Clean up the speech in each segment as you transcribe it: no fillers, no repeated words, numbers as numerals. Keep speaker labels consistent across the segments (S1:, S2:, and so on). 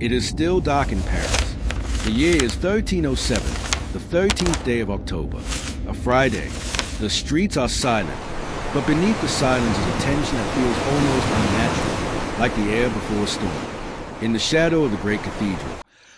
S1: It is still dark in Paris. The year is 1307, the 13th day of October, a Friday. The streets are silent, but beneath the silence is a tension that feels almost unnatural, like the air before a storm. In the shadow of the great cathedral,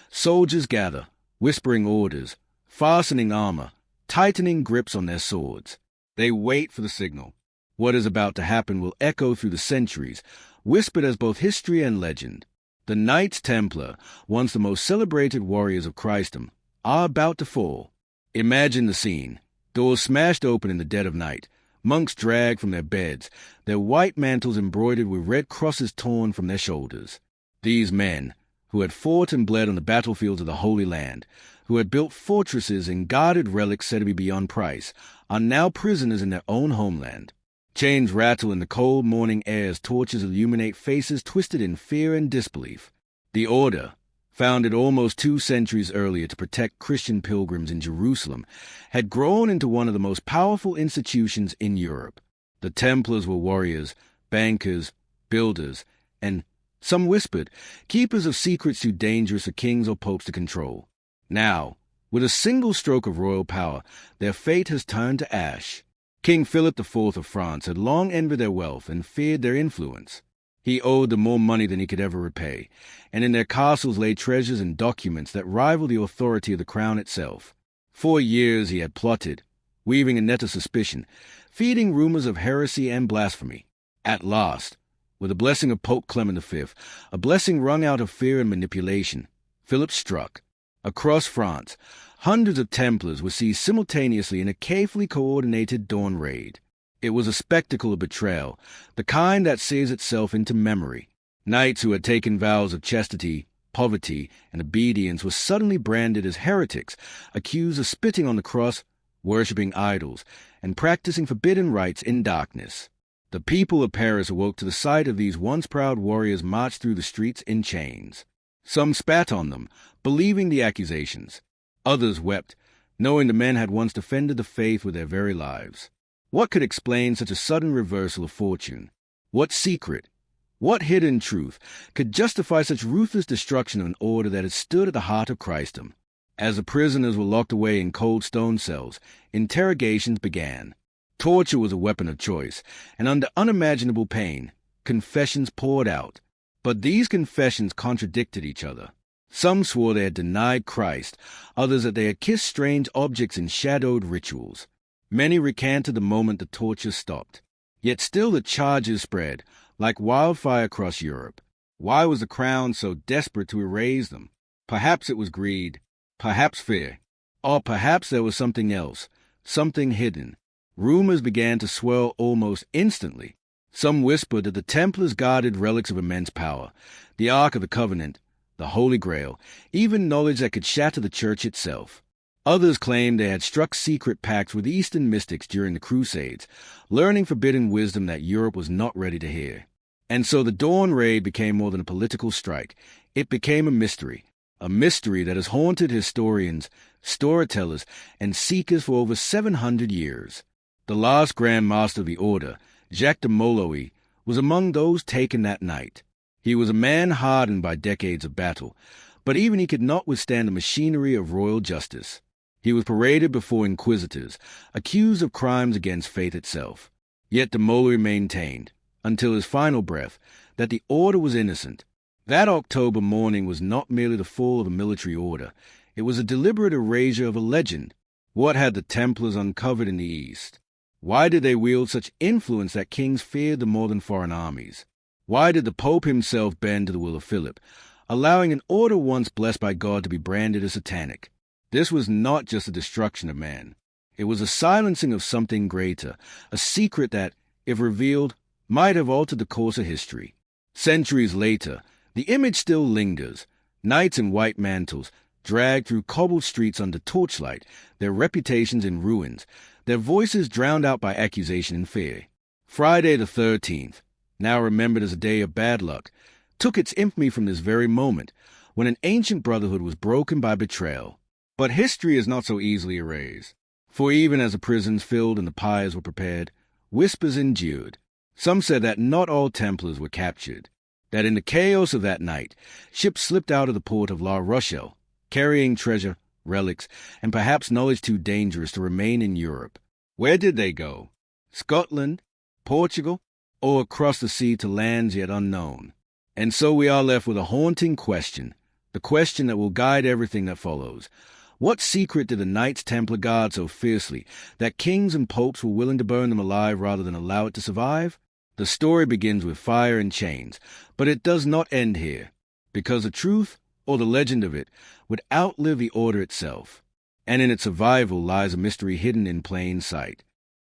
S1: soldiers gather, whispering orders, fastening armor, tightening grips on their swords. They wait for the signal. What is about to happen will echo through the centuries, whispered as both history and legend. The Knights Templar, once the most celebrated warriors of Christendom, are about to fall. Imagine the scene. Doors smashed open in the dead of night, monks dragged from their beds, their white mantles embroidered with red crosses torn from their shoulders. These men, who had fought and bled on the battlefields of the Holy Land, who had built fortresses and guarded relics said to be beyond price, are now prisoners in their own homeland. Chains rattle in the cold morning air as torches illuminate faces twisted in fear and disbelief. The Order, founded almost 2 centuries earlier to protect Christian pilgrims in Jerusalem, had grown into one of the most powerful institutions in Europe. The Templars were warriors, bankers, builders, and, some whispered, keepers of secrets too dangerous for kings or popes to control. Now, with a single stroke of royal power, their fate has turned to ash. King Philip IV of France had long envied their wealth and feared their influence. He owed them more money than he could ever repay, and in their castles lay treasures and documents that rivaled the authority of the crown itself. For years he had plotted, weaving a net of suspicion, feeding rumors of heresy and blasphemy. At last, with the blessing of Pope Clement V, a blessing wrung out of fear and manipulation, Philip struck. Across France, hundreds of Templars were seized simultaneously in a carefully coordinated dawn raid. It was a spectacle of betrayal, the kind that sears itself into memory. Knights who had taken vows of chastity, poverty, and obedience were suddenly branded as heretics, accused of spitting on the cross, worshipping idols, and practicing forbidden rites in darkness. The people of Paris awoke to the sight of these once proud warriors march through the streets in chains. Some spat on them, believing the accusations. Others wept, knowing the men had once defended the faith with their very lives. What could explain such a sudden reversal of fortune? What secret, what hidden truth could justify such ruthless destruction of an order that had stood at the heart of Christendom? As the prisoners were locked away in cold stone cells, interrogations began. Torture was a weapon of choice, and under unimaginable pain, confessions poured out. But these confessions contradicted each other. Some swore they had denied Christ, others that they had kissed strange objects in shadowed rituals. Many recanted the moment the torture stopped. Yet still the charges spread, like wildfire across Europe. Why was the crown so desperate to erase them? Perhaps it was greed, perhaps fear, or perhaps there was something else, something hidden. Rumors began to swirl almost instantly. Some whispered that the Templars guarded relics of immense power, the Ark of the Covenant, the Holy Grail, even knowledge that could shatter the Church itself. Others claimed they had struck secret pacts with Eastern mystics during the Crusades, learning forbidden wisdom that Europe was not ready to hear. And so the Dawn Raid became more than a political strike. It became a mystery that has haunted historians, storytellers, and seekers for over 700 years. The last Grand Master of the Order, Jacques de Molloy, was among those taken that night. He was a man hardened by decades of battle, but even he could not withstand the machinery of royal justice. He was paraded before inquisitors, accused of crimes against faith itself. Yet de Molloy maintained, until his final breath, that the order was innocent. That October morning was not merely the fall of a military order. It was a deliberate erasure of a legend. What had the Templars uncovered in the East? Why did they wield such influence that kings feared them more than foreign armies? Why did the Pope himself bend to the will of Philip, allowing an order once blessed by God to be branded as satanic? This was not just the destruction of man. It was a silencing of something greater, a secret that, if revealed, might have altered the course of history. Centuries later, the image still lingers. Knights in white mantles, dragged through cobbled streets under torchlight, their reputations in ruins, their voices drowned out by accusation and fear. Friday the 13th, now remembered as a day of bad luck, took its infamy from this very moment, when an ancient brotherhood was broken by betrayal. But history is not so easily erased, for even as the prisons filled and the pyres were prepared, whispers endured. Some said that not all Templars were captured. that in the chaos of that night, ships slipped out of the port of La Rochelle, carrying treasure, relics, and perhaps knowledge too dangerous to remain in Europe. Where did they go? Scotland, Portugal, or across the sea to lands yet unknown? And so we are left with a haunting question, the question that will guide everything that follows. What secret did the Knights Templar guard so fiercely that kings and popes were willing to burn them alive rather than allow it to survive? The story begins with fire and chains, but it does not end here, because the truth, or the legend of it, would outlive the order itself, and in its survival lies a mystery hidden in plain sight.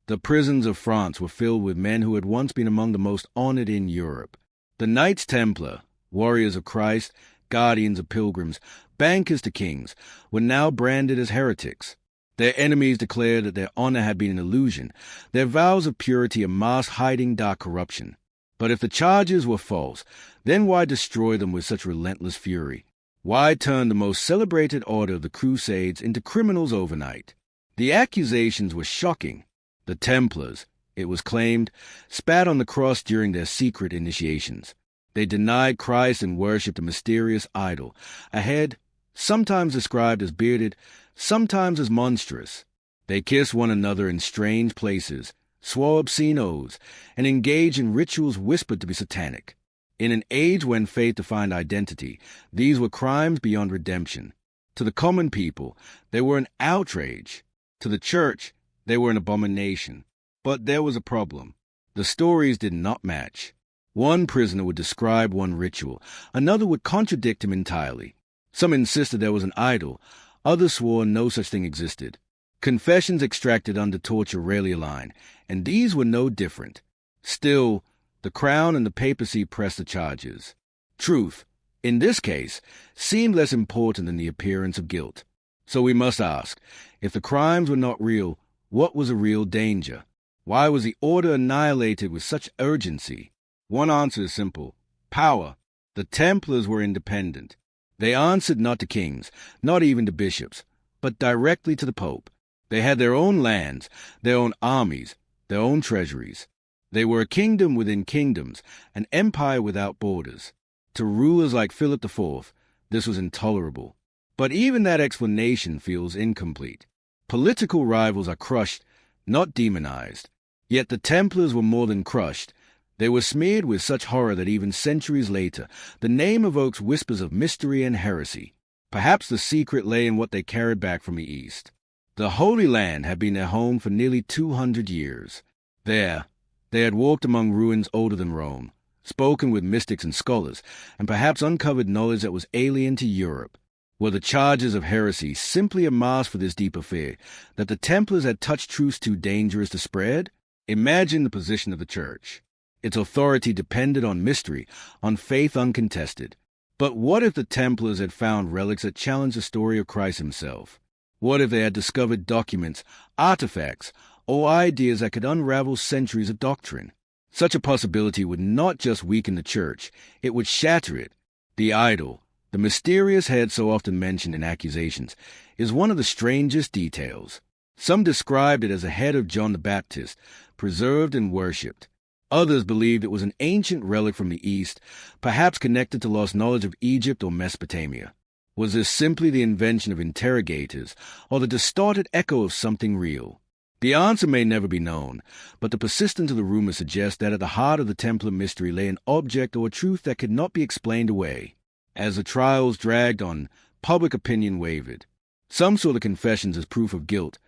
S1: The prisons of France were filled with men who had once been among the most honored in Europe. The Knights Templar, warriors of Christ, guardians of pilgrims, bankers to kings, were now branded as heretics. Their enemies declared that their honor had been an illusion, their vows of purity a mask hiding dark corruption. But if the charges were false, then why destroy them with such relentless fury? Why turn the most celebrated order of the Crusades into criminals overnight? The accusations were shocking. The Templars, it was claimed, spat on the cross during their secret initiations. They denied Christ and worshipped a mysterious idol, a head, sometimes described as bearded, sometimes as monstrous. They kissed one another in strange places, swore obscene oaths, and engaged in rituals whispered to be satanic. In an age when faith defined identity, these were crimes beyond redemption. To the common people, they were an outrage. To the church, they were an abomination. But there was a problem. The stories did not match. One prisoner would describe one ritual, another would contradict him entirely. Some insisted there was an idol, others swore no such thing existed. Confessions extracted under torture rarely aligned, and these were no different. Still, the crown and the papacy pressed the charges. Truth, in this case, seemed less important than the appearance of guilt. So we must ask, if the crimes were not real, what was a real danger? Why was the order annihilated with such urgency? One answer is simple: power. The Templars were independent. They answered not to kings, not even to bishops, but directly to the Pope. They had their own lands, their own armies, their own treasuries. They were a kingdom within kingdoms, an empire without borders. To rulers like Philip IV, this was intolerable. But even that explanation feels incomplete. Political rivals are crushed, not demonized. Yet the Templars were more than crushed. They were smeared with such horror that even centuries later, the name evokes whispers of mystery and heresy. Perhaps the secret lay in what they carried back from the East. The Holy Land had been their home for nearly 200 years. There, they had walked among ruins older than Rome, spoken with mystics and scholars, and perhaps uncovered knowledge that was alien to Europe. Were the charges of heresy simply a mask for this deeper fear, that the Templars had touched truths too dangerous to spread? Imagine the position of the Church. Its authority depended on mystery, on faith uncontested. But what if the Templars had found relics that challenged the story of Christ himself? What if they had discovered documents, artifacts, or ideas that could unravel centuries of doctrine? Such a possibility would not just weaken the Church, it would shatter it. The idol, the mysterious head so often mentioned in accusations, is one of the strangest details. Some described it as a head of John the Baptist, preserved and worshipped. Others believed it was an ancient relic from the East, perhaps connected to lost knowledge of Egypt or Mesopotamia. Was this simply the invention of interrogators, or the distorted echo of something real? The answer may never be known, but the persistence of the rumor suggests that at the heart of the Templar mystery lay an object or a truth that could not be explained away. As the trials dragged on, public opinion wavered. Some saw the confessions as proof of guilt,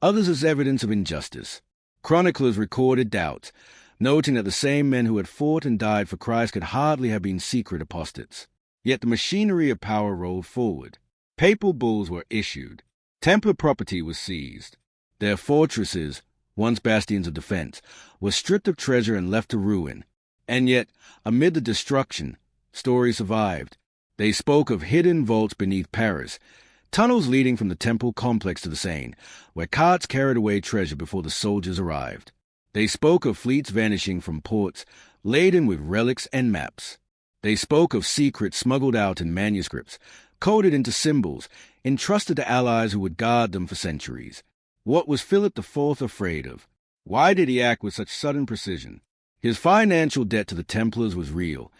S1: others as evidence of injustice. Chroniclers recorded doubts, noting that the same men who had fought and died for Christ could hardly have been secret apostates. Yet the machinery of power rolled forward. Papal bulls were issued. Templar property was seized. Their fortresses, once bastions of defense, were stripped of treasure and left to ruin. And yet, amid the destruction, stories survived. They spoke of hidden vaults beneath Paris, tunnels leading from the temple complex to the Seine, where carts carried away treasure before the soldiers arrived. They spoke of fleets vanishing from ports, laden with relics and maps. They spoke of secrets smuggled out in manuscripts, coded into symbols, entrusted to allies who would guard them for centuries. What was Philip IV afraid of? Why did he act with such sudden precision? His financial debt to the Templars was real,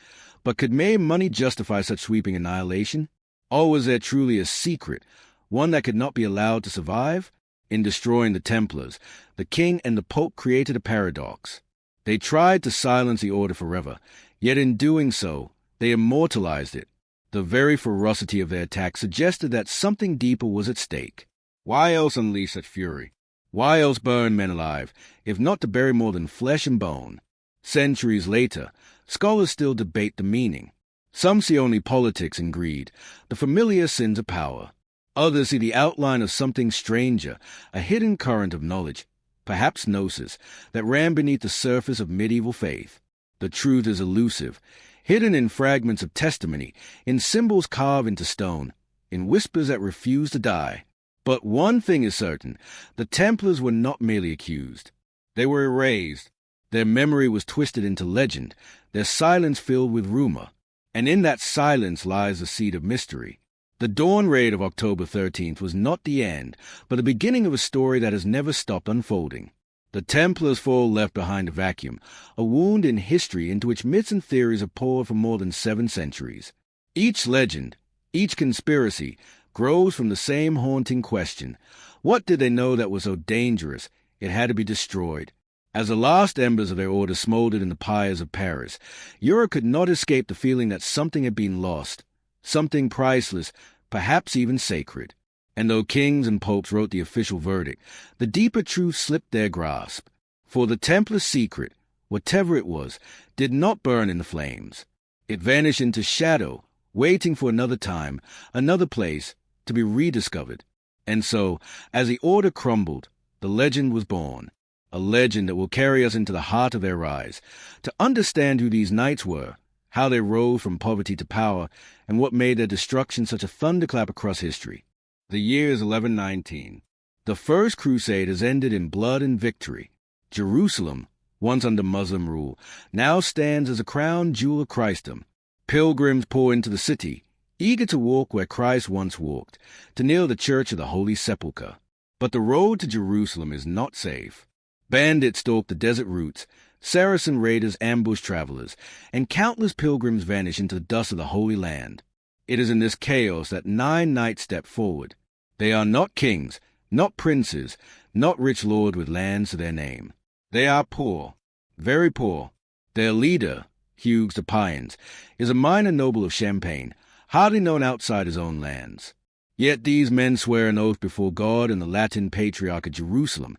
S1: But could mere money justify such sweeping annihilation? Or was there truly a secret, one that could not be allowed to survive? In destroying the Templars, the king and the pope created a paradox. They tried to silence the order forever, yet in doing so, they immortalized it. The very ferocity of their attack suggested that something deeper was at stake. Why else unleash such fury? Why else burn men alive, if not to bury more than flesh and bone? Centuries later, scholars still debate the meaning. Some see only politics and greed, the familiar sins of power. Others see the outline of something stranger, a hidden current of knowledge, perhaps gnosis, that ran beneath the surface of medieval faith. The truth is elusive, hidden in fragments of testimony, in symbols carved into stone, in whispers that refuse to die. But one thing is certain, the Templars were not merely accused. They were erased. Their memory was twisted into legend, their silence filled with rumor. And in that silence lies the seed of mystery. The dawn raid of October 13th was not the end, but the beginning of a story that has never stopped unfolding. The Templars' fall left behind a vacuum, a wound in history into which myths and theories have poured for more than 7 centuries. Each legend, each conspiracy, grows from the same haunting question. What did they know that was so dangerous it had to be destroyed? As the last embers of their order smoldered in the pyres of Paris, Europe could not escape the feeling that something had been lost, something priceless, perhaps even sacred. And though kings and popes wrote the official verdict, the deeper truth slipped their grasp. For the Templar secret, whatever it was, did not burn in the flames. It vanished into shadow, waiting for another time, another place, to be rediscovered. And so, as the order crumbled, the legend was born, a legend that will carry us into the heart of their rise, to understand who these knights were, how they rose from poverty to power, and what made their destruction such a thunderclap across history. The year is 1119. The First Crusade has ended in blood and victory. Jerusalem, once under Muslim rule, now stands as a crown jewel of Christendom. Pilgrims pour into the city, eager to walk where Christ once walked, to kneel the church of the Holy Sepulchre. But the road to Jerusalem is not safe. Bandits stalk the desert routes, Saracen raiders ambush travelers, and countless pilgrims vanish into the dust of the Holy Land. It is in this chaos that 9 knights step forward. They are not kings, not princes, not rich lords with lands to their name. They are poor, very poor. Their leader, Hugues de Payens, is a minor noble of Champagne, hardly known outside his own lands. Yet these men swear an oath before God and the Latin Patriarch of Jerusalem.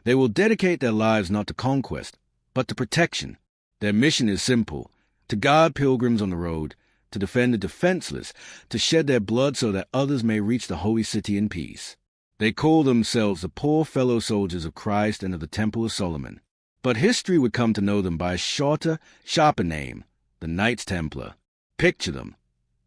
S1: They will dedicate their lives not to conquest, but to protection. Their mission is simple: to guard pilgrims on the road, to defend the defenseless, to shed their blood so that others may reach the holy city in peace. They call themselves the poor fellow soldiers of Christ and of the Temple of Solomon. But history would come to know them by a shorter, sharper name, the Knights Templar. Picture them.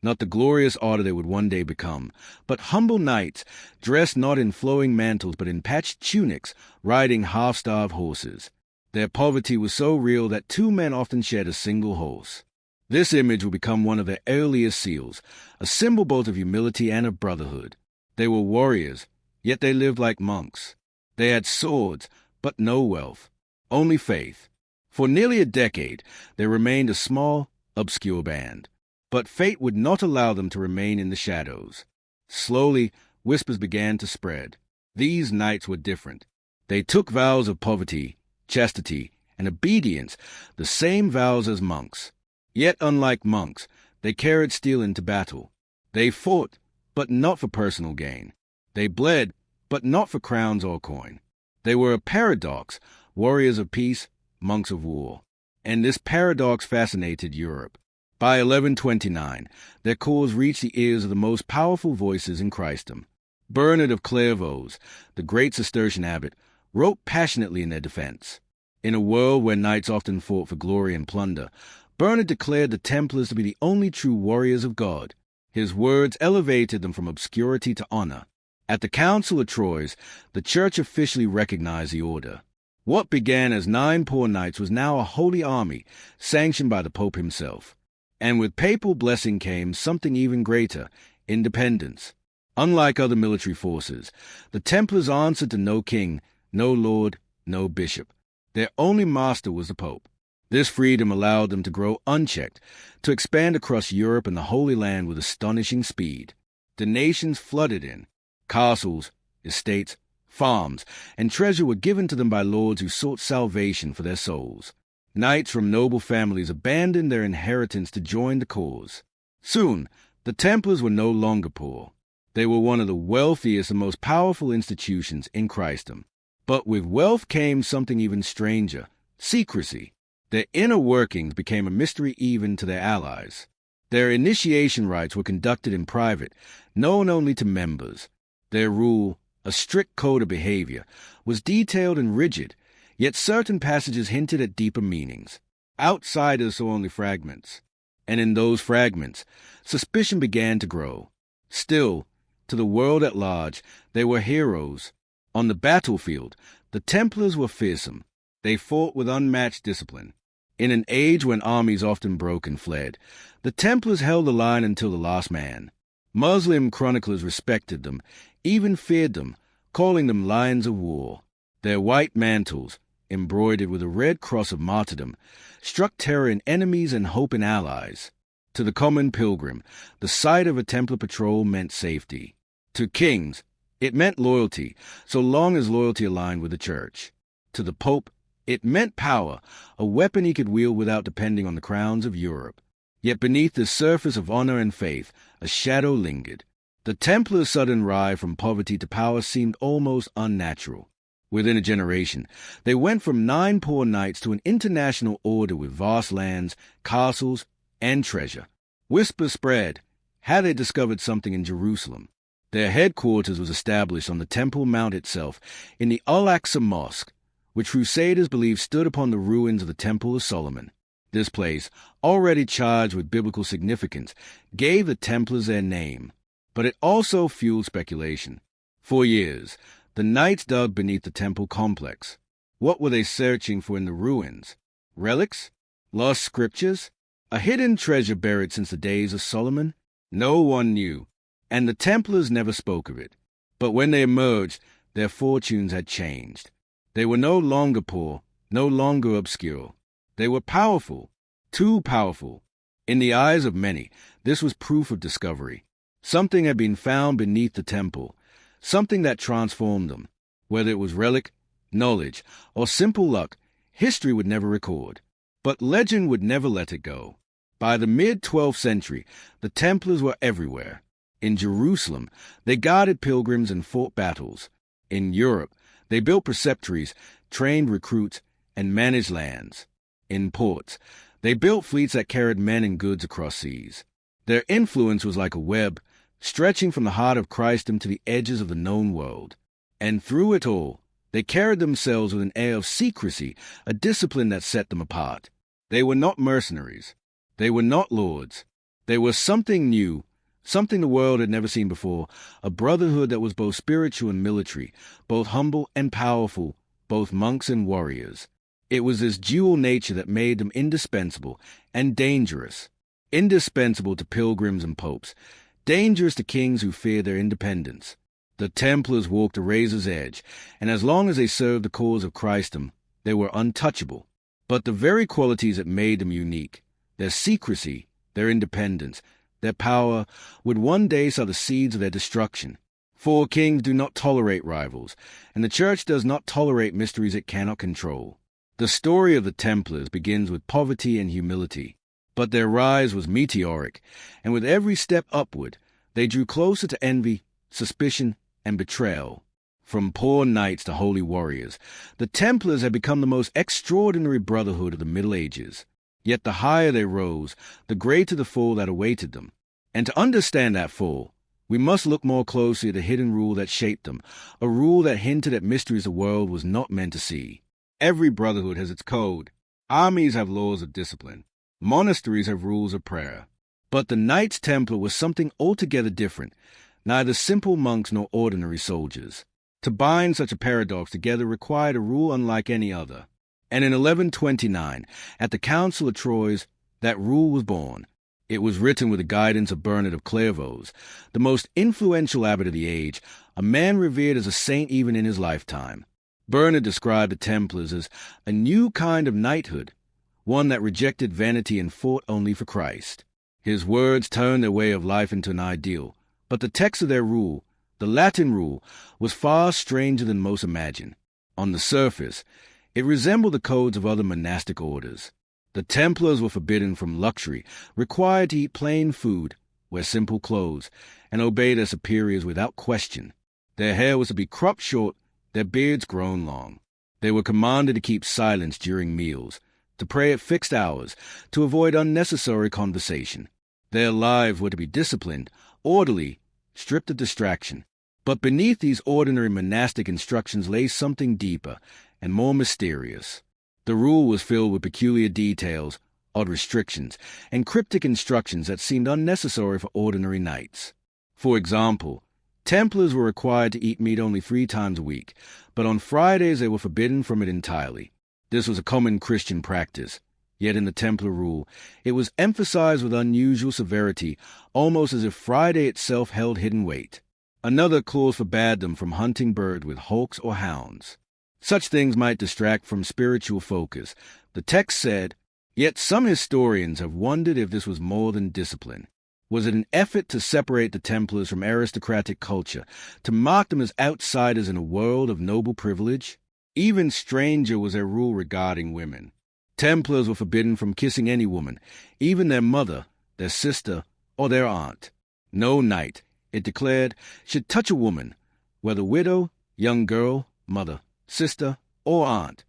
S1: Not the glorious order they would one day become, but humble knights, dressed not in flowing mantles but in patched tunics, riding half-starved horses. Their poverty was so real that 2 men often shared a single horse. This image will become one of their earliest seals, a symbol both of humility and of brotherhood. They were warriors, yet they lived like monks. They had swords, but no wealth, only faith. For nearly a decade, they remained a small, obscure band. But fate would not allow them to remain in the shadows. Slowly, whispers began to spread. These knights were different. They took vows of poverty, chastity, and obedience, the same vows as monks. Yet, unlike monks, they carried steel into battle. They fought, but not for personal gain. They bled, but not for crowns or coin. They were a paradox, warriors of peace, monks of war. And this paradox fascinated Europe. By 1129, their cause reached the ears of the most powerful voices in Christendom. Bernard of Clairvaux, the great Cistercian abbot, wrote passionately in their defense. In a world where knights often fought for glory and plunder, Bernard declared the Templars to be the only true warriors of God. His words elevated them from obscurity to honor. At the Council of Troyes, the Church officially recognized the order. What began as 9 poor knights was now a holy army, sanctioned by the Pope himself. And with papal blessing came something even greater: independence. Unlike other military forces, the Templars answered to no king, no lord, no bishop. Their only master was the Pope. This freedom allowed them to grow unchecked, to expand across Europe and the Holy Land with astonishing speed. The nations flooded in. Castles, estates, farms, and treasure were given to them by lords who sought salvation for their souls. Knights from noble families abandoned their inheritance to join the cause. Soon, the Templars were no longer poor. They were one of the wealthiest and most powerful institutions in Christendom. But with wealth came something even stranger: secrecy. Their inner workings became a mystery even to their allies. Their initiation rites were conducted in private, known only to members. Their rule, a strict code of behavior, was detailed and rigid, yet certain passages hinted at deeper meanings. Outsiders saw only fragments, and in those fragments, suspicion began to grow. Still, to the world at large, they were heroes. On the battlefield, the Templars were fearsome. They fought with unmatched discipline. In an age when armies often broke and fled, the Templars held the line until the last man. Muslim chroniclers respected them, even feared them, calling them lions of war. Their white mantles, embroidered with a red cross of martyrdom, struck terror in enemies and hope in allies. To the common pilgrim, the sight of a Templar patrol meant safety. To kings, it meant loyalty, so long as loyalty aligned with the Church. To the Pope, it meant power, a weapon he could wield without depending on the crowns of Europe. Yet beneath this surface of honor and faith, a shadow lingered. The Templars' sudden rise from poverty to power seemed almost unnatural. Within a generation, they went from 9 poor knights to an international order with vast lands, castles, and treasure. Whispers spread. Had they discovered something in Jerusalem? Their headquarters was established on the Temple Mount itself, in the Al-Aqsa Mosque, which Crusaders believed stood upon the ruins of the Temple of Solomon. This place, already charged with biblical significance, gave the Templars their name, but it also fueled speculation. For years, the knights dug beneath the temple complex. What were they searching for in the ruins? Relics? Lost scriptures? A hidden treasure buried since the days of Solomon? No one knew, and the Templars never spoke of it. But when they emerged, their fortunes had changed. They were no longer poor, no longer obscure. They were powerful, too powerful. In the eyes of many, this was proof of discovery. Something had been found beneath the temple, something that transformed them. Whether it was relic, knowledge, or simple luck, history would never record. But legend would never let it go. By the mid-12th century, the Templars were everywhere. In Jerusalem, they guarded pilgrims and fought battles. In Europe, they built preceptories, trained recruits, and managed lands. In ports, they built fleets that carried men and goods across seas. Their influence was like a web, stretching from the heart of Christendom to the edges of the known world. And through it all, they carried themselves with an air of secrecy, a discipline that set them apart. They were not mercenaries. They were not lords. They were something new, something the world had never seen before, a brotherhood that was both spiritual and military, both humble and powerful, both monks and warriors. It was this dual nature that made them indispensable and dangerous. Indispensable to pilgrims and popes, dangerous to kings who feared their independence. The Templars walked a razor's edge, and as long as they served the cause of Christendom, they were untouchable. But the very qualities that made them unique, their secrecy, their independence, their power, would one day sow the seeds of their destruction. For kings do not tolerate rivals, and the Church does not tolerate mysteries it cannot control. The story of the Templars begins with poverty and humility, but their rise was meteoric, and with every step upward, they drew closer to envy, suspicion, and betrayal. From poor knights to holy warriors, the Templars had become the most extraordinary brotherhood of the Middle Ages. Yet the higher they rose, the greater the fall that awaited them. And to understand that fall, we must look more closely at the hidden rule that shaped them, a rule that hinted at mysteries the world was not meant to see. Every brotherhood has its code. Armies have laws of discipline. Monasteries have rules of prayer. But the Knights Templar was something altogether different, neither simple monks nor ordinary soldiers. To bind such a paradox together required a rule unlike any other. And in 1129, at the Council of Troyes, that rule was born. It was written with the guidance of Bernard of Clairvaux, the most influential abbot of the age, a man revered as a saint even in his lifetime. Bernard described the Templars as a new kind of knighthood, one that rejected vanity and fought only for Christ. His words turned their way of life into an ideal, but the text of their rule, the Latin rule, was far stranger than most imagine. On the surface, it resembled the codes of other monastic orders. The Templars were forbidden from luxury, required to eat plain food, wear simple clothes, and obey their superiors without question. Their hair was to be cropped short, their beards grown long. They were commanded to keep silence during meals, to pray at fixed hours, to avoid unnecessary conversation. Their lives were to be disciplined, orderly, stripped of distraction. But beneath these ordinary monastic instructions lay something deeper and more mysterious. The rule was filled with peculiar details, odd restrictions, and cryptic instructions that seemed unnecessary for ordinary knights. For example, Templars were required to eat meat only 3 times a week, but on Fridays they were forbidden from it entirely. This was a common Christian practice, yet in the Templar rule, it was emphasized with unusual severity, almost as if Friday itself held hidden weight. Another clause forbade them from hunting birds with hawks or hounds. Such things might distract from spiritual focus. The text said, yet some historians have wondered if this was more than discipline. Was it an effort to separate the Templars from aristocratic culture, to mark them as outsiders in a world of noble privilege? Even stranger was their rule regarding women. Templars were forbidden from kissing any woman, even their mother, their sister, or their aunt. No knight, it declared, should touch a woman, whether widow, young girl, mother, sister, or aunt.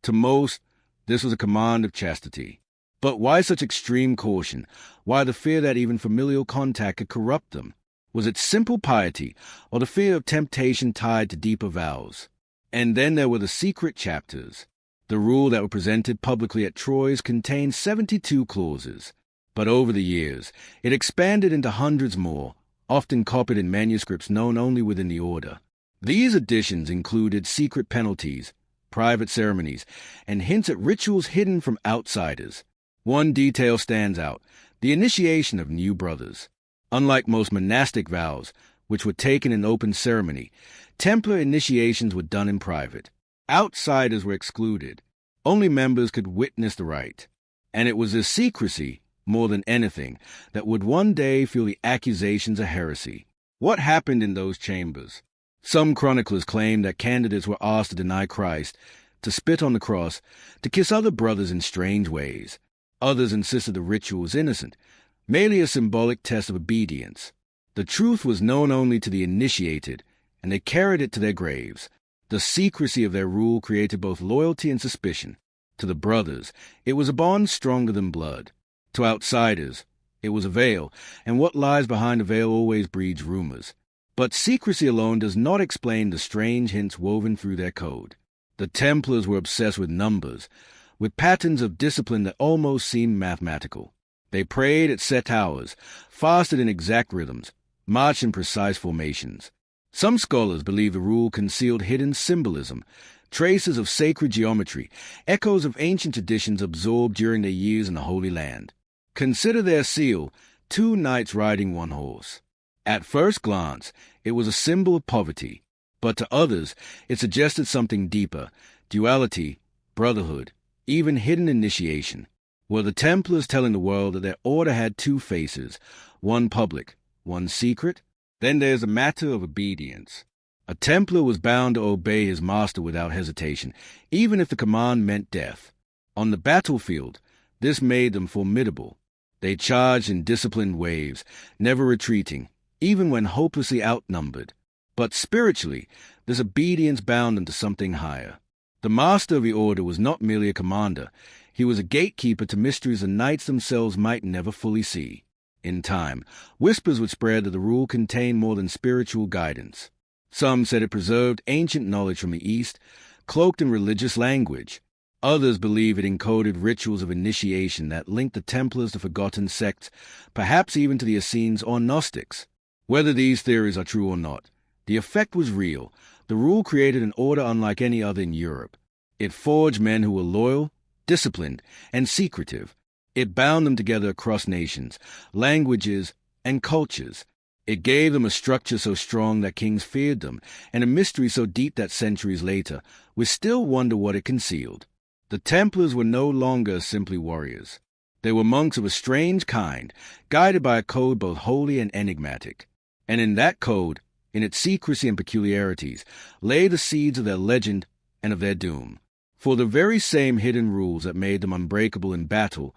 S1: To most, this was a command of chastity. But why such extreme caution? Why the fear that even familial contact could corrupt them? Was it simple piety, or the fear of temptation tied to deeper vows? And then there were the secret chapters. The rule that were presented publicly at Troyes contained 72 clauses. But over the years, it expanded into hundreds more, often copied in manuscripts known only within the order. These additions included secret penalties, private ceremonies, and hints at rituals hidden from outsiders. One detail stands out, the initiation of new brothers. Unlike most monastic vows, which were taken in open ceremony, Templar initiations were done in private. Outsiders were excluded. Only members could witness the rite. And it was this secrecy, more than anything, that would one day fuel the accusations of heresy. What happened in those chambers? Some chroniclers claim that candidates were asked to deny Christ, to spit on the cross, to kiss other brothers in strange ways. Others insisted the ritual was innocent, merely a symbolic test of obedience. The truth was known only to the initiated, and they carried it to their graves. The secrecy of their rule created both loyalty and suspicion. To the brothers, it was a bond stronger than blood. To outsiders, it was a veil, and what lies behind a veil always breeds rumors. But secrecy alone does not explain the strange hints woven through their code. The Templars were obsessed with numbers, with patterns of discipline that almost seemed mathematical. They prayed at set hours, fasted in exact rhythms, marched in precise formations. Some scholars believe the rule concealed hidden symbolism, traces of sacred geometry, echoes of ancient traditions absorbed during their years in the Holy Land. Consider their seal, 2 knights riding 1 horse. At first glance, it was a symbol of poverty, but to others it suggested something deeper, duality, brotherhood, even hidden initiation. Were the Templars telling the world that their order had 2 faces, one public, one secret? Then there's a matter of obedience. A Templar was bound to obey his master without hesitation, even if the command meant death. On the battlefield, this made them formidable. They charged in disciplined waves, never retreating, even when hopelessly outnumbered. But spiritually, this obedience bound them to something higher. The master of the order was not merely a commander. He was a gatekeeper to mysteries the knights themselves might never fully see. In time, whispers would spread that the rule contained more than spiritual guidance. Some said it preserved ancient knowledge from the East, cloaked in religious language. Others believe it encoded rituals of initiation that linked the Templars to forgotten sects, perhaps even to the Essenes or Gnostics. Whether these theories are true or not, the effect was real. The rule created an order unlike any other in Europe. It forged men who were loyal, disciplined, and secretive. It bound them together across nations, languages, and cultures. It gave them a structure so strong that kings feared them, and a mystery so deep that centuries later we still wonder what it concealed. The Templars were no longer simply warriors. They were monks of a strange kind, guided by a code both holy and enigmatic. And in that code, in its secrecy and peculiarities, lay the seeds of their legend and of their doom. For the very same hidden rules that made them unbreakable in battle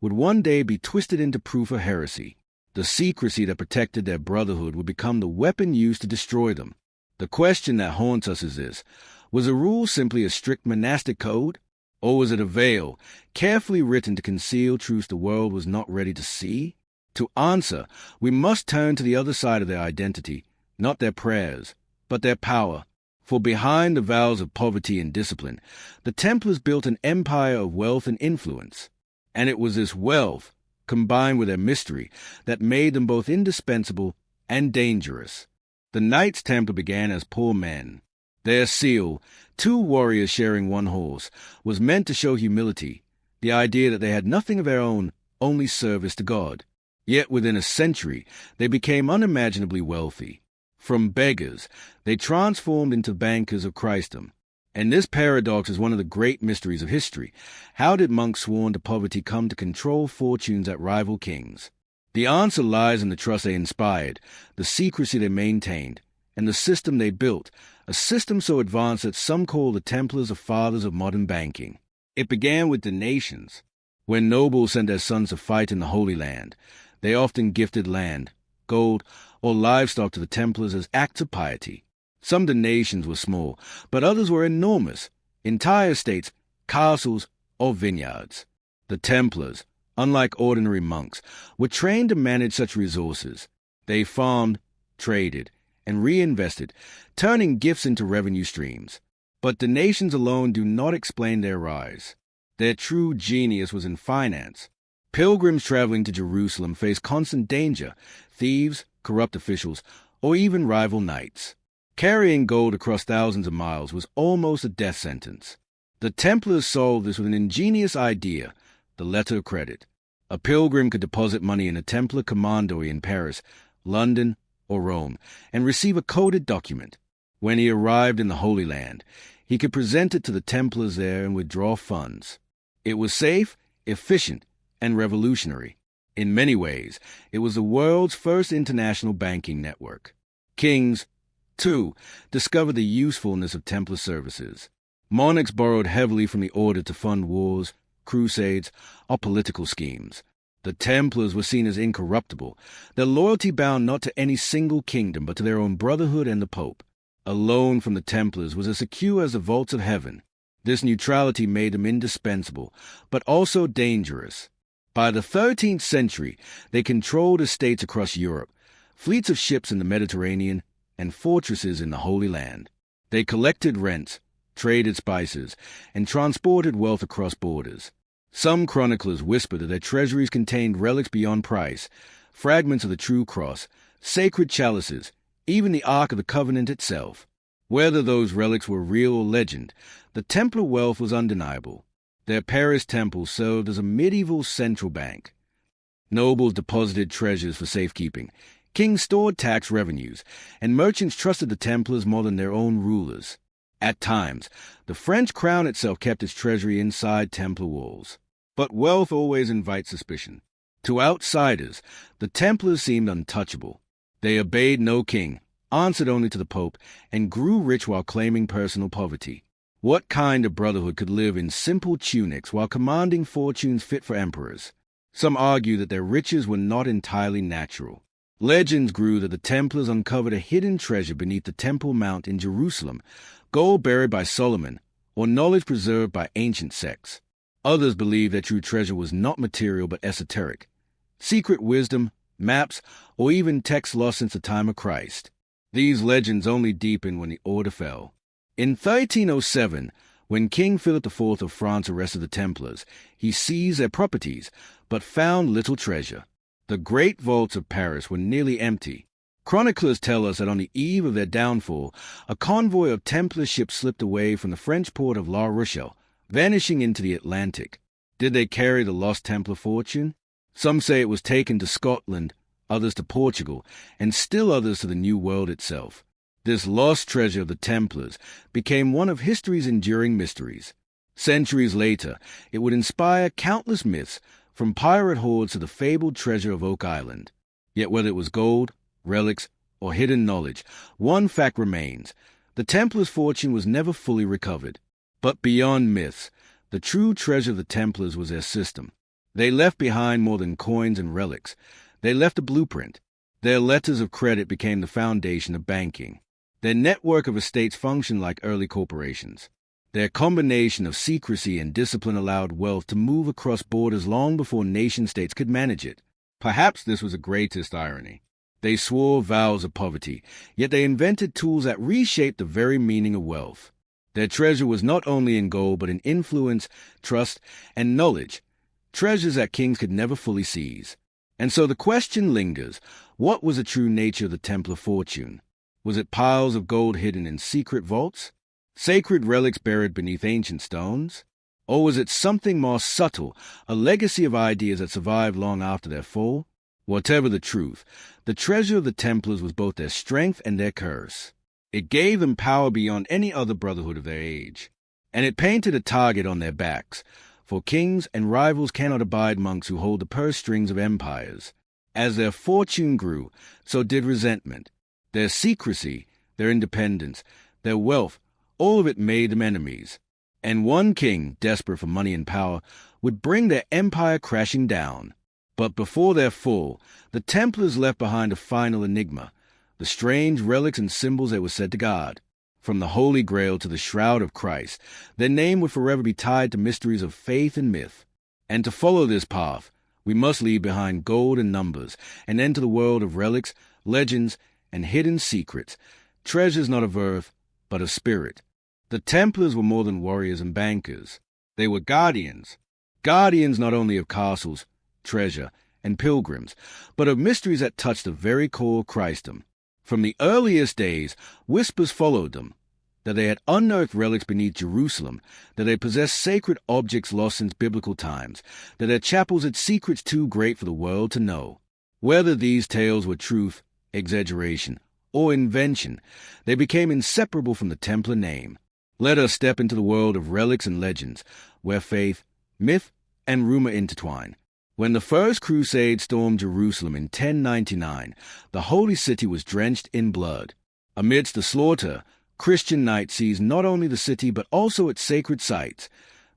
S1: would one day be twisted into proof of heresy. The secrecy that protected their brotherhood would become the weapon used to destroy them. The question that haunts us is this: was a rule simply a strict monastic code? Or was it a veil, carefully written to conceal truths the world was not ready to see? To answer, we must turn to the other side of their identity, not their prayers, but their power. For behind the vows of poverty and discipline, the Templars built an empire of wealth and influence. And it was this wealth, combined with their mystery, that made them both indispensable and dangerous. The Knights Templar began as poor men. Their seal, 2 warriors sharing 1 horse, was meant to show humility, the idea that they had nothing of their own, only service to God. Yet within a century, they became unimaginably wealthy. From beggars, they transformed into bankers of Christendom. And this paradox is one of the great mysteries of history. How did monks sworn to poverty come to control fortunes that rival kings? The answer lies in the trust they inspired, the secrecy they maintained, and the system they built, a system so advanced that some call the Templars the fathers of modern banking. It began with donations. When nobles sent their sons to fight in the Holy Land, they often gifted land, gold, or livestock to the Templars as acts of piety. Some donations were small, but others were enormous, entire estates, castles, or vineyards. The Templars, unlike ordinary monks, were trained to manage such resources. They farmed, traded, and reinvested, turning gifts into revenue streams. But donations alone do not explain their rise. Their true genius was in finance. Pilgrims traveling to Jerusalem faced constant danger: thieves, corrupt officials, or even rival knights. Carrying gold across thousands of miles was almost a death sentence. The Templars solved this with an ingenious idea: the letter of credit. A pilgrim could deposit money in a Templar commandery in Paris, London, or Rome, and receive a coded document. When he arrived in the Holy Land, he could present it to the Templars there and withdraw funds. It was safe, efficient, and revolutionary. In many ways, it was the world's first international banking network. Kings, too, discovered the usefulness of Templar services. Monarchs borrowed heavily from the order to fund wars, crusades, or political schemes. The Templars were seen as incorruptible, their loyalty bound not to any single kingdom but to their own brotherhood and the Pope. A loan from the Templars was as secure as the vaults of heaven. This neutrality made them indispensable, but also dangerous. By the 13th century, they controlled estates across Europe, fleets of ships in the Mediterranean, and fortresses in the Holy Land. They collected rents, traded spices, and transported wealth across borders. Some chroniclers whisper that their treasuries contained relics beyond price, fragments of the true cross, sacred chalices, even the Ark of the Covenant itself. Whether those relics were real or legend, the Templar wealth was undeniable. Their Paris temple served as a medieval central bank. Nobles deposited treasures for safekeeping, kings stored tax revenues, and merchants trusted the Templars more than their own rulers. At times, the French crown itself kept its treasury inside Templar walls. But wealth always invites suspicion. To outsiders, the Templars seemed untouchable. They obeyed no king, answered only to the Pope, and grew rich while claiming personal poverty. What kind of brotherhood could live in simple tunics while commanding fortunes fit for emperors? Some argue that their riches were not entirely natural. Legends grew that the Templars uncovered a hidden treasure beneath the Temple Mount in Jerusalem, gold buried by Solomon, or knowledge preserved by ancient sects. Others believed their true treasure was not material but esoteric: secret wisdom, maps, or even texts lost since the time of Christ. These legends only deepened when the order fell. In 1307, when King Philip IV of France arrested the Templars, he seized their properties, but found little treasure. The great vaults of Paris were nearly empty. Chroniclers tell us that on the eve of their downfall, a convoy of Templar ships slipped away from the French port of La Rochelle, vanishing into the Atlantic. Did they carry the lost Templar fortune? Some say it was taken to Scotland, others to Portugal, and still others to the New World itself. This lost treasure of the Templars became one of history's enduring mysteries. Centuries later, it would inspire countless myths, from pirate hordes to the fabled treasure of Oak Island. Yet whether it was gold, relics, or hidden knowledge, one fact remains: the Templars' fortune was never fully recovered. But beyond myths, the true treasure of the Templars was their system. They left behind more than coins and relics. They left a blueprint. Their letters of credit became the foundation of banking. Their network of estates functioned like early corporations. Their combination of secrecy and discipline allowed wealth to move across borders long before nation-states could manage it. Perhaps this was the greatest irony. They swore vows of poverty, yet they invented tools that reshaped the very meaning of wealth. Their treasure was not only in gold, but in influence, trust, and knowledge, treasures that kings could never fully seize. And so the question lingers: what was the true nature of the Templar fortune? Was it piles of gold hidden in secret vaults? Sacred relics buried beneath ancient stones? Or was it something more subtle, a legacy of ideas that survived long after their fall? Whatever the truth, the treasure of the Templars was both their strength and their curse. It gave them power beyond any other brotherhood of their age, and it painted a target on their backs, for kings and rivals cannot abide monks who hold the purse strings of empires. As their fortune grew, so did resentment. Their secrecy, their independence, their wealth, all of it made them enemies. And one king, desperate for money and power, would bring their empire crashing down. But before their fall, the Templars left behind a final enigma: the strange relics and symbols they were said to guard. From the Holy Grail to the Shroud of Christ, their name would forever be tied to mysteries of faith and myth. And to follow this path, we must leave behind gold and numbers, and enter the world of relics, legends, and hidden secrets, treasures not of earth, but of spirit. The Templars were more than warriors and bankers. They were guardians. Guardians not only of castles, treasure, and pilgrims, but of mysteries that touched the very core of Christendom. From the earliest days, whispers followed them, that they had unearthed relics beneath Jerusalem, that they possessed sacred objects lost since biblical times, that their chapels had secrets too great for the world to know. Whether these tales were truth, exaggeration, or invention, they became inseparable from the Templar name. Let us step into the world of relics and legends, where faith, myth, and rumor intertwine. When the First Crusade stormed Jerusalem in 1099, the Holy City was drenched in blood. Amidst the slaughter, Christian knights seized not only the city but also its sacred sites,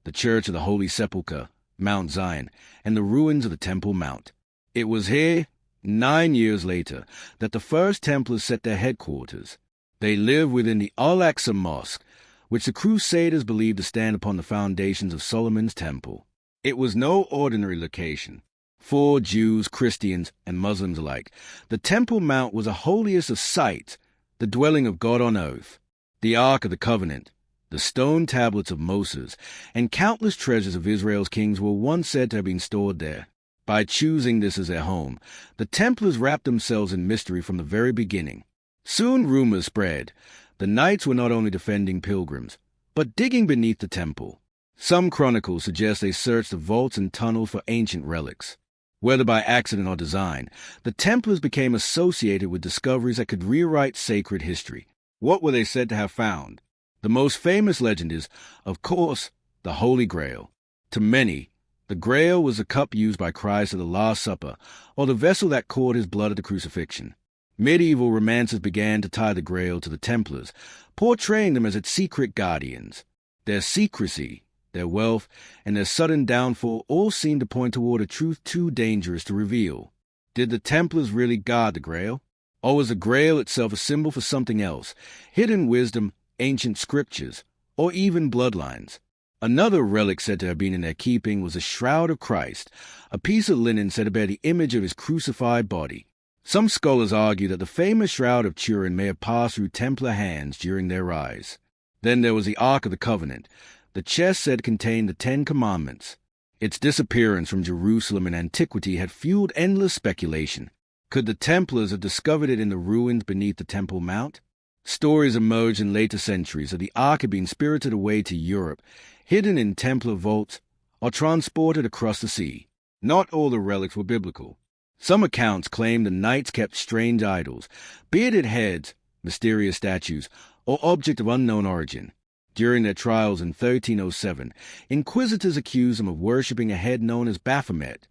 S1: the Church of the Holy Sepulchre, Mount Zion, and the ruins of the Temple Mount. It was here, 9 years later, that the First Templars set their headquarters. They lived within the Al-Aqsa Mosque, which the Crusaders believed to stand upon the foundations of Solomon's Temple. It was no ordinary location. For Jews, Christians, and Muslims alike, the Temple Mount was a holiest of sight, the dwelling of God on earth. The Ark of the Covenant, the stone tablets of Moses, and countless treasures of Israel's kings were once said to have been stored there. By choosing this as their home, the Templars wrapped themselves in mystery from the very beginning. Soon rumors spread. The knights were not only defending pilgrims, but digging beneath the temple. Some chronicles suggest they searched the vaults and tunnels for ancient relics. Whether by accident or design, the Templars became associated with discoveries that could rewrite sacred history. What were they said to have found? The most famous legend is, of course, the Holy Grail. To many, the Grail was the cup used by Christ at the Last Supper, or the vessel that caught his blood at the crucifixion. Medieval romances began to tie the Grail to the Templars, portraying them as its secret guardians. Their secrecy, their wealth, and their sudden downfall all seemed to point toward a truth too dangerous to reveal. Did the Templars really guard the Grail? Or was the Grail itself a symbol for something else, hidden wisdom, ancient scriptures, or even bloodlines? Another relic said to have been in their keeping was the Shroud of Christ, a piece of linen said to bear the image of his crucified body. Some scholars argue that the famous Shroud of Turin may have passed through Templar hands during their rise. Then there was the Ark of the Covenant. The chest said contained the 10 Commandments. Its disappearance from Jerusalem in antiquity had fueled endless speculation. Could the Templars have discovered it in the ruins beneath the Temple Mount? Stories emerged in later centuries that the Ark had been spirited away to Europe, hidden in Templar vaults, or transported across the sea. Not all the relics were biblical. Some accounts claim the knights kept strange idols, bearded heads, mysterious statues, or objects of unknown origin. During their trials in 1307, inquisitors accused them of worshipping a head known as Baphomet.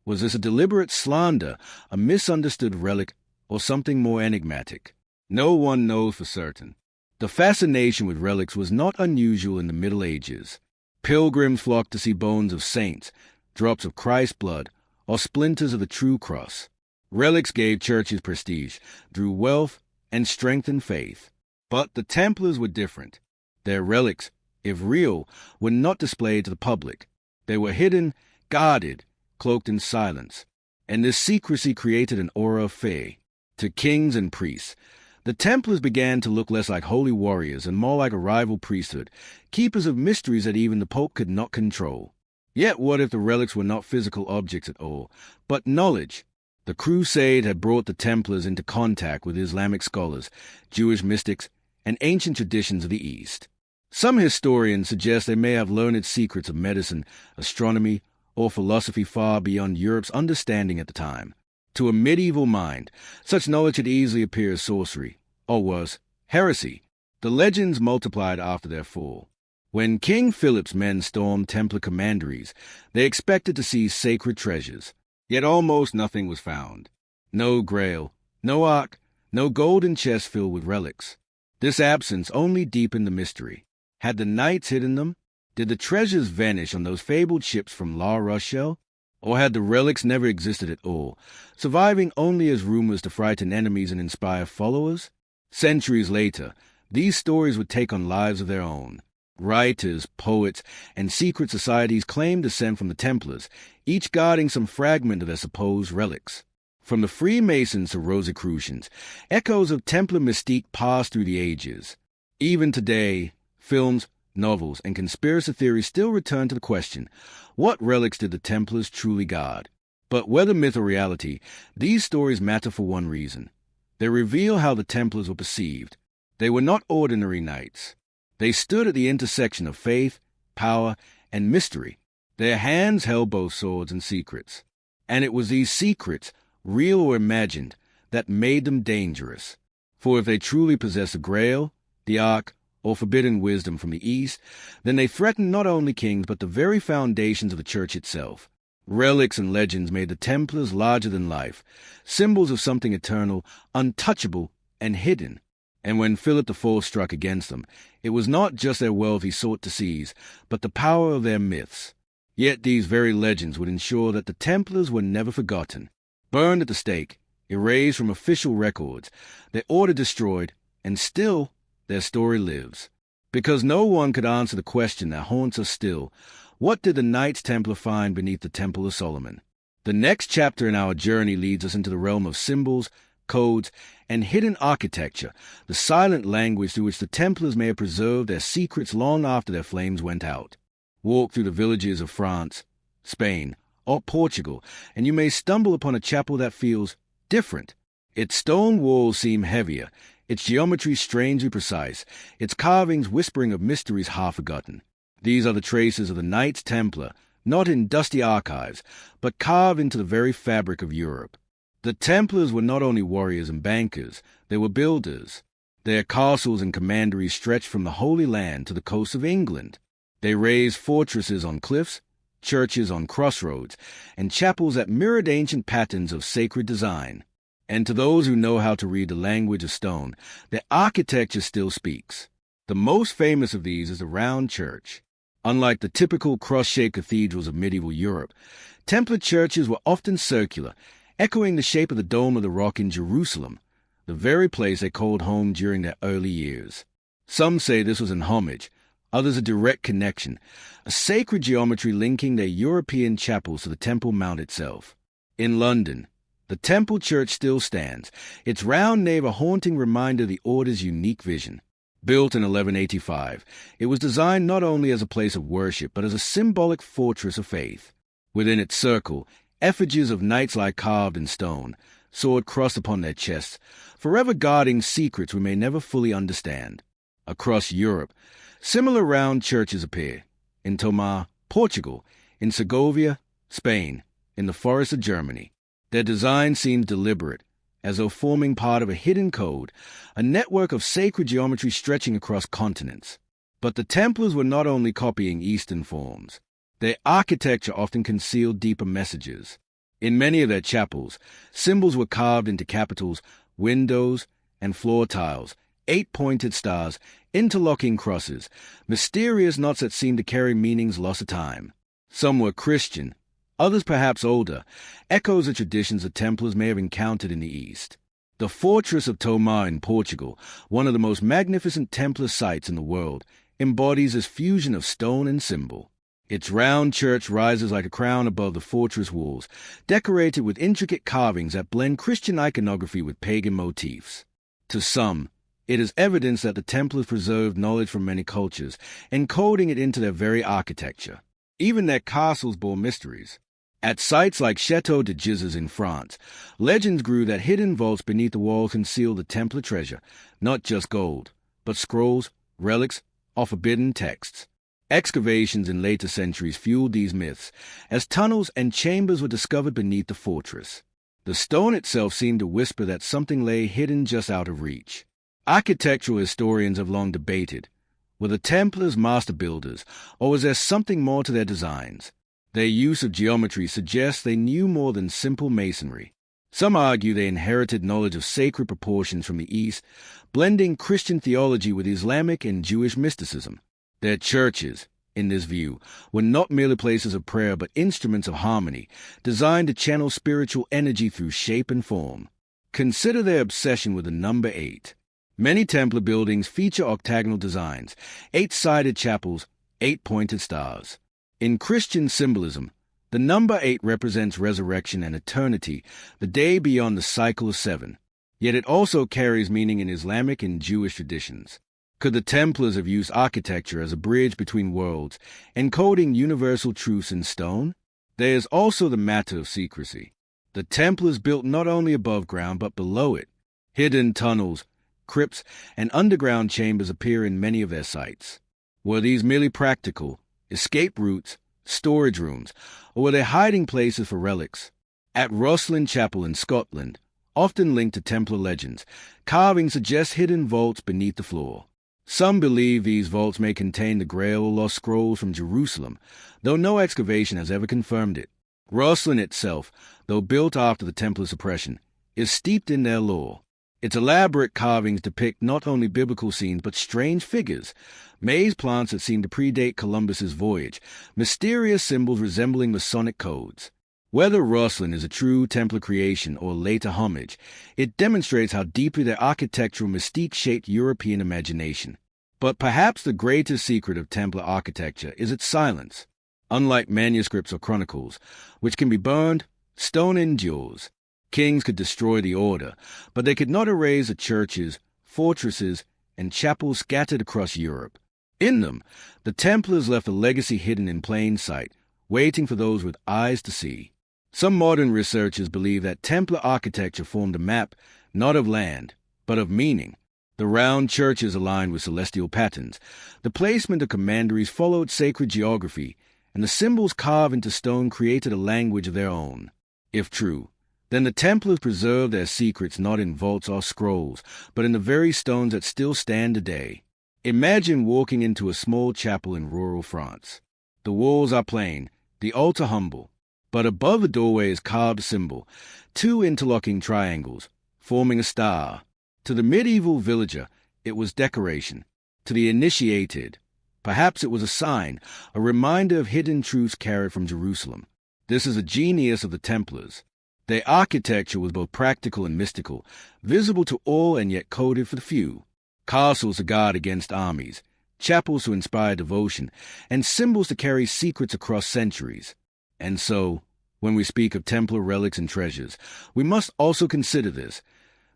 S1: Was this a deliberate slander, a misunderstood relic, or something more enigmatic? No one knows for certain. The fascination with relics was not unusual in the Middle Ages. Pilgrims flocked to see bones of saints, drops of Christ's blood, or splinters of the true cross. Relics gave churches prestige, drew wealth, and strengthened faith. But the Templars were different. Their relics, if real, were not displayed to the public. They were hidden, guarded, cloaked in silence. And this secrecy created an aura of fear. To kings and priests, the Templars began to look less like holy warriors and more like a rival priesthood, keepers of mysteries that even the Pope could not control. Yet what if the relics were not physical objects at all, but knowledge? The Crusade had brought the Templars into contact with Islamic scholars, Jewish mystics, and ancient traditions of the East. Some historians suggest they may have learned secrets of medicine, astronomy, or philosophy far beyond Europe's understanding at the time. To a medieval mind, such knowledge could easily appear as sorcery, or worse, heresy. The legends multiplied after their fall. When King Philip's men stormed Templar commanderies, they expected to see sacred treasures. Yet almost nothing was found. No Grail, no Ark, no golden chest filled with relics. This absence only deepened the mystery. Had the knights hidden them? Did the treasures vanish on those fabled ships from La Rochelle? Or had the relics never existed at all, surviving only as rumors to frighten enemies and inspire followers? Centuries later, these stories would take on lives of their own. Writers, poets, and secret societies claimed descent from the Templars, each guarding some fragment of their supposed relics. From the Freemasons to Rosicrucians, echoes of Templar mystique passed through the ages. Even today, films, novels, and conspiracy theories still return to the question, what relics did the Templars truly guard? But whether myth or reality, these stories matter for one reason. They reveal how the Templars were perceived. They were not ordinary knights. They stood at the intersection of faith, power, and mystery. Their hands held both swords and secrets. And it was these secrets, real or imagined, that made them dangerous. For if they truly possessed the Grail, the Ark, or forbidden wisdom from the East, then they threatened not only kings but the very foundations of the Church itself. Relics and legends made the Templars larger than life, symbols of something eternal, untouchable, and hidden. And when Philip IV struck against them, it was not just their wealth he sought to seize, but the power of their myths. Yet these very legends would ensure that the Templars were never forgotten. Burned at the stake, erased from official records, their order destroyed, and still their story lives. Because no one could answer the question that haunts us still, what did the Knights Templar find beneath the Temple of Solomon? The next chapter in our journey leads us into the realm of symbols, codes, and hidden architecture, the silent language through which the Templars may have preserved their secrets long after their flames went out. Walk through the villages of France, Spain, or Portugal, and you may stumble upon a chapel that feels different. Its stone walls seem heavier, its geometry strangely precise, its carvings whispering of mysteries half forgotten. These are the traces of the Knights Templar, not in dusty archives, but carved into the very fabric of Europe. The Templars were not only warriors and bankers, they were builders. Their castles and commanderies stretched from the Holy Land to the coast of England. They raised fortresses on cliffs, churches on crossroads, and chapels that mirrored ancient patterns of sacred design. And to those who know how to read the language of stone, their architecture still speaks. The most famous of these is the round church. Unlike the typical cross-shaped cathedrals of medieval Europe, Templar churches were often circular, echoing the shape of the Dome of the Rock in Jerusalem, the very place they called home during their early years. Some say this was an homage, others a direct connection, a sacred geometry linking their European chapels to the Temple Mount itself. In London, the Temple Church still stands, its round nave a haunting reminder of the Order's unique vision. Built in 1185, it was designed not only as a place of worship, but as a symbolic fortress of faith. Within its circle, effigies of knights lie carved in stone, sword crossed upon their chests, forever guarding secrets we may never fully understand. Across Europe, similar round churches appear, in Tomar, Portugal, in Segovia, Spain, in the forests of Germany. Their design seems deliberate, as though forming part of a hidden code, a network of sacred geometry stretching across continents. But the Templars were not only copying Eastern forms. Their architecture often concealed deeper messages. In many of their chapels, symbols were carved into capitals, windows, and floor tiles, 8-pointed stars, interlocking crosses, mysterious knots that seemed to carry meanings lost to time. Some were Christian, others perhaps older, echoes of traditions the Templars may have encountered in the East. The fortress of Tomar in Portugal, one of the most magnificent Templar sites in the world, embodies this fusion of stone and symbol. Its round church rises like a crown above the fortress walls, decorated with intricate carvings that blend Christian iconography with pagan motifs. To some, it is evidence that the Templars preserved knowledge from many cultures, encoding it into their very architecture. Even their castles bore mysteries. At sites like Château de Gizes in France, legends grew that hidden vaults beneath the walls concealed the Templar treasure, not just gold, but scrolls, relics, or forbidden texts. Excavations in later centuries fueled these myths, as tunnels and chambers were discovered beneath the fortress. The stone itself seemed to whisper that something lay hidden just out of reach. Architectural historians have long debated, were the Templars master builders, or was there something more to their designs? Their use of geometry suggests they knew more than simple masonry. Some argue they inherited knowledge of sacred proportions from the East, blending Christian theology with Islamic and Jewish mysticism. Their churches, in this view, were not merely places of prayer but instruments of harmony, designed to channel spiritual energy through shape and form. Consider their obsession with the number 8. Many Templar buildings feature octagonal designs, 8-sided chapels, 8-pointed stars. In Christian symbolism, the number 8 represents resurrection and eternity, the day beyond the cycle of 7. Yet it also carries meaning in Islamic and Jewish traditions. Could the Templars have used architecture as a bridge between worlds, encoding universal truths in stone? There is also the matter of secrecy. The Templars built not only above ground but below it. Hidden tunnels, crypts, and underground chambers appear in many of their sites. Were these merely practical, escape routes, storage rooms, or were they hiding places for relics? At Rosslyn Chapel in Scotland, often linked to Templar legends, carvings suggest hidden vaults beneath the floor. Some believe these vaults may contain the Grail or lost scrolls from Jerusalem, though no excavation has ever confirmed it. Rosslyn itself, though built after the Templar suppression, is steeped in their lore. Its elaborate carvings depict not only biblical scenes but strange figures, maize plants that seem to predate Columbus's voyage, mysterious symbols resembling Masonic codes. Whether Rosslyn is a true Templar creation or later homage, it demonstrates how deeply their architectural mystique shaped European imagination. But perhaps the greatest secret of Templar architecture is its silence. Unlike manuscripts or chronicles, which can be burned, stone endures. Kings could destroy the order, but they could not erase the churches, fortresses, and chapels scattered across Europe. In them, the Templars left a legacy hidden in plain sight, waiting for those with eyes to see. Some modern researchers believe that Templar architecture formed a map, not of land, but of meaning. The round churches aligned with celestial patterns, the placement of commanderies followed sacred geography, and the symbols carved into stone created a language of their own. If true, then the Templars preserved their secrets not in vaults or scrolls, but in the very stones that still stand today. Imagine walking into a small chapel in rural France. The walls are plain, the altar humble, but above the doorway is carved symbol, 2 interlocking triangles, forming a star. To the medieval villager, it was decoration. To the initiated, perhaps it was a sign, a reminder of hidden truths carried from Jerusalem. This is a genius of the Templars. Their architecture was both practical and mystical, visible to all and yet coded for the few. Castles to guard against armies, chapels to inspire devotion, and symbols to carry secrets across centuries. And so, when we speak of Templar relics and treasures, we must also consider this.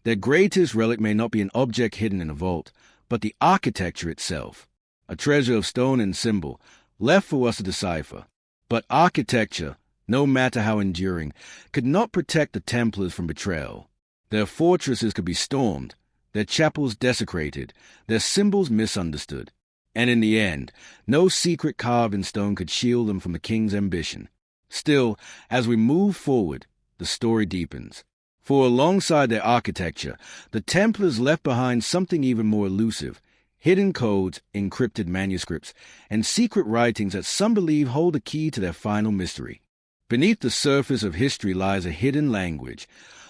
S1: Their greatest relic may not be an object hidden in a vault, but the architecture itself, a treasure of stone and symbol, left for us to decipher. But architecture, no matter how enduring, could not protect the Templars from betrayal. Their fortresses could be stormed, their chapels desecrated, their symbols misunderstood. And in the end, no secret carved in stone could shield them from the king's ambition. Still, as we move forward, the story deepens. For alongside their architecture, the Templars left behind something even more elusive, hidden codes, encrypted manuscripts, and secret writings that some believe hold the key to their final mystery. Beneath the surface of history lies a hidden language,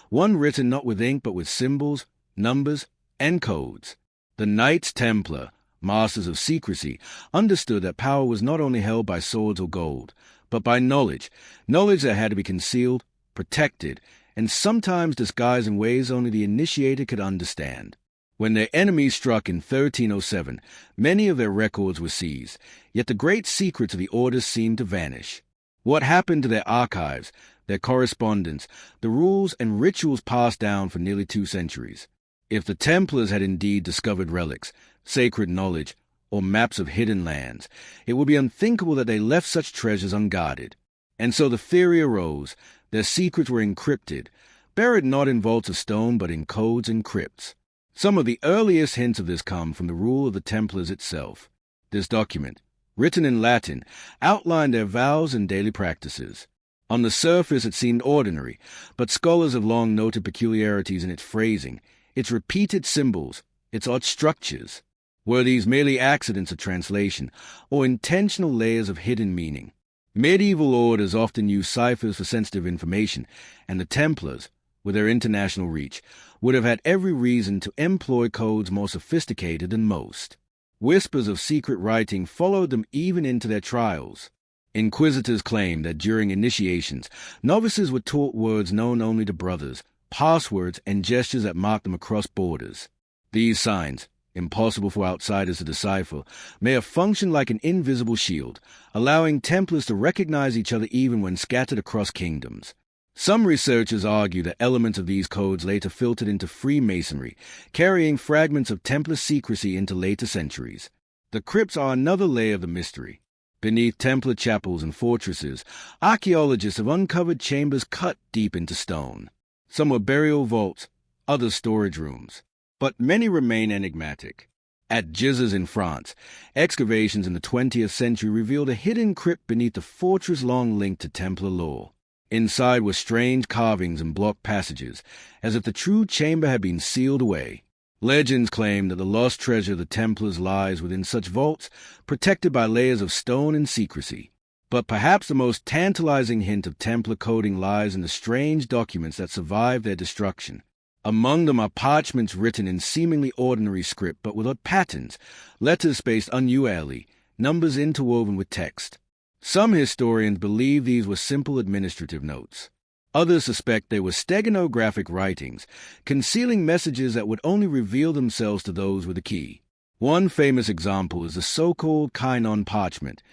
S1: one written not with ink but with symbols, numbers, and codes. The Knights Templar, masters of secrecy, understood that power was not only held by swords or gold, but by knowledge that had to be concealed, protected, and sometimes disguised in ways only the initiated could understand. When their enemies struck in 1307, many of their records were seized, yet the great secrets of the orders seemed to vanish. What happened to their archives, their correspondence, the rules and rituals passed down for nearly 2 centuries? If the Templars had indeed discovered relics, sacred knowledge, or maps of hidden lands, it would be unthinkable that they left such treasures unguarded. And so the theory arose: their secrets were encrypted, buried not in vaults of stone but in codes and crypts. Some of the earliest hints of this come from the rule of the Templars itself. This document, written in Latin, outlined their vows and daily practices. On the surface it seemed ordinary, but scholars have long noted peculiarities in its phrasing, its repeated symbols, its odd structures. Were these merely accidents of translation, or intentional layers of hidden meaning? Medieval orders often used ciphers for sensitive information, and the Templars, with their international reach, would have had every reason to employ codes more sophisticated than most. Whispers of secret writing followed them even into their trials. Inquisitors claimed that during initiations, novices were taught words known only to brothers, passwords, and gestures that marked them across borders. These signs, impossible for outsiders to decipher, may have functioned like an invisible shield, allowing Templars to recognize each other even when scattered across kingdoms. Some researchers argue that elements of these codes later filtered into Freemasonry, carrying fragments of Templar secrecy into later centuries. The crypts are another layer of the mystery. Beneath Templar chapels and fortresses, archaeologists have uncovered chambers cut deep into stone. Some were burial vaults, others storage rooms, but many remain enigmatic. At Gizes in France, excavations in the 20th century revealed a hidden crypt beneath a fortress long linked to Templar lore. Inside were strange carvings and blocked passages, as if the true chamber had been sealed away. Legends claim that the lost treasure of the Templars lies within such vaults, protected by layers of stone and secrecy. But perhaps the most tantalizing hint of Templar coding lies in the strange documents that survived their destruction. Among them are parchments written in seemingly ordinary script but with odd patterns, letters spaced unusually, numbers interwoven with text. Some historians believe these were simple administrative notes. Others suspect they were steganographic writings, concealing messages that would only reveal themselves to those with a key. One famous example is the so-called Kynon parchment,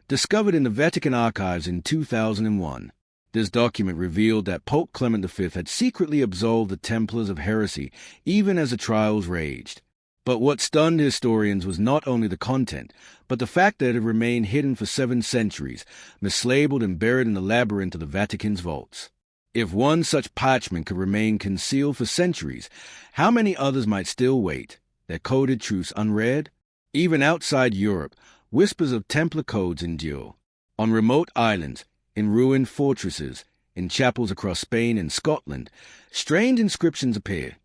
S1: discovered in the Vatican archives in 2001. This document revealed that Pope Clement V had secretly absolved the Templars of heresy even as the trials raged. But what stunned historians was not only the content, but the fact that it had remained hidden for 7 centuries, mislabeled and buried in the labyrinth of the Vatican's vaults. If one such parchment could remain concealed for centuries, how many others might still wait, their coded truths unread? Even outside Europe, whispers of Templar codes endure. On remote islands, in ruined fortresses, in chapels across Spain and Scotland, strange inscriptions appear.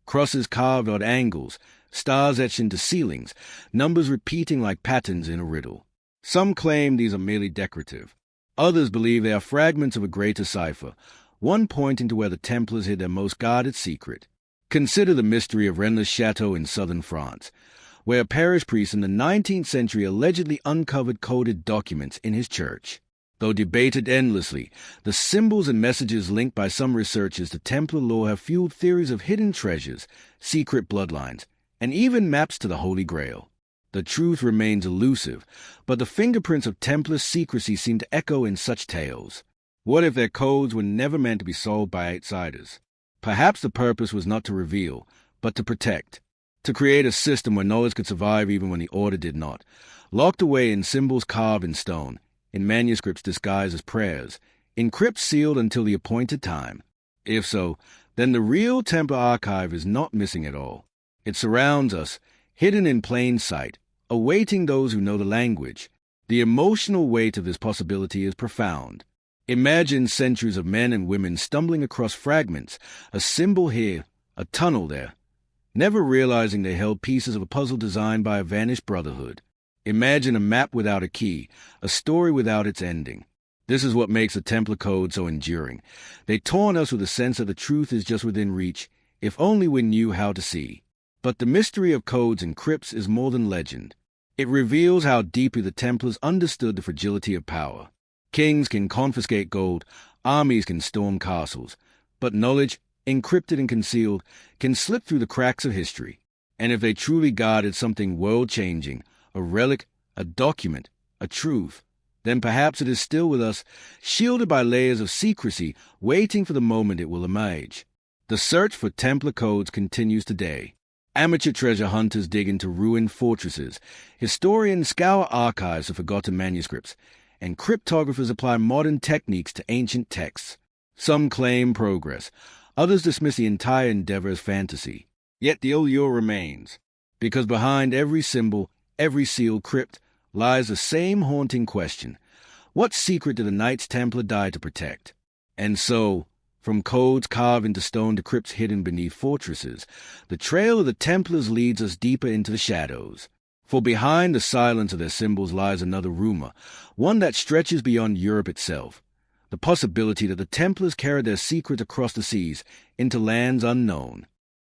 S1: Crosses carved at angles, stars etched into ceilings, numbers repeating like patterns in a riddle. Some claim these are merely decorative. Others believe they are fragments of a greater cipher, one pointing to where the Templars hid their most guarded secret. Consider the mystery of Rennes Chateau in southern France, where a parish priest in the 19th century allegedly uncovered coded documents in his church. Though debated endlessly, the symbols and messages linked by some researchers to Templar lore have fueled theories of hidden treasures, secret bloodlines, and even maps to the Holy Grail. The truth remains elusive, but the fingerprints of Templar secrecy seem to echo in such tales. What if their codes were never meant to be solved by outsiders? Perhaps the purpose was not to reveal, but to protect. To create a system where knowledge could survive even when the order did not, locked away in symbols carved in stone, in manuscripts disguised as prayers, in crypts sealed until the appointed time. If so, then the real Templar archive is not missing at all. It surrounds us, hidden in plain sight, awaiting those who know the language. The emotional weight of this possibility is profound. Imagine centuries of men and women stumbling across fragments, a symbol here, a tunnel there, never realizing they held pieces of a puzzle designed by a vanished brotherhood. Imagine a map without a key, a story without its ending. This is what makes the Templar Code so enduring. They taunt us with a sense that the truth is just within reach, if only we knew how to see. But the mystery of codes and crypts is more than legend. It reveals how deeply the Templars understood the fragility of power. Kings can confiscate gold, armies can storm castles, but knowledge, encrypted and concealed, can slip through the cracks of history. And if they truly guarded something world-changing, a relic, a document, a truth, then perhaps it is still with us, shielded by layers of secrecy, waiting for the moment it will emerge. The search for Templar codes continues today. Amateur treasure hunters dig into ruined fortresses, historians scour archives of forgotten manuscripts, and cryptographers apply modern techniques to ancient texts. Some claim progress, others dismiss the entire endeavor as fantasy. Yet the allure remains, because behind every symbol, every sealed crypt, lies the same haunting question. What secret did the Knights Templar die to protect? And so, from codes carved into stone to crypts hidden beneath fortresses, the trail of the Templars leads us deeper into the shadows. For behind the silence of their symbols lies another rumor, one that stretches beyond Europe itself. The possibility that the Templars carried their secrets across the seas into lands unknown.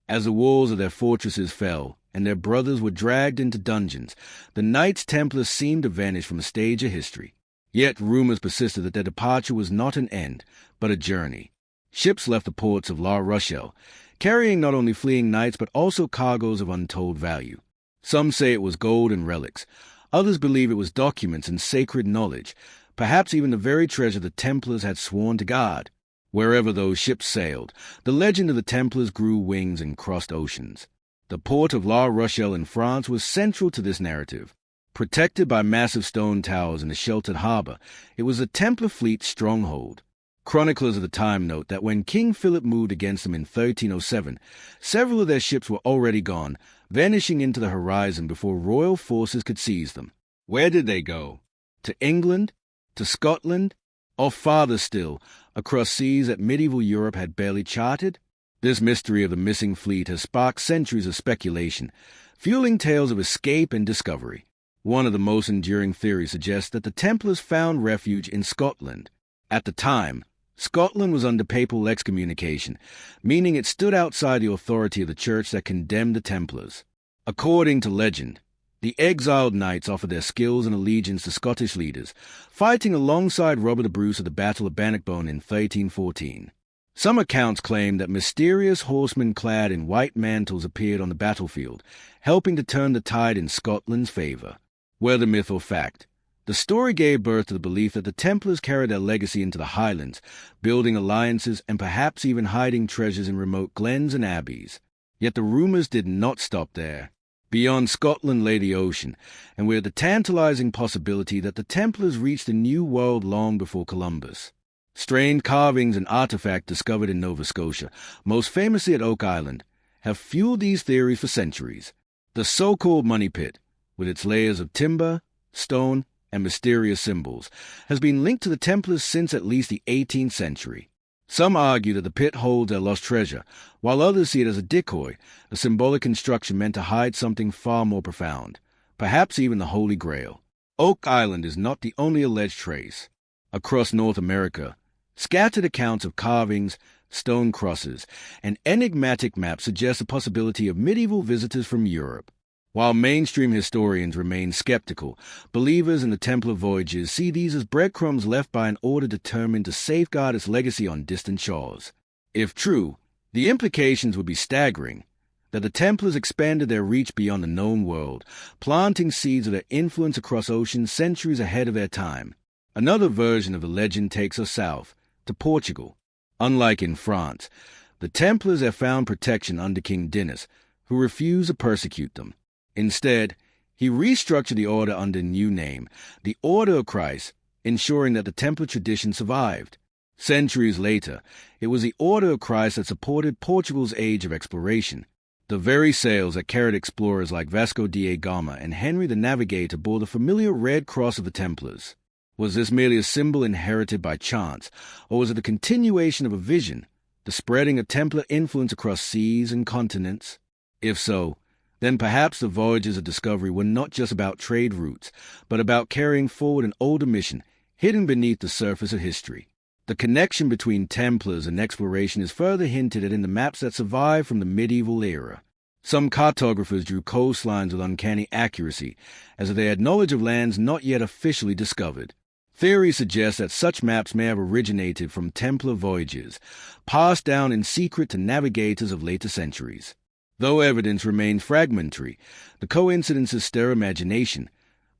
S1: As the walls of their fortresses fell, and their brothers were dragged into dungeons, the Knights Templar seemed to vanish from the stage of history. Yet rumors persisted that their departure was not an end, but a journey. Ships left the ports of La Rochelle, carrying not only fleeing knights but also cargoes of untold value. Some say it was gold and relics. Others believe it was documents and sacred knowledge, perhaps even the very treasure the Templars had sworn to guard. Wherever those ships sailed, the legend of the Templars grew wings and crossed oceans. The port of La Rochelle in France was central to this narrative. Protected by massive stone towers in a sheltered harbor, it was a Templar fleet's stronghold. Chroniclers of the time note that when King Philip moved against them in 1307, several of their ships were already gone, vanishing into the horizon before royal forces could seize them. Where did they go? To England? To Scotland? Or farther still, across seas that medieval Europe had barely charted? This mystery of the missing fleet has sparked centuries of speculation, fueling tales of escape and discovery. One of the most enduring theories suggests that the Templars found refuge in Scotland. At the time, Scotland was under papal excommunication, meaning it stood outside the authority of the church that condemned the Templars. According to legend, the exiled knights offered their skills and allegiance to Scottish leaders, fighting alongside Robert the Bruce at the Battle of Bannockburn in 1314. Some accounts claim that mysterious horsemen clad in white mantles appeared on the battlefield, helping to turn the tide in Scotland's favor. Whether myth or fact, the story gave birth to the belief that the Templars carried their legacy into the Highlands, building alliances and perhaps even hiding treasures in remote glens and abbeys. Yet the rumors did not stop there. Beyond Scotland lay the ocean, and with the tantalizing possibility that the Templars reached the New World long before Columbus. Strange carvings and artifacts discovered in Nova Scotia, most famously at Oak Island, have fueled these theories for centuries. The so-called Money Pit, with its layers of timber, stone, and mysterious symbols, has been linked to the Templars since at least the 18th century. Some argue that the pit holds their lost treasure, while others see it as a decoy, a symbolic construction meant to hide something far more profound, perhaps even the Holy Grail. Oak Island is not the only alleged trace. Across North America, scattered accounts of carvings, stone crosses, and enigmatic maps suggest the possibility of medieval visitors from Europe. While mainstream historians remain skeptical, believers in the Templar voyages see these as breadcrumbs left by an order determined to safeguard its legacy on distant shores. If true, the implications would be staggering, that the Templars expanded their reach beyond the known world, planting seeds of their influence across oceans centuries ahead of their time. Another version of the legend takes us south, to Portugal. Unlike in France, the Templars have found protection under King Dinis, who refused to persecute them. Instead, he restructured the order under a new name, the Order of Christ, ensuring that the Templar tradition survived. Centuries later, it was the Order of Christ that supported Portugal's age of exploration. The very sails that carried explorers like Vasco da Gama and Henry the Navigator bore the familiar red cross of the Templars. Was this merely a symbol inherited by chance, or was it a continuation of a vision, the spreading of Templar influence across seas and continents? If so, then perhaps the voyages of discovery were not just about trade routes, but about carrying forward an older mission hidden beneath the surface of history. The connection between Templars and exploration is further hinted at in the maps that survive from the medieval era. Some cartographers drew coastlines with uncanny accuracy, as if they had knowledge of lands not yet officially discovered. Theory suggests that such maps may have originated from Templar voyages, passed down in secret to navigators of later centuries. Though evidence remains fragmentary, the coincidences stir imagination.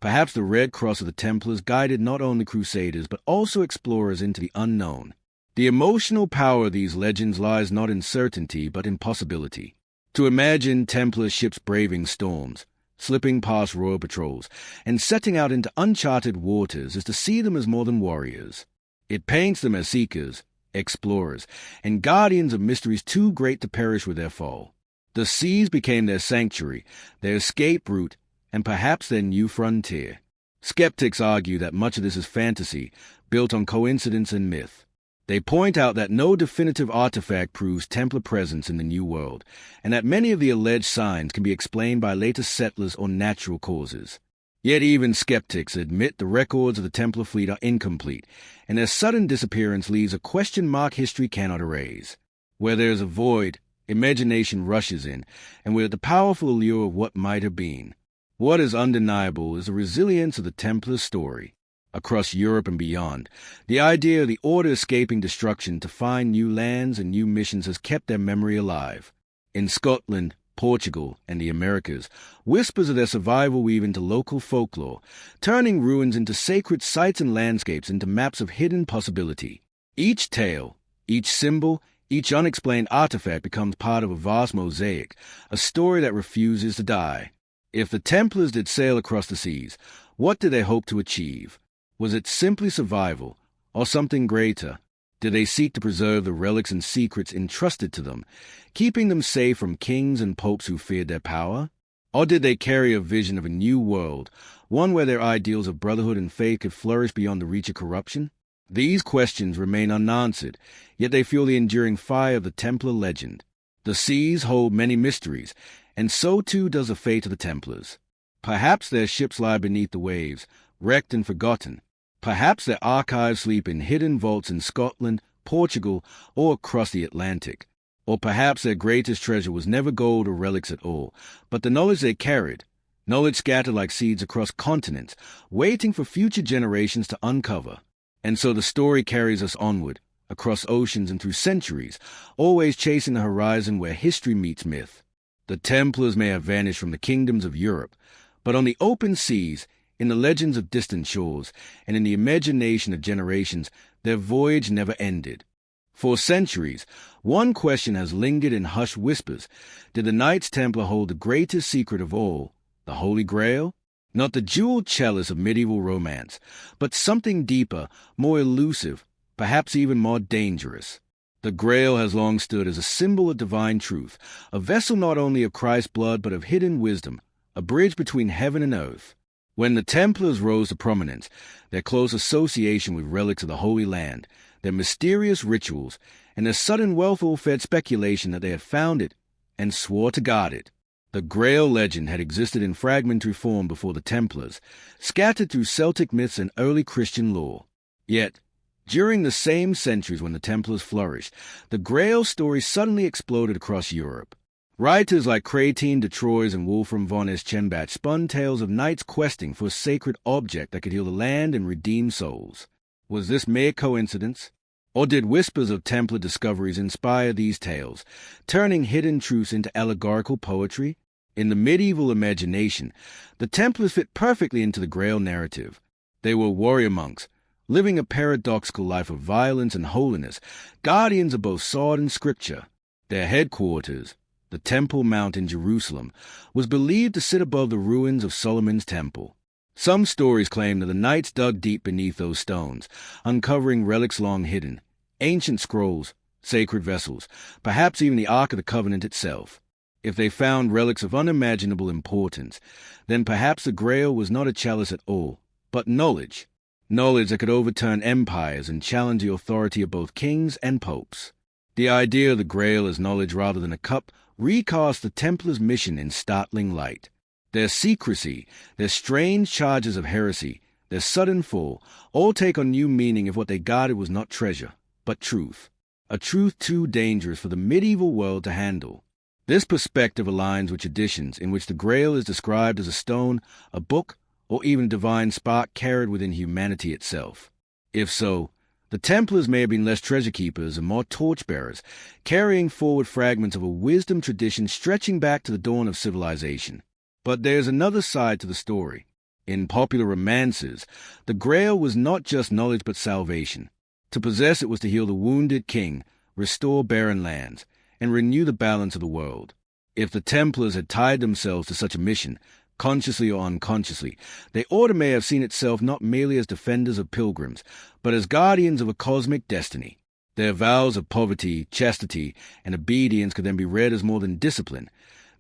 S1: Perhaps the Red Cross of the Templars guided not only crusaders but also explorers into the unknown. The emotional power of these legends lies not in certainty but in possibility. To imagine Templar ships braving storms, slipping past royal patrols, and setting out into uncharted waters is to see them as more than warriors. It paints them as seekers, explorers, and guardians of mysteries too great to perish with their fall. The seas became their sanctuary, their escape route, and perhaps their new frontier. Skeptics argue that much of this is fantasy, built on coincidence and myth. They point out that no definitive artifact proves Templar presence in the New World, and that many of the alleged signs can be explained by later settlers or natural causes. Yet even skeptics admit the records of the Templar fleet are incomplete, and their sudden disappearance leaves a question mark history cannot erase. Where there is a void, imagination rushes in, and with the powerful allure of what might have been. What is undeniable is the resilience of the Templar story. Across Europe and beyond, the idea of the Order escaping destruction to find new lands and new missions has kept their memory alive. In Scotland, Portugal, and the Americas, whispers of their survival weave into local folklore, turning ruins into sacred sites and landscapes into maps of hidden possibility. Each tale, each symbol, each unexplained artifact becomes part of a vast mosaic, a story that refuses to die. If the Templars did sail across the seas, what did they hope to achieve? Was it simply survival, or something greater? Did they seek to preserve the relics and secrets entrusted to them, keeping them safe from kings and popes who feared their power? Or did they carry a vision of a new world, one where their ideals of brotherhood and faith could flourish beyond the reach of corruption? These questions remain unanswered, yet they fuel the enduring fire of the Templar legend. The seas hold many mysteries, and so too does the fate of the Templars. Perhaps their ships lie beneath the waves, wrecked and forgotten. Perhaps their archives sleep in hidden vaults in Scotland, Portugal, or across the Atlantic. Or perhaps their greatest treasure was never gold or relics at all, but the knowledge they carried, knowledge scattered like seeds across continents, waiting for future generations to uncover. And so the story carries us onward, across oceans and through centuries, always chasing the horizon where history meets myth. The Templars may have vanished from the kingdoms of Europe, but on the open seas, in the legends of distant shores, and in the imagination of generations, their voyage never ended. For centuries, one question has lingered in hushed whispers. Did the Knights Templar hold the greatest secret of all, the Holy Grail? Not the jeweled chalice of medieval romance, but something deeper, more elusive, perhaps even more dangerous. The Grail has long stood as a symbol of divine truth, a vessel not only of Christ's blood but of hidden wisdom, a bridge between heaven and earth. When the Templars rose to prominence, their close association with relics of the Holy Land, their mysterious rituals, and their sudden wealth all fed speculation that they had found it and swore to guard it. The Grail legend had existed in fragmentary form before the Templars, scattered through Celtic myths and early Christian lore. Yet, during the same centuries when the Templars flourished, the Grail story suddenly exploded across Europe. Writers like Crétin de Troyes and Wolfram von Eschenbach spun tales of knights questing for a sacred object that could heal the land and redeem souls. Was this mere coincidence? Or did whispers of Templar discoveries inspire these tales, turning hidden truths into allegorical poetry? In the medieval imagination, the Templars fit perfectly into the Grail narrative. They were warrior monks, living a paradoxical life of violence and holiness, guardians of both sword and scripture. Their headquarters, the Temple Mount in Jerusalem, was believed to sit above the ruins of Solomon's Temple. Some stories claim that the knights dug deep beneath those stones, uncovering relics long hidden, ancient scrolls, sacred vessels, perhaps even the Ark of the Covenant itself. If they found relics of unimaginable importance, then perhaps the Grail was not a chalice at all, but knowledge. Knowledge that could overturn empires and challenge the authority of both kings and popes. The idea of the Grail as knowledge rather than a cup recast the Templars' mission in startling light. Their secrecy, their strange charges of heresy, their sudden fall, all take on new meaning if what they guarded was not treasure, but truth. A truth too dangerous for the medieval world to handle. This perspective aligns with traditions in which the Grail is described as a stone, a book, or even a divine spark carried within humanity itself. If so, the Templars may have been less treasure keepers and more torchbearers, carrying forward fragments of a wisdom tradition stretching back to the dawn of civilization. But there's another side to the story. In popular romances, the Grail was not just knowledge but salvation. To possess it was to heal the wounded king, restore barren lands, and renew the balance of the world. If the Templars had tied themselves to such a mission, consciously or unconsciously, the order may have seen itself not merely as defenders of pilgrims, but as guardians of a cosmic destiny. Their vows of poverty, chastity, and obedience could then be read as more than discipline.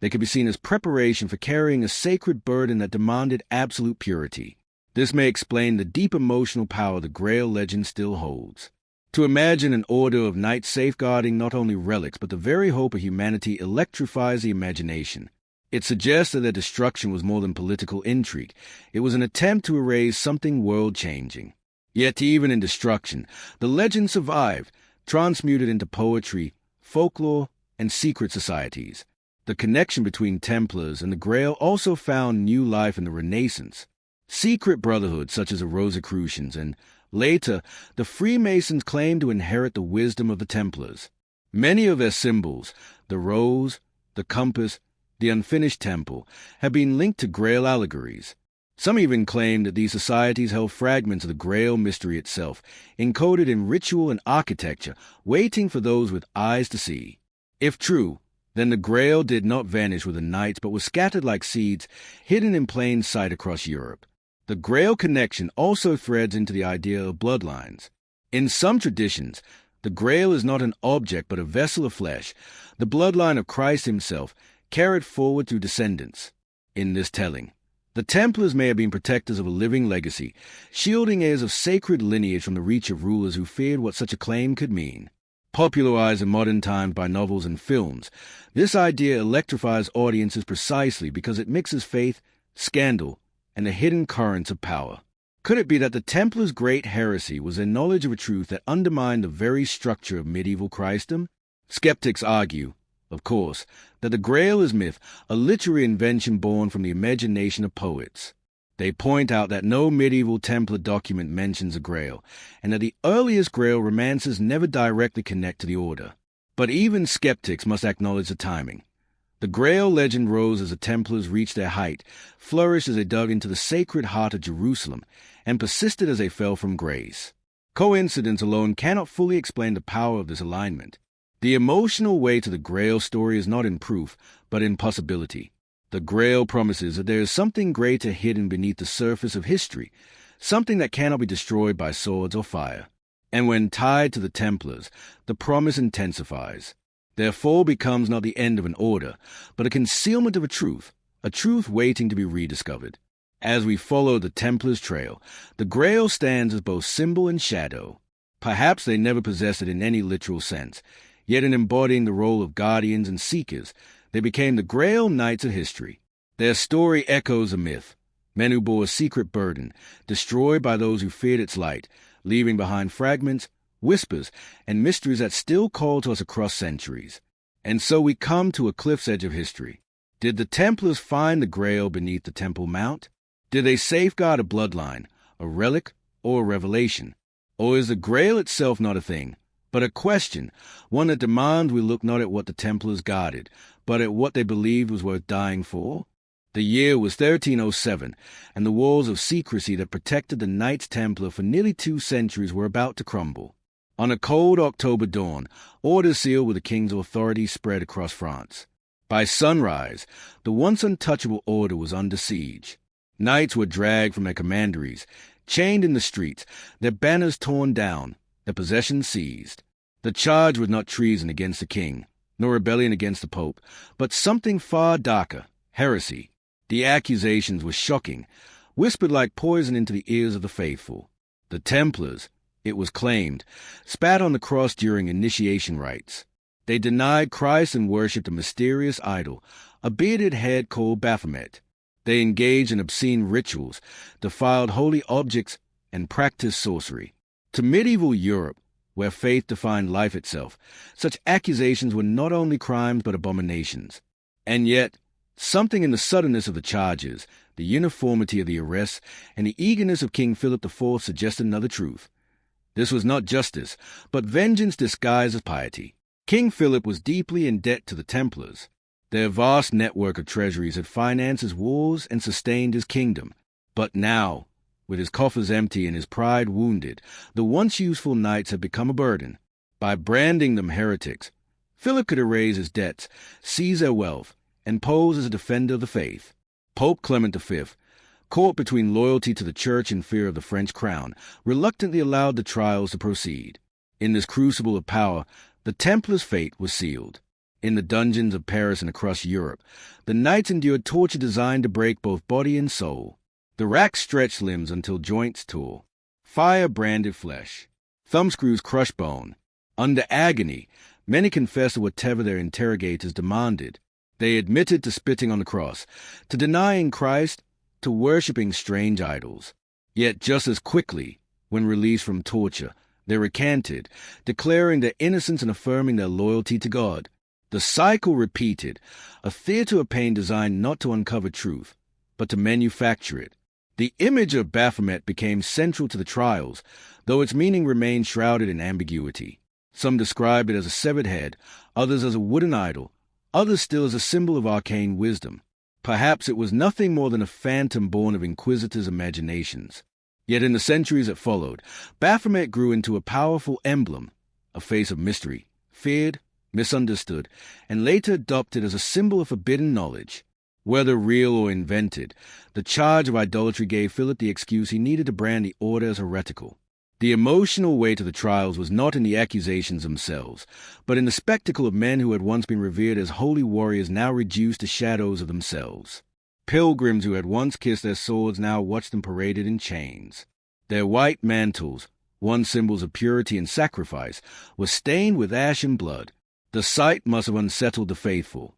S1: They could be seen as preparation for carrying a sacred burden that demanded absolute purity. This may explain the deep emotional power the Grail legend still holds. To imagine an order of knights safeguarding not only relics but the very hope of humanity electrifies the imagination. It suggests that their destruction was more than political intrigue. It was an attempt to erase something world-changing. Yet even in destruction, the legend survived, transmuted into poetry, folklore, and secret societies. The connection between Templars and the Grail also found new life in the Renaissance. Secret brotherhoods such as the Rosicrucians and, later, the Freemasons claimed to inherit the wisdom of the Templars. Many of their symbols, the rose, the compass, the unfinished temple, have been linked to Grail allegories. Some even claim that these societies held fragments of the Grail mystery itself, encoded in ritual and architecture, waiting for those with eyes to see. If true, then the Grail did not vanish with the knights but was scattered like seeds, hidden in plain sight across Europe. The Grail connection also threads into the idea of bloodlines. In some traditions, the Grail is not an object but a vessel of flesh, the bloodline of Christ himself, carried forward through descendants. In this telling, the Templars may have been protectors of a living legacy, shielding heirs of sacred lineage from the reach of rulers who feared what such a claim could mean. Popularized in modern times by novels and films, this idea electrifies audiences precisely because it mixes faith, scandal, and the hidden currents of power. Could it be that the Templars' great heresy was their knowledge of a truth that undermined the very structure of medieval Christendom? Skeptics argue, of course, that the Grail is myth, a literary invention born from the imagination of poets. They point out that no medieval Templar document mentions a Grail, and that the earliest Grail romances never directly connect to the order. But even skeptics must acknowledge the timing. The Grail legend rose as the Templars reached their height, flourished as they dug into the sacred heart of Jerusalem, and persisted as they fell from grace. Coincidence alone cannot fully explain the power of this alignment. The emotional weight of the Grail story is not in proof, but in possibility. The Grail promises that there is something greater hidden beneath the surface of history, something that cannot be destroyed by swords or fire. And when tied to the Templars, the promise intensifies. Their fall becomes not the end of an order, but a concealment of a truth waiting to be rediscovered. As we follow the Templars' trail, the Grail stands as both symbol and shadow. Perhaps they never possessed it in any literal sense, yet in embodying the role of guardians and seekers, they became the Grail Knights of history. Their story echoes a myth, men who bore a secret burden, destroyed by those who feared its light, leaving behind fragments, whispers, and mysteries that still call to us across centuries. And so we come to a cliff's edge of history. Did the Templars find the Grail beneath the Temple Mount? Did they safeguard a bloodline, a relic, or a revelation? Or is the Grail itself not a thing, but a question, one that demands we look not at what the Templars guarded, but at what they believed was worth dying for? The year was 1307, and the walls of secrecy that protected the Knights Templar for nearly 2 centuries were about to crumble. On a cold October dawn, orders sealed with the king's authority spread across France. By sunrise, the once untouchable order was under siege. Knights were dragged from their commanderies, chained in the streets, their banners torn down, their possessions seized. The charge was not treason against the king, nor rebellion against the pope, but something far darker, heresy. The accusations were shocking, whispered like poison into the ears of the faithful. The Templars, it was claimed, spat on the cross during initiation rites. They denied Christ and worshipped a mysterious idol, a bearded head called Baphomet. They engaged in obscene rituals, defiled holy objects, and practiced sorcery. To medieval Europe, where faith defined life itself, such accusations were not only crimes but abominations. And yet, something in the suddenness of the charges, the uniformity of the arrests, and the eagerness of King Philip IV suggested another truth. This was not justice, but vengeance disguised as piety. King Philip was deeply in debt to the Templars. Their vast network of treasuries had financed his wars and sustained his kingdom. But now, with his coffers empty and his pride wounded, the once useful knights had become a burden. By branding them heretics, Philip could erase his debts, seize their wealth, and pose as a defender of the faith. Pope Clement V, caught between loyalty to the Church and fear of the French crown, reluctantly allowed the trials to proceed. In this crucible of power, the Templars' fate was sealed. In the dungeons of Paris and across Europe, the knights endured torture designed to break both body and soul. The rack stretched limbs until joints tore. Fire branded flesh. Thumbscrews crushed bone. Under agony, many confessed to whatever their interrogators demanded. They admitted to spitting on the cross, to denying Christ, to worshipping strange idols. Yet just as quickly, when released from torture, they recanted, declaring their innocence and affirming their loyalty to God. The cycle repeated, a theater of pain designed not to uncover truth, but to manufacture it. The image of Baphomet became central to the trials, though its meaning remained shrouded in ambiguity. Some described it as a severed head, others as a wooden idol, others still as a symbol of arcane wisdom. Perhaps it was nothing more than a phantom born of inquisitors' imaginations. Yet in the centuries that followed, Baphomet grew into a powerful emblem, a face of mystery, feared, misunderstood, and later adopted as a symbol of forbidden knowledge. Whether real or invented, the charge of idolatry gave Philip the excuse he needed to brand the order as heretical. The emotional weight of the trials was not in the accusations themselves, but in the spectacle of men who had once been revered as holy warriors now reduced to shadows of themselves. Pilgrims who had once kissed their swords now watched them paraded in chains. Their white mantles, once symbols of purity and sacrifice, were stained with ash and blood. The sight must have unsettled the faithful.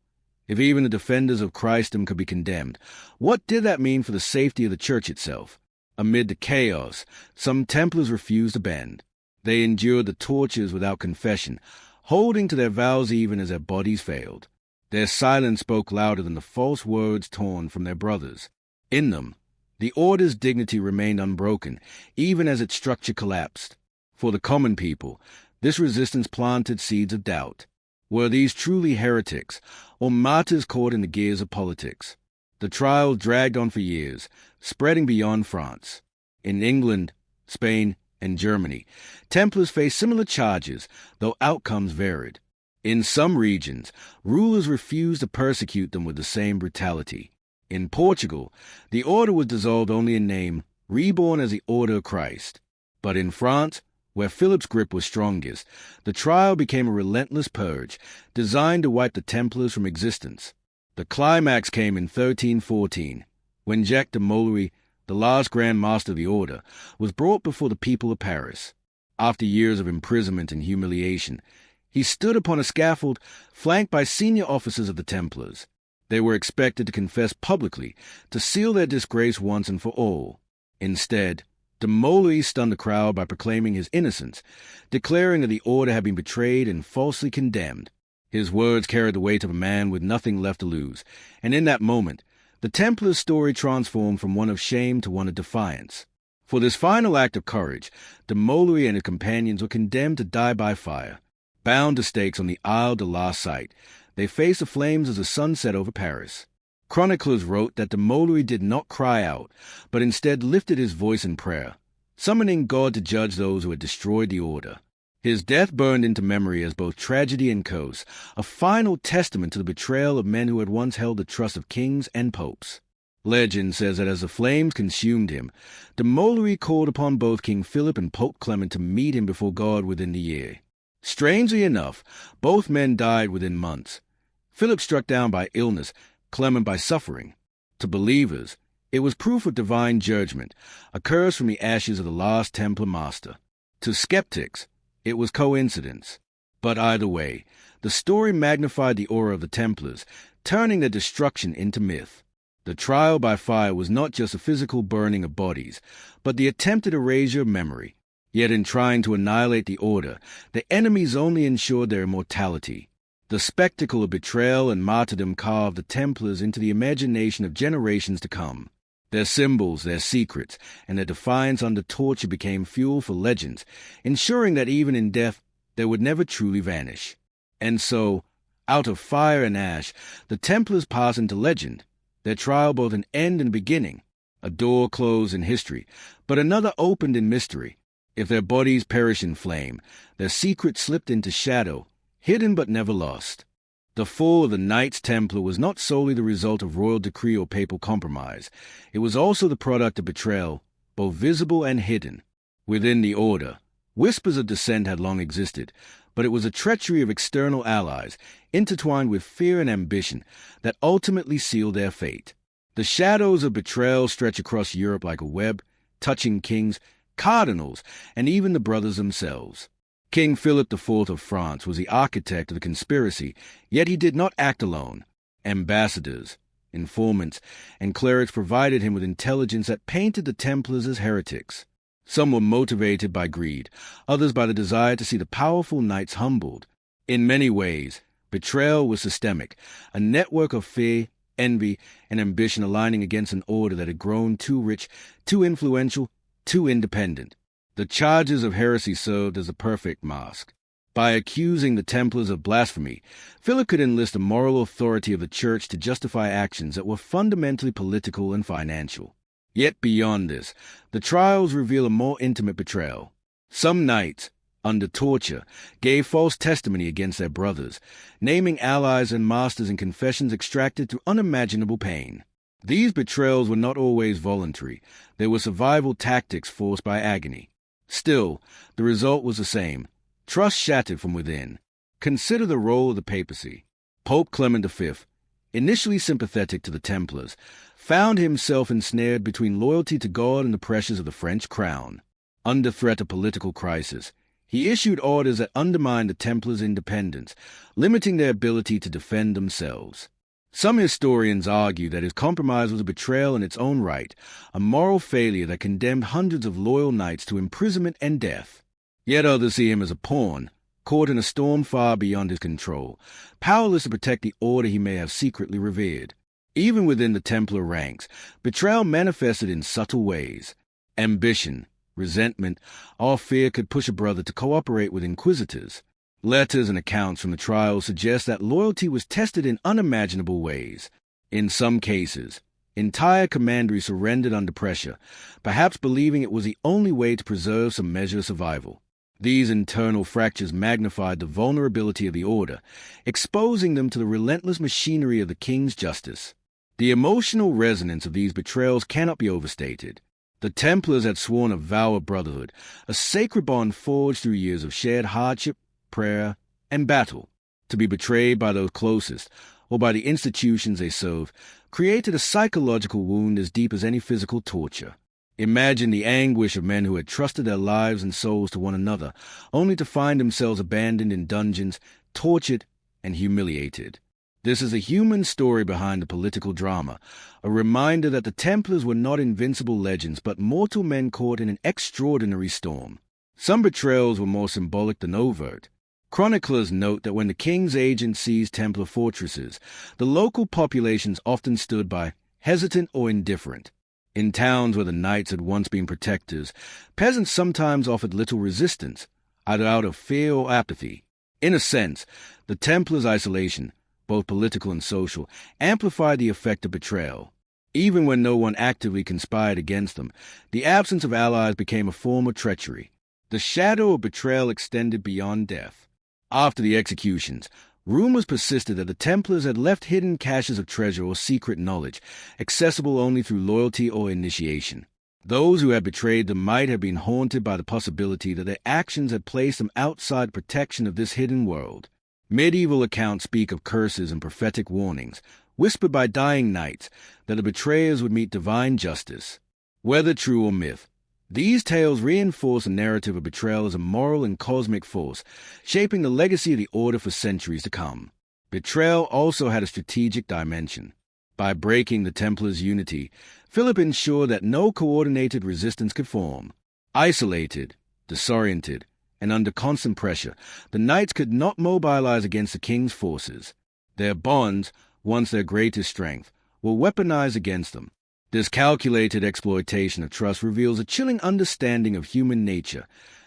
S1: If even the defenders of Christendom could be condemned, what did that mean for the safety of the Church itself? Amid the chaos, some Templars refused to bend. They endured the tortures without confession, holding to their vows even as their bodies failed. Their silence spoke louder than the false words torn from their brothers. In them, the order's dignity remained unbroken, even as its structure collapsed. For the common people, this resistance planted seeds of doubt. Were these truly heretics, or martyrs caught in the gears of politics? The trials dragged on for years, spreading beyond France. In England, Spain, and Germany, Templars faced similar charges, though outcomes varied. In some regions, rulers refused to persecute them with the same brutality. In Portugal, the order was dissolved only in name, reborn as the Order of Christ. But in France, where Philip's grip was strongest, the trial became a relentless purge, designed to wipe the Templars from existence. The climax came in 1314, when Jacques de Molay, the last Grand Master of the Order, was brought before the people of Paris. After years of imprisonment and humiliation, he stood upon a scaffold flanked by senior officers of the Templars. They were expected to confess publicly, to seal their disgrace once and for all. Instead, de Molay stunned the crowd by proclaiming his innocence, declaring that the order had been betrayed and falsely condemned. His words carried the weight of a man with nothing left to lose, and in that moment, the Templars' story transformed from one of shame to one of defiance. For this final act of courage, de Molay and his companions were condemned to die by fire. Bound to stakes on the Isle de la Cite, they faced the flames as the sun set over Paris. Chroniclers wrote that de Molay did not cry out, but instead lifted his voice in prayer, summoning God to judge those who had destroyed the order. His death burned into memory as both tragedy and curse, a final testament to the betrayal of men who had once held the trust of kings and popes. Legend says that as the flames consumed him, de Molay called upon both King Philip and Pope Clement to meet him before God within the year. Strangely enough, both men died within months. Philip struck down by illness, Clement by suffering. To believers, it was proof of divine judgment, a curse from the ashes of the last Templar master. To skeptics, it was coincidence. But either way, the story magnified the aura of the Templars, turning their destruction into myth. The trial by fire was not just a physical burning of bodies, but the attempted erasure of memory. Yet in trying to annihilate the Order, the enemies only ensured their immortality. The spectacle of betrayal and martyrdom carved the Templars into the imagination of generations to come. Their symbols, their secrets, and their defiance under torture became fuel for legends, ensuring that even in death, they would never truly vanish. And so, out of fire and ash, the Templars pass into legend, their trial both an end and beginning, a door closed in history, but another opened in mystery. If their bodies perish in flame, their secrets slipped into shadow, hidden but never lost. The fall of the Knights Templar was not solely the result of royal decree or papal compromise. It was also the product of betrayal, both visible and hidden. Within the Order, whispers of dissent had long existed, but it was a treachery of external allies, intertwined with fear and ambition, that ultimately sealed their fate. The shadows of betrayal stretch across Europe like a web, touching kings, cardinals, and even the brothers themselves. King Philip IV of France was the architect of the conspiracy, yet he did not act alone. Ambassadors, informants, and clerics provided him with intelligence that painted the Templars as heretics. Some were motivated by greed, others by the desire to see the powerful knights humbled. In many ways, betrayal was systemic, a network of fear, envy, and ambition aligning against an order that had grown too rich, too influential, too independent. The charges of heresy served as a perfect mask. By accusing the Templars of blasphemy, Philip could enlist the moral authority of the Church to justify actions that were fundamentally political and financial. Yet beyond this, the trials reveal a more intimate betrayal. Some knights, under torture, gave false testimony against their brothers, naming allies and masters in confessions extracted through unimaginable pain. These betrayals were not always voluntary. They were survival tactics forced by agony. Still, the result was the same. Trust shattered from within. Consider the role of the papacy. Pope Clement V, initially sympathetic to the Templars, found himself ensnared between loyalty to God and the pressures of the French crown. Under threat of political crisis, he issued orders that undermined the Templars' independence, limiting their ability to defend themselves. Some historians argue that his compromise was a betrayal in its own right, a moral failure that condemned hundreds of loyal knights to imprisonment and death. Yet others see him as a pawn, caught in a storm far beyond his control, powerless to protect the order he may have secretly revered. Even within the Templar ranks, betrayal manifested in subtle ways. Ambition, resentment, or fear could push a brother to cooperate with inquisitors. Letters and accounts from the trials suggest that loyalty was tested in unimaginable ways. In some cases, entire commanderies surrendered under pressure, perhaps believing it was the only way to preserve some measure of survival. These internal fractures magnified the vulnerability of the Order, exposing them to the relentless machinery of the king's justice. The emotional resonance of these betrayals cannot be overstated. The Templars had sworn a vow of brotherhood, a sacred bond forged through years of shared hardship, prayer, and battle. To be betrayed by those closest, or by the institutions they served, created a psychological wound as deep as any physical torture. Imagine the anguish of men who had trusted their lives and souls to one another, only to find themselves abandoned in dungeons, tortured, and humiliated. This is a human story behind the political drama, a reminder that the Templars were not invincible legends but mortal men caught in an extraordinary storm. Some betrayals were more symbolic than overt. Chroniclers note that when the king's agents seized Templar fortresses, the local populations often stood by, hesitant or indifferent. In towns where the knights had once been protectors, peasants sometimes offered little resistance, either out of fear or apathy. In a sense, the Templars' isolation, both political and social, amplified the effect of betrayal. Even when no one actively conspired against them, the absence of allies became a form of treachery. The shadow of betrayal extended beyond death. After the executions, rumors persisted that the Templars had left hidden caches of treasure or secret knowledge, accessible only through loyalty or initiation. Those who had betrayed them might have been haunted by the possibility that their actions had placed them outside protection of this hidden world. Medieval accounts speak of curses and prophetic warnings, whispered by dying knights, that the betrayers would meet divine justice. Whether true or myth, These tales reinforce a narrative of betrayal as a moral and cosmic force, shaping the legacy of the Order for centuries to come. Betrayal also had a strategic dimension. By breaking the Templars' unity, Philip ensured that no coordinated resistance could form. Isolated, disoriented, and under constant pressure, the knights could not mobilize against the king's forces. Their bonds, once their greatest strength, were weaponized against them. This calculated exploitation of trust reveals a chilling understanding of human nature,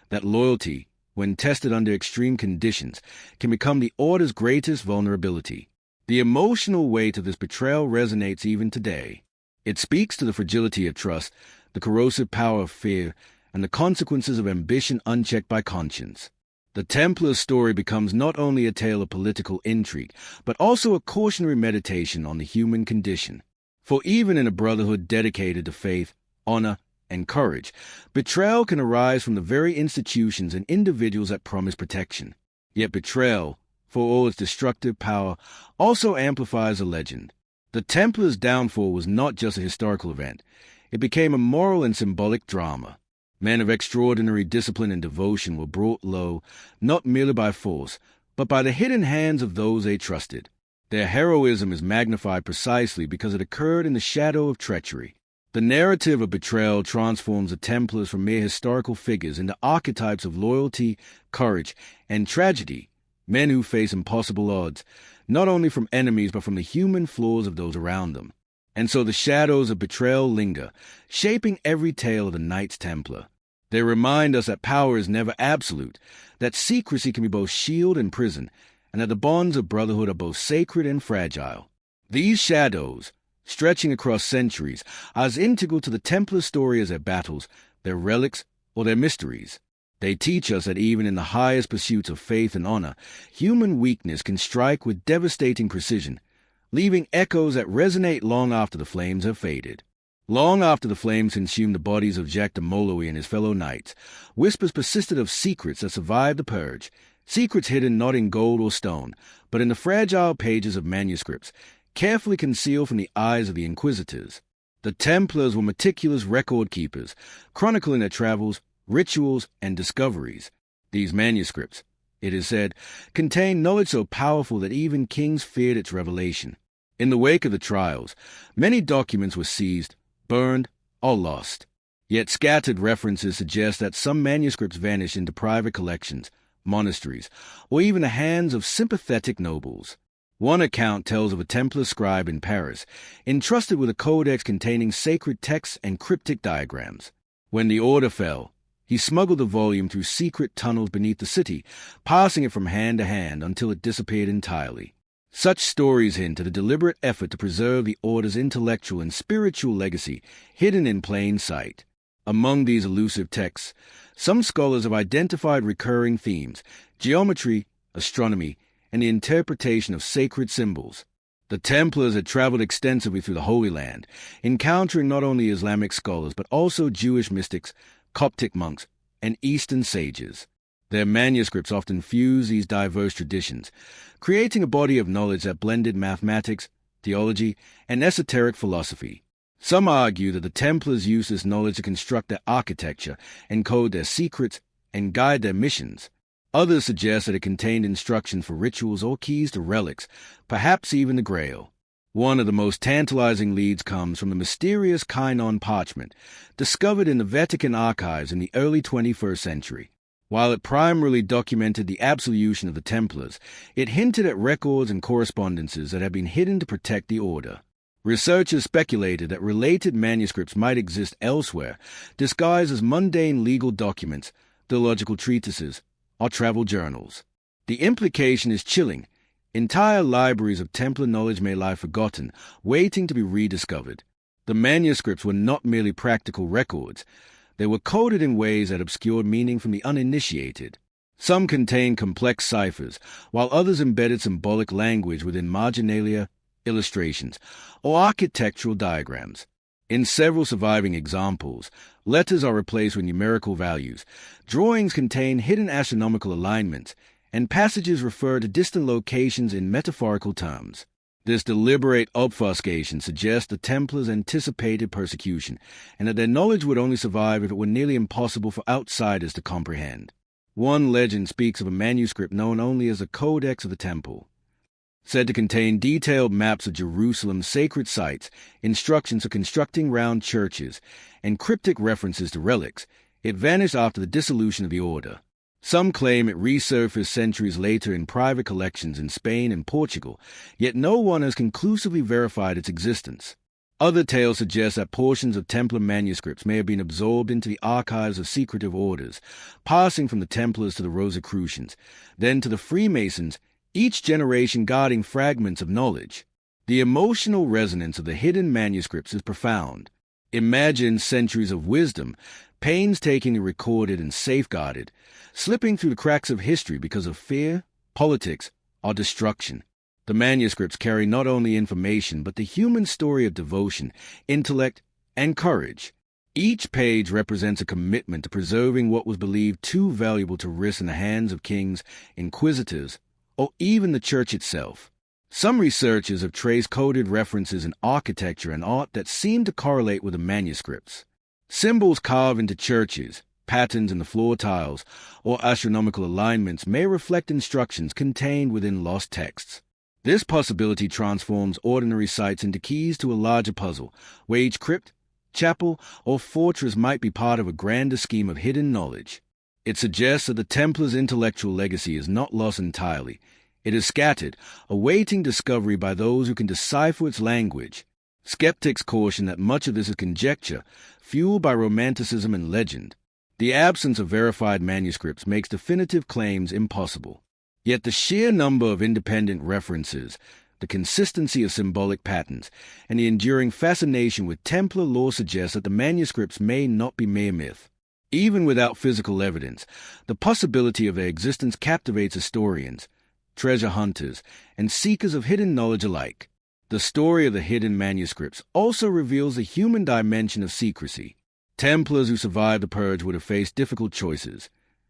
S1: that loyalty, when tested under extreme conditions, can become the Order's greatest vulnerability. The emotional weight of this betrayal resonates even today. It speaks to the fragility of trust, the corrosive power of fear, and the consequences of ambition unchecked by conscience. The Templars' story becomes not only a tale of political intrigue, but also a cautionary meditation on the human condition. For even in a brotherhood dedicated to faith, honor, and courage, betrayal can arise from the very institutions and individuals that promise protection. Yet betrayal, for all its destructive power, also amplifies a legend. The Templars' downfall was not just a historical event. It became a moral and symbolic drama. Men of extraordinary discipline and devotion were brought low, not merely by force, but by the hidden hands of those they trusted. Their heroism is magnified precisely because it occurred in the shadow of treachery. The narrative of betrayal transforms the Templars from mere historical figures into archetypes of loyalty, courage, and tragedy, men who face impossible odds, not only from enemies but from the human flaws of those around them. And so the shadows of betrayal linger, shaping every tale of the Knights Templar. They remind us that power is never absolute, that secrecy can be both shield and prison, and that the bonds of brotherhood are both sacred and fragile. These shadows, stretching across centuries, are as integral to the Templar story as their battles, their relics, or their mysteries. They teach us that even in the highest pursuits of faith and honor, human weakness can strike with devastating precision, leaving echoes that resonate long after the flames have faded. Long after the flames consumed the bodies of Jacques de Molloy and his fellow knights, whispers persisted of secrets that survived the purge, secrets hidden not in gold or stone, but in the fragile pages of manuscripts, carefully concealed from the eyes of the inquisitors. The Templars were meticulous record keepers, chronicling their travels, rituals, and discoveries. These manuscripts, it is said, contained knowledge so powerful that even kings feared its revelation. In the wake of the trials, many documents were seized, burned, or lost. Yet scattered references suggest that some manuscripts vanished into private collections, monasteries, or even the hands of sympathetic nobles. One account tells of a Templar scribe in Paris, entrusted with a codex containing sacred texts and cryptic diagrams. When the order fell, he smuggled the volume through secret tunnels beneath the city, passing it from hand to hand until it disappeared entirely. Such stories hint at a deliberate effort to preserve the Order's intellectual and spiritual legacy, hidden in plain sight. Among these elusive texts, some scholars have identified recurring themes: geometry, astronomy, and the interpretation of sacred symbols. The Templars had traveled extensively through the Holy Land, encountering not only Islamic scholars but also Jewish mystics, Coptic monks, and Eastern sages. Their manuscripts often fuse these diverse traditions, creating a body of knowledge that blended mathematics, theology, and esoteric philosophy. Some argue that the Templars used this knowledge to construct their architecture, encode their secrets, and guide their missions. Others suggest that it contained instructions for rituals or keys to relics, perhaps even the Grail. One of the most tantalizing leads comes from the mysterious Kynon parchment, discovered in the Vatican archives in the early 21st century. While it primarily documented the absolution of the Templars, it hinted at records and correspondences that had been hidden to protect the Order. Researchers speculated that related manuscripts might exist elsewhere, disguised as mundane legal documents, theological treatises, or travel journals. The implication is chilling. Entire libraries of Templar knowledge may lie forgotten, waiting to be rediscovered. The manuscripts were not merely practical records. They were coded in ways that obscured meaning from the uninitiated. Some contained complex ciphers, while others embedded symbolic language within marginalia, illustrations, or architectural diagrams. In several surviving examples, letters are replaced with numerical values, drawings contain hidden astronomical alignments, and passages refer to distant locations in metaphorical terms. This deliberate obfuscation suggests the Templars anticipated persecution, and that their knowledge would only survive if it were nearly impossible for outsiders to comprehend. One legend speaks of a manuscript known only as the Codex of the Temple, said to contain detailed maps of Jerusalem's sacred sites, instructions for constructing round churches, and cryptic references to relics. It vanished after the dissolution of the order. Some claim it resurfaced centuries later in private collections in Spain and Portugal, yet no one has conclusively verified its existence. Other tales suggest that portions of Templar manuscripts may have been absorbed into the archives of secretive orders, passing from the Templars to the Rosicrucians, then to the Freemasons, each generation guarding fragments of knowledge. The emotional resonance of the hidden manuscripts is profound. Imagine centuries of wisdom, painstakingly recorded and safeguarded, slipping through the cracks of history because of fear, politics, or destruction. The manuscripts carry not only information but the human story of devotion, intellect, and courage. Each page represents a commitment to preserving what was believed too valuable to risk in the hands of kings, inquisitors, or even the church itself. Some researchers have traced coded references in architecture and art that seem to correlate with the manuscripts. Symbols carved into churches, patterns in the floor tiles, or astronomical alignments may reflect instructions contained within lost texts. This possibility transforms ordinary sites into keys to a larger puzzle, where each crypt, chapel, or fortress might be part of a grander scheme of hidden knowledge. It suggests that the Templars' intellectual legacy is not lost entirely. It is scattered, awaiting discovery by those who can decipher its language. Skeptics caution that much of this is conjecture, fueled by romanticism and legend. The absence of verified manuscripts makes definitive claims impossible. Yet the sheer number of independent references, the consistency of symbolic patterns, and the enduring fascination with Templar lore suggests that the manuscripts may not be mere myth. Even without physical evidence, the possibility of their existence captivates historians, treasure hunters, and seekers of hidden knowledge alike. The story of the hidden manuscripts also reveals the human dimension of secrecy. Templars who survived the Purge would have faced difficult choices: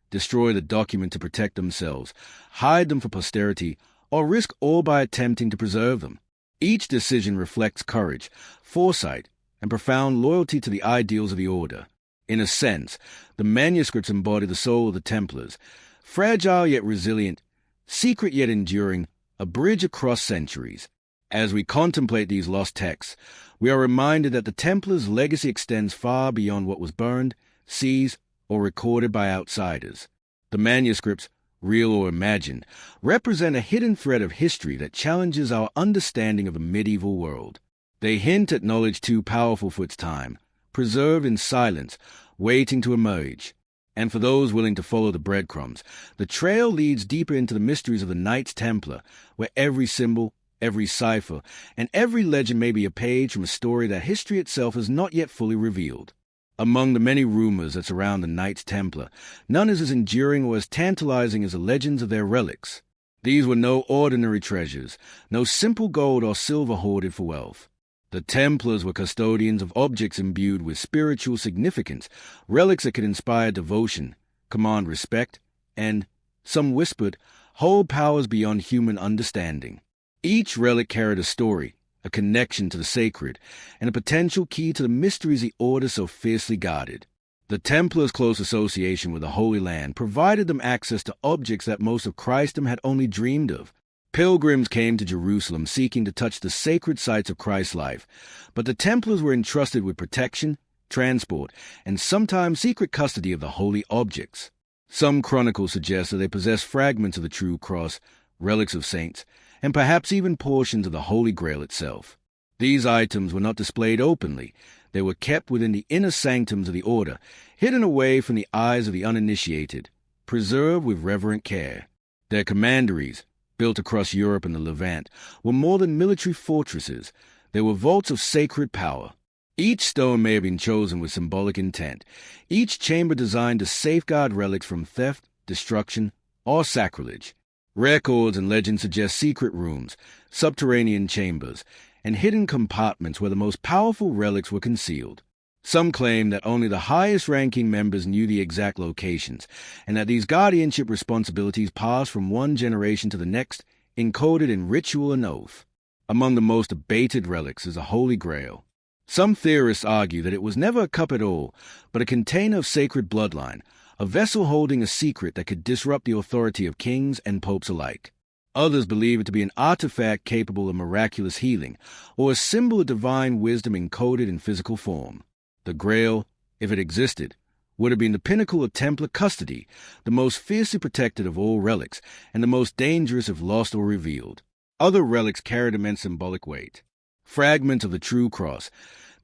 S1: destroy the document to protect themselves, hide them for posterity, or risk all by attempting to preserve them. Each decision reflects courage, foresight, and profound loyalty to the ideals of the order. In a sense, the manuscripts embody the soul of the Templars, fragile yet resilient, secret yet enduring, a bridge across centuries. As we contemplate these lost texts, we are reminded that the Templars' legacy extends far beyond what was burned, seized, or recorded by outsiders. The manuscripts, real or imagined, represent a hidden thread of history that challenges our understanding of the medieval world. They hint at knowledge too powerful for its time, preserved in silence, waiting to emerge. And for those willing to follow the breadcrumbs, the trail leads deeper into the mysteries of the Knights Templar, where every symbol, every cipher, and every legend may be a page from a story that history itself has not yet fully revealed. Among the many rumors that surround the Knights Templar, none is as enduring or as tantalizing as the legends of their relics. These were no ordinary treasures, no simple gold or silver hoarded for wealth. The Templars were custodians of objects imbued with spiritual significance, relics that could inspire devotion, command respect, and, some whispered, hold powers beyond human understanding. Each relic carried a story, a connection to the sacred, and a potential key to the mysteries the order so fiercely guarded. The Templars' close association with the Holy Land provided them access to objects that most of Christendom had only dreamed of. Pilgrims came to Jerusalem seeking to touch the sacred sites of Christ's life, but the Templars were entrusted with protection, transport, and sometimes secret custody of the holy objects. Some chronicles suggest that they possessed fragments of the true cross, relics of saints, and perhaps even portions of the Holy Grail itself. These items were not displayed openly. They were kept within the inner sanctums of the order, hidden away from the eyes of the uninitiated, preserved with reverent care. Their commanderies, built across Europe and the Levant, were more than military fortresses. They were vaults of sacred power. Each stone may have been chosen with symbolic intent, each chamber designed to safeguard relics from theft, destruction, or sacrilege. Records and legends suggest secret rooms, subterranean chambers, and hidden compartments where the most powerful relics were concealed. Some claim that only the highest-ranking members knew the exact locations, and that these guardianship responsibilities passed from one generation to the next, encoded in ritual and oath. Among the most debated relics is the Holy Grail. Some theorists argue that it was never a cup at all, but a container of sacred bloodline, a vessel holding a secret that could disrupt the authority of kings and popes alike. Others believe it to be an artifact capable of miraculous healing, or a symbol of divine wisdom encoded in physical form. The Grail, if it existed, would have been the pinnacle of Templar custody, the most fiercely protected of all relics, and the most dangerous if lost or revealed. Other relics carried immense symbolic weight. Fragments of the true cross,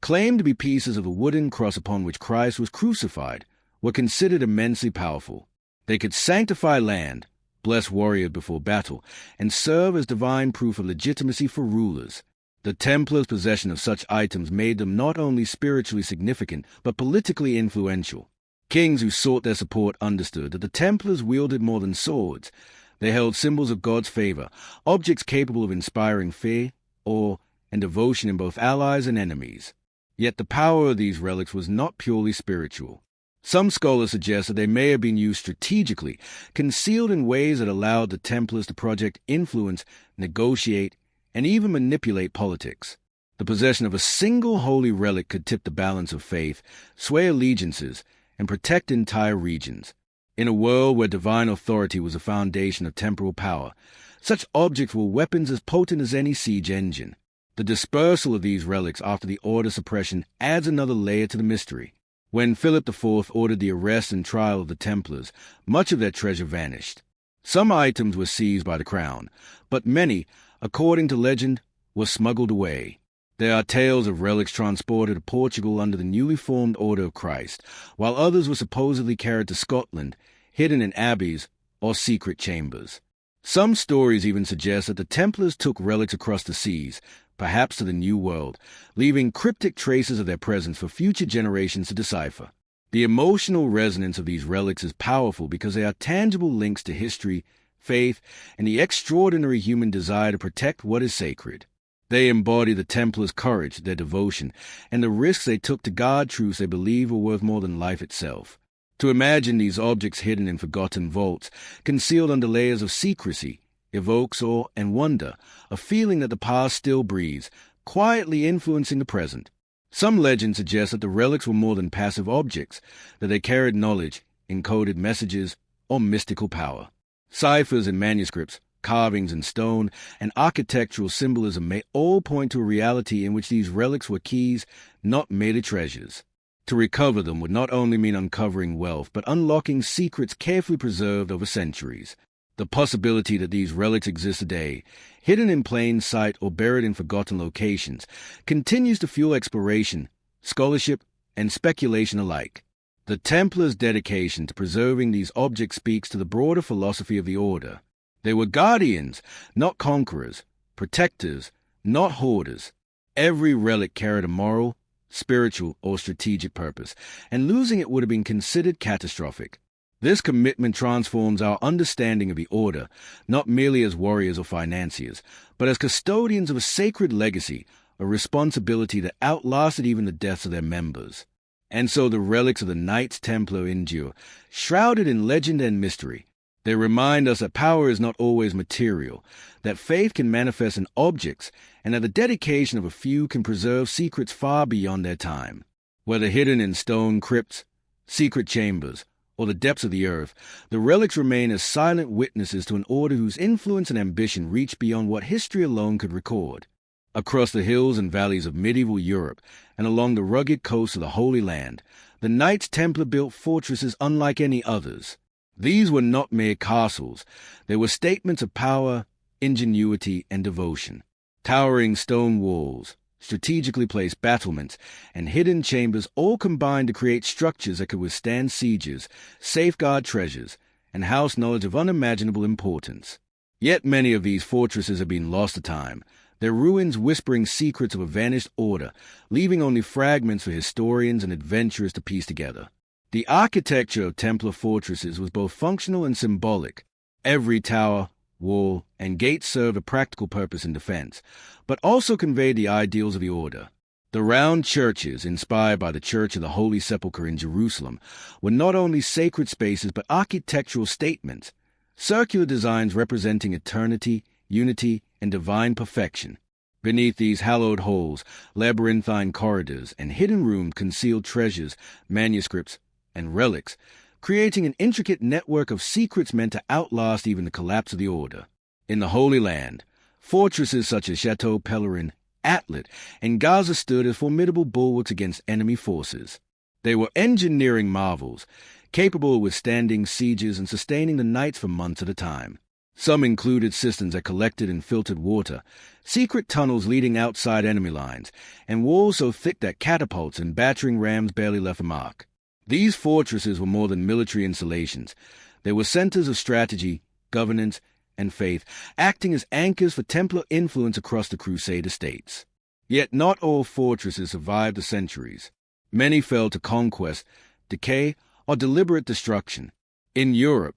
S1: claimed to be pieces of the wooden cross upon which Christ was crucified, were considered immensely powerful. They could sanctify land, bless warriors before battle, and serve as divine proof of legitimacy for rulers. The Templars' possession of such items made them not only spiritually significant, but politically influential. Kings who sought their support understood that the Templars wielded more than swords. They held symbols of God's favor, objects capable of inspiring fear, awe, and devotion in both allies and enemies. Yet the power of these relics was not purely spiritual. Some scholars suggest that they may have been used strategically, concealed in ways that allowed the Templars to project influence, negotiate, and even manipulate politics. The possession of a single holy relic could tip the balance of faith, sway allegiances, and protect entire regions. In a world where divine authority was the foundation of temporal power, such objects were weapons as potent as any siege engine. The dispersal of these relics after the order suppression adds another layer to the mystery. When Philip IV ordered the arrest and trial of the Templars, much of their treasure vanished. Some items were seized by the crown, but many, according to legend, were smuggled away. There are tales of relics transported to Portugal under the newly formed Order of Christ, while others were supposedly carried to Scotland, hidden in abbeys or secret chambers. Some stories even suggest that the Templars took relics across the seas, perhaps to the New World, leaving cryptic traces of their presence for future generations to decipher. The emotional resonance of these relics is powerful because they are tangible links to history, faith, and the extraordinary human desire to protect what is sacred. They embody the Templars' courage, their devotion, and the risks they took to guard truths they believe were worth more than life itself. To imagine these objects hidden in forgotten vaults, concealed under layers of secrecy, evokes awe and wonder, a feeling that the past still breathes, quietly influencing the present. Some legends suggest that the relics were more than passive objects, that they carried knowledge, encoded messages, or mystical power. Ciphers and manuscripts, carvings in stone, and architectural symbolism may all point to a reality in which these relics were keys, not merely treasures. To recover them would not only mean uncovering wealth, but unlocking secrets carefully preserved over centuries. The possibility that these relics exist today, hidden in plain sight or buried in forgotten locations, continues to fuel exploration, scholarship, and speculation alike. The Templars' dedication to preserving these objects speaks to the broader philosophy of the Order. They were guardians, not conquerors, protectors, not hoarders. Every relic carried a moral, spiritual, or strategic purpose, and losing it would have been considered catastrophic. This commitment transforms our understanding of the Order, not merely as warriors or financiers, but as custodians of a sacred legacy, a responsibility that outlasted even the deaths of their members. And so the relics of the Knights Templar endure, shrouded in legend and mystery. They remind us that power is not always material, that faith can manifest in objects, and that the dedication of a few can preserve secrets far beyond their time. Whether hidden in stone crypts, secret chambers, or the depths of the earth, the relics remain as silent witnesses to an order whose influence and ambition reach beyond what history alone could record. Across the hills and valleys of medieval Europe, and along the rugged coasts of the Holy Land, the Knights Templar built fortresses unlike any others. These were not mere castles. They were statements of power, ingenuity, and devotion. Towering stone walls, strategically placed battlements, and hidden chambers all combined to create structures that could withstand sieges, safeguard treasures, and house knowledge of unimaginable importance. Yet many of these fortresses have been lost to time, their ruins whispering secrets of a vanished order, leaving only fragments for historians and adventurers to piece together. The architecture of Templar fortresses was both functional and symbolic. Every tower, wall, and gate served a practical purpose in defense, but also conveyed the ideals of the Order. The round churches, inspired by the Church of the Holy Sepulchre in Jerusalem, were not only sacred spaces but architectural statements, circular designs representing eternity, unity, and divine perfection. Beneath these hallowed halls, labyrinthine corridors and hidden rooms concealed treasures, manuscripts, and relics, creating an intricate network of secrets meant to outlast even the collapse of the Order. In the Holy Land, fortresses such as Chateau Pellerin, Atlet, and Gaza stood as formidable bulwarks against enemy forces. They were engineering marvels, capable of withstanding sieges and sustaining the knights for months at a time. Some included systems that collected and filtered water, secret tunnels leading outside enemy lines, and walls so thick that catapults and battering rams barely left a mark. These fortresses were more than military installations. They were centers of strategy, governance, and faith, acting as anchors for Templar influence across the Crusader states. Yet not all fortresses survived the centuries. Many fell to conquest, decay, or deliberate destruction. In Europe,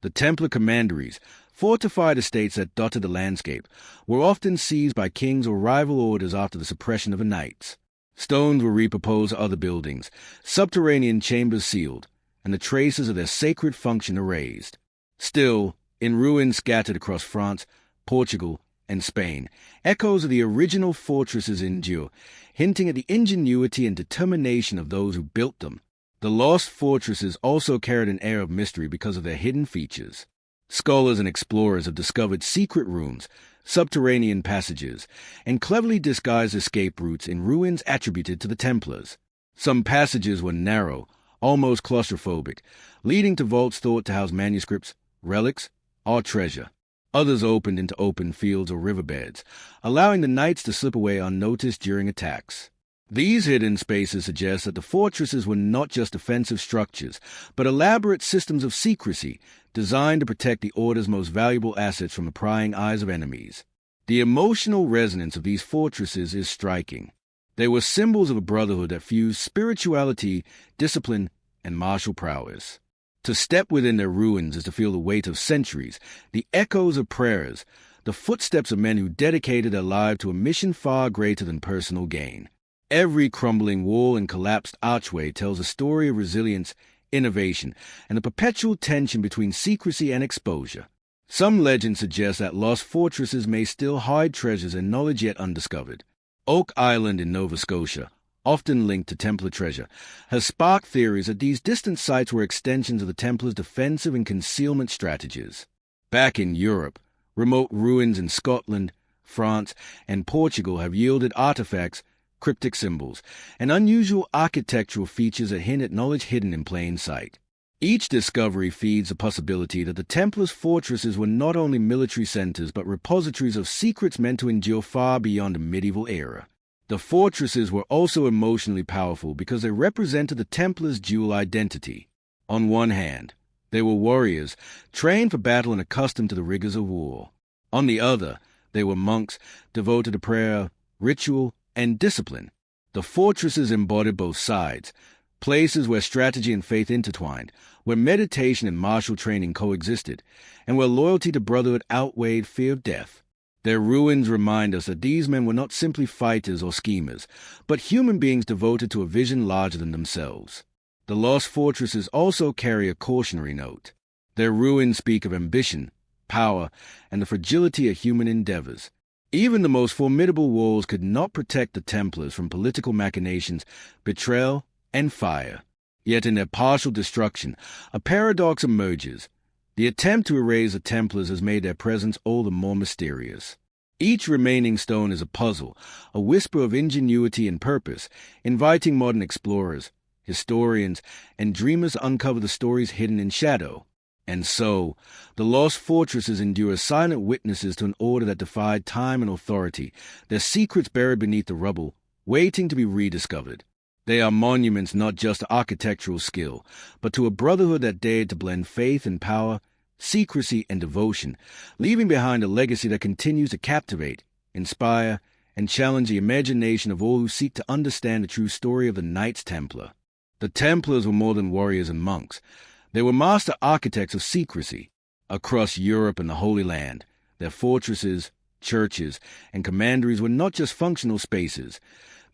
S1: the Templar commanderies, fortified estates that dotted the landscape, were often seized by kings or rival orders after the suppression of the knights. Stones were reproposed to other buildings, subterranean chambers sealed, and the traces of their sacred function erased. Still, in ruins scattered across France, Portugal, and Spain, echoes of the original fortresses endure, hinting at the ingenuity and determination of those who built them. The lost fortresses also carried an air of mystery because of their hidden features. Scholars and explorers have discovered secret rooms, subterranean passages, and cleverly disguised escape routes in ruins attributed to the Templars. Some passages were narrow, almost claustrophobic, leading to vaults thought to house manuscripts, relics, or treasure. Others opened into open fields or riverbeds, allowing the knights to slip away unnoticed during attacks. These hidden spaces suggest that the fortresses were not just defensive structures, but elaborate systems of secrecy designed to protect the Order's most valuable assets from the prying eyes of enemies. The emotional resonance of these fortresses is striking. They were symbols of a brotherhood that fused spirituality, discipline, and martial prowess. To step within their ruins is to feel the weight of centuries, the echoes of prayers, the footsteps of men who dedicated their lives to a mission far greater than personal gain. Every crumbling wall and collapsed archway tells a story of resilience, innovation, and the perpetual tension between secrecy and exposure. Some legends suggest that lost fortresses may still hide treasures and knowledge yet undiscovered. Oak Island in Nova Scotia, often linked to Templar treasure, has sparked theories that these distant sites were extensions of the Templars' defensive and concealment strategies. Back in Europe, remote ruins in Scotland, France, and Portugal have yielded artifacts, cryptic symbols, and unusual architectural features that hint at knowledge hidden in plain sight. Each discovery feeds the possibility that the Templars' fortresses were not only military centers but repositories of secrets meant to endure far beyond the medieval era. The fortresses were also emotionally powerful because they represented the Templars' dual identity. On one hand, they were warriors, trained for battle and accustomed to the rigors of war. On the other, they were monks, devoted to prayer, ritual, and discipline. The fortresses embodied both sides, places where strategy and faith intertwined, where meditation and martial training coexisted, and where loyalty to brotherhood outweighed fear of death. Their ruins remind us that these men were not simply fighters or schemers, but human beings devoted to a vision larger than themselves. The lost fortresses also carry a cautionary note. Their ruins speak of ambition, power, and the fragility of human endeavors. Even the most formidable walls could not protect the Templars from political machinations, betrayal, and fire. Yet in their partial destruction, a paradox emerges. The attempt to erase the Templars has made their presence all the more mysterious. Each remaining stone is a puzzle, a whisper of ingenuity and purpose, inviting modern explorers, historians, and dreamers to uncover the stories hidden in shadow. And so, the lost fortresses endure as silent witnesses to an order that defied time and authority, their secrets buried beneath the rubble, waiting to be rediscovered. They are monuments not just to architectural skill, but to a brotherhood that dared to blend faith and power, secrecy and devotion, leaving behind a legacy that continues to captivate, inspire, and challenge the imagination of all who seek to understand the true story of the Knights Templar. The Templars were more than warriors and monks. They were master architects of secrecy. Across Europe and the Holy Land, their fortresses, churches, and commanderies were not just functional spaces.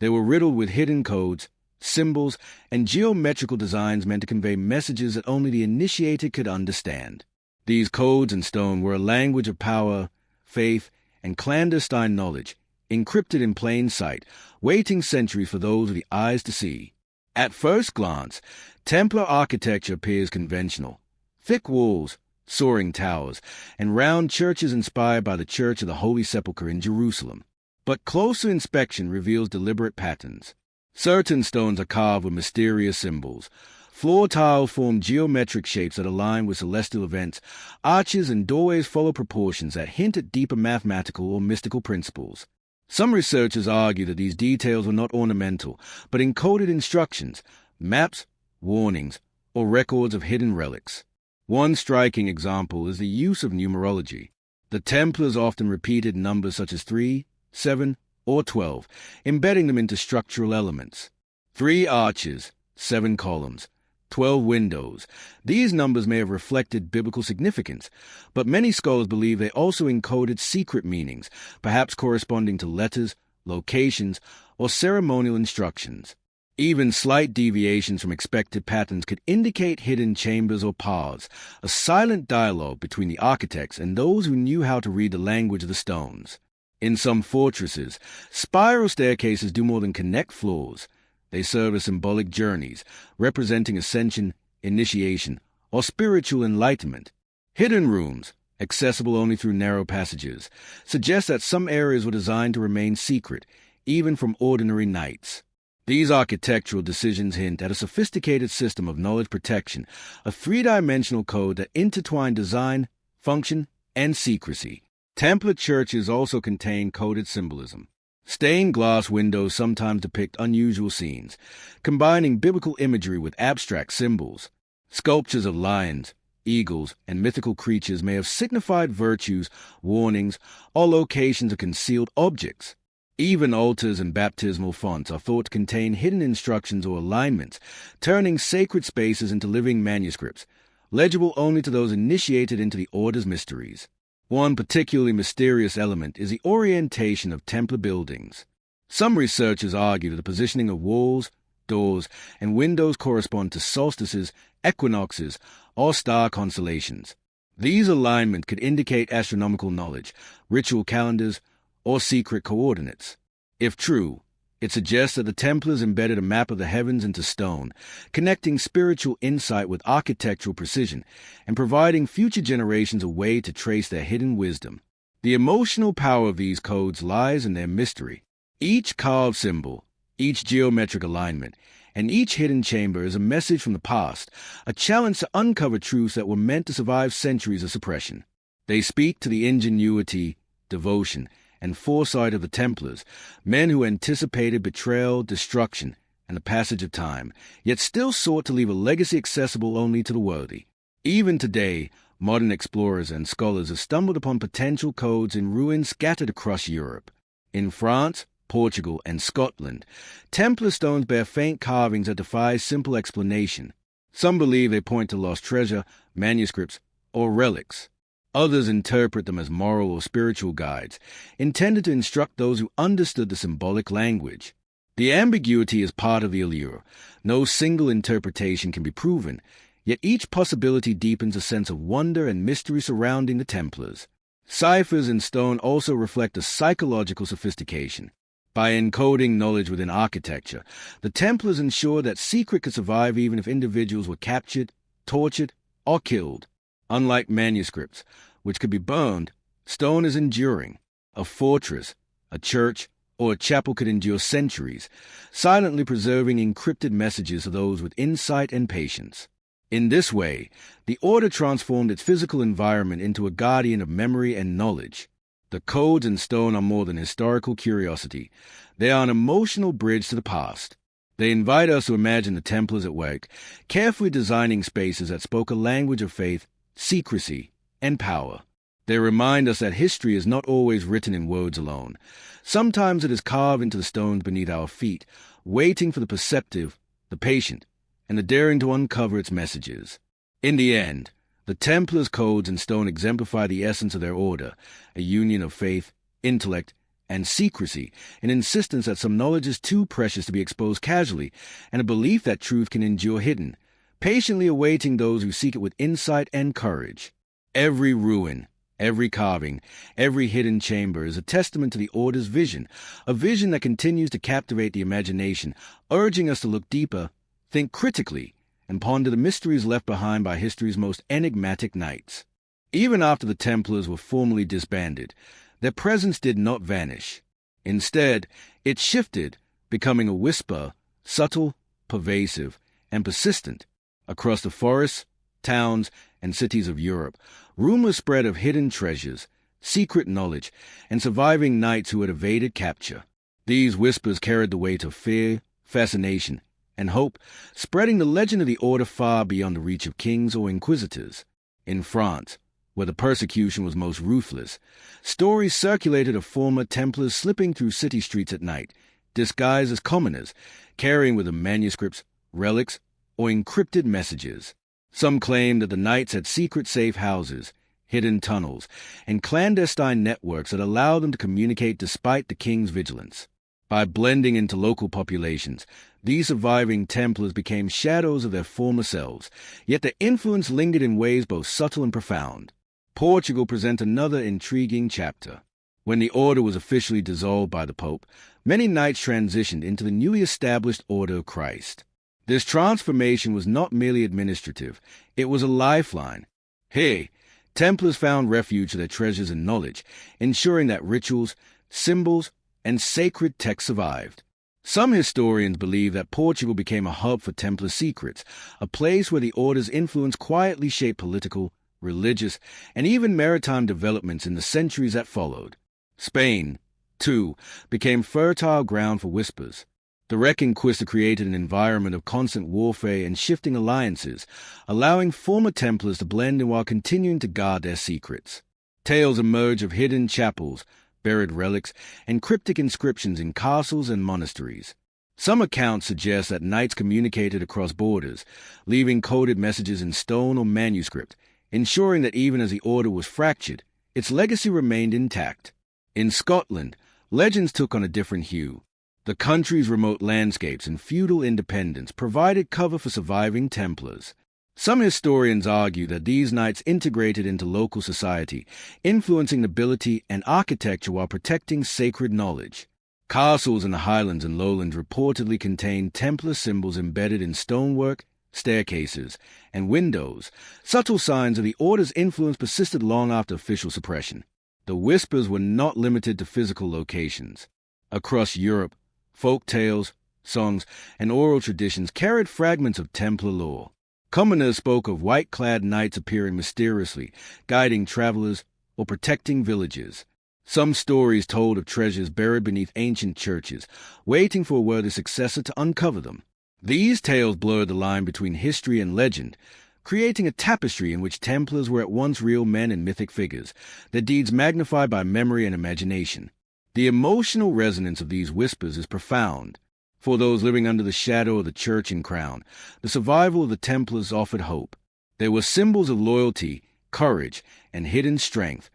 S1: They were riddled with hidden codes, symbols, and geometrical designs meant to convey messages that only the initiated could understand. These codes in stone were a language of power, faith, and clandestine knowledge, encrypted in plain sight, waiting centuries for those with the eyes to see. At first glance, Templar architecture appears conventional. Thick walls, soaring towers, and round churches inspired by the Church of the Holy Sepulchre in Jerusalem. But closer inspection reveals deliberate patterns. Certain stones are carved with mysterious symbols. Floor tiles form geometric shapes that align with celestial events. Arches and doorways follow proportions that hint at deeper mathematical or mystical principles. Some researchers argue that these details are not ornamental, but encoded instructions, maps, warnings, or records of hidden relics. One striking example is the use of numerology. The Templars often repeated numbers such as 3, 7, or 12, embedding them into structural elements. 3 arches, 7 columns, 12 windows. These numbers may have reflected biblical significance, but many scholars believe they also encoded secret meanings, perhaps corresponding to letters, locations, or ceremonial instructions. Even slight deviations from expected patterns could indicate hidden chambers or paths, a silent dialogue between the architects and those who knew how to read the language of the stones. In some fortresses, spiral staircases do more than connect floors. They serve as symbolic journeys, representing ascension, initiation, or spiritual enlightenment. Hidden rooms, accessible only through narrow passages, suggest that some areas were designed to remain secret, even from ordinary knights. These architectural decisions hint at a sophisticated system of knowledge protection, a three-dimensional code that intertwined design, function, and secrecy. Templar churches also contain coded symbolism. Stained glass windows sometimes depict unusual scenes, combining biblical imagery with abstract symbols. Sculptures of lions, eagles, and mythical creatures may have signified virtues, warnings, or locations of concealed objects. Even altars and baptismal fonts are thought to contain hidden instructions or alignments, turning sacred spaces into living manuscripts, legible only to those initiated into the order's mysteries. One particularly mysterious element is the orientation of Templar buildings. Some researchers argue that the positioning of walls, doors, and windows correspond to solstices, equinoxes, or star constellations. These alignments could indicate astronomical knowledge, ritual calendars, or secret coordinates. If true, it suggests that the Templars embedded a map of the heavens into stone, connecting spiritual insight with architectural precision and providing future generations a way to trace their hidden wisdom. The emotional power of these codes lies in their mystery. Each carved symbol, each geometric alignment, and each hidden chamber is a message from the past, a challenge to uncover truths that were meant to survive centuries of suppression. They speak to the ingenuity, devotion, and foresight of the Templars, men who anticipated betrayal, destruction, and the passage of time, yet still sought to leave a legacy accessible only to the worthy. Even today, modern explorers and scholars have stumbled upon potential codes in ruins scattered across Europe. In France, Portugal, and Scotland, Templar stones bear faint carvings that defy simple explanation. Some believe they point to lost treasure, manuscripts, or relics. Others interpret them as moral or spiritual guides, intended to instruct those who understood the symbolic language. The ambiguity is part of the allure. No single interpretation can be proven, yet each possibility deepens a sense of wonder and mystery surrounding the Templars. Ciphers in stone also reflect a psychological sophistication. By encoding knowledge within architecture, the Templars ensured that secret could survive even if individuals were captured, tortured, or killed. Unlike manuscripts, which could be burned, stone is enduring. A fortress, a church, or a chapel could endure centuries, silently preserving encrypted messages to those with insight and patience. In this way, the order transformed its physical environment into a guardian of memory and knowledge. The codes in stone are more than historical curiosity. They are an emotional bridge to the past. They invite us to imagine the Templars at work, carefully designing spaces that spoke a language of faith, secrecy, and power. They remind us that history is not always written in words alone. Sometimes it is carved into the stones beneath our feet, waiting for the perceptive, the patient, and the daring to uncover its messages. In the end, the Templars' codes in stone exemplify the essence of their order, a union of faith, intellect, and secrecy, an insistence that some knowledge is too precious to be exposed casually, and a belief that truth can endure hidden, patiently awaiting those who seek it with insight and courage. Every ruin, Every carving, every hidden chamber is a testament to the Order's vision, a vision that continues to captivate the imagination, urging us to look deeper, think critically, and ponder the mysteries left behind by history's most enigmatic knights. Even after the Templars were formally disbanded, their presence did not vanish. Instead, it shifted, becoming a whisper, subtle, pervasive, and persistent. Across the forests, towns, and cities of Europe, rumors spread of hidden treasures, secret knowledge, and surviving knights who had evaded capture. These whispers carried the weight of fear, fascination, and hope, spreading the legend of the Order far beyond the reach of kings or inquisitors. In France, where the persecution was most ruthless, stories circulated of former Templars slipping through city streets at night, disguised as commoners, carrying with them manuscripts, relics, or encrypted messages. Some claimed that the knights had secret safe houses, hidden tunnels, and clandestine networks that allowed them to communicate despite the king's vigilance. By blending into local populations, these surviving Templars became shadows of their former selves, yet their influence lingered in ways both subtle and profound. Portugal presents another intriguing chapter. When the Order was officially dissolved by the Pope, many knights transitioned into the newly established Order of Christ. This transformation was not merely administrative, it was a lifeline. Here, Templars found refuge for their treasures and knowledge, ensuring that rituals, symbols, and sacred texts survived. Some historians believe that Portugal became a hub for Templar secrets, a place where the Order's influence quietly shaped political, religious, and even maritime developments in the centuries that followed. Spain, too, became fertile ground for whispers. The Reconquista created an environment of constant warfare and shifting alliances, allowing former Templars to blend in while continuing to guard their secrets. Tales emerge of hidden chapels, buried relics, and cryptic inscriptions in castles and monasteries. Some accounts suggest that knights communicated across borders, leaving coded messages in stone or manuscript, ensuring that even as the Order was fractured, its legacy remained intact. In Scotland, legends took on a different hue. The country's remote landscapes and feudal independence provided cover for surviving Templars. Some historians argue that these knights integrated into local society, influencing nobility and architecture while protecting sacred knowledge. Castles in the Highlands and Lowlands reportedly contained Templar symbols embedded in stonework, staircases, and windows. Subtle signs of the Order's influence persisted long after official suppression. The whispers were not limited to physical locations. Across Europe, folk tales, songs, and oral traditions carried fragments of Templar lore. Commoners spoke of white-clad knights appearing mysteriously, guiding travelers or protecting villages. Some stories told of treasures buried beneath ancient churches, waiting for a worthy successor to uncover them. These tales blurred the line between history and legend, creating a tapestry in which Templars were at once real men and mythic figures, their deeds magnified by memory and imagination. The emotional resonance of these whispers is profound. For those living under the shadow of the church and crown, the survival of the Templars offered hope. They were symbols of loyalty, courage, and hidden strength,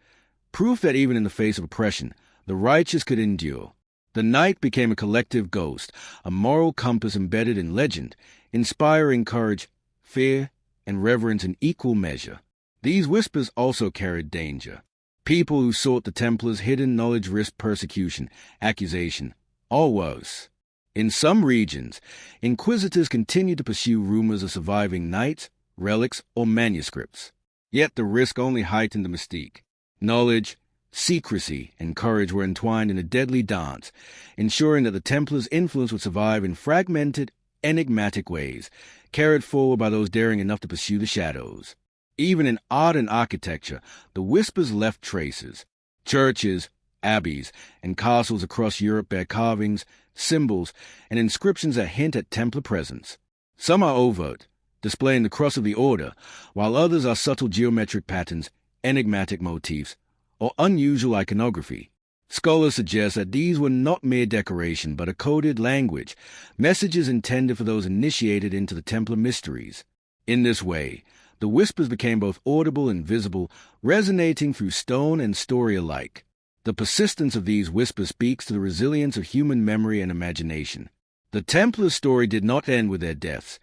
S1: proof that even in the face of oppression, the righteous could endure. The knight became a collective ghost, a moral compass embedded in legend, inspiring courage, fear, and reverence in equal measure. These whispers also carried danger. People who sought the Templars' hidden knowledge risked persecution, accusation, or worse. In some regions, inquisitors continued to pursue rumors of surviving knights, relics, or manuscripts. Yet the risk only heightened the mystique. Knowledge, secrecy, and courage were entwined in a deadly dance, ensuring that the Templars' influence would survive in fragmented, enigmatic ways, carried forward by those daring enough to pursue the shadows. Even in art and architecture, the whispers left traces. Churches, abbeys, and castles across Europe bear carvings, symbols, and inscriptions that hint at Templar presence. Some are overt, displaying the cross of the Order, while others are subtle geometric patterns, enigmatic motifs, or unusual iconography. Scholars suggest that these were not mere decoration but a coded language, messages intended for those initiated into the Templar mysteries. In this way, the whispers became both audible and visible, resonating through stone and story alike. The persistence of these whispers speaks to the resilience of human memory and imagination. The Templar story did not end with their deaths.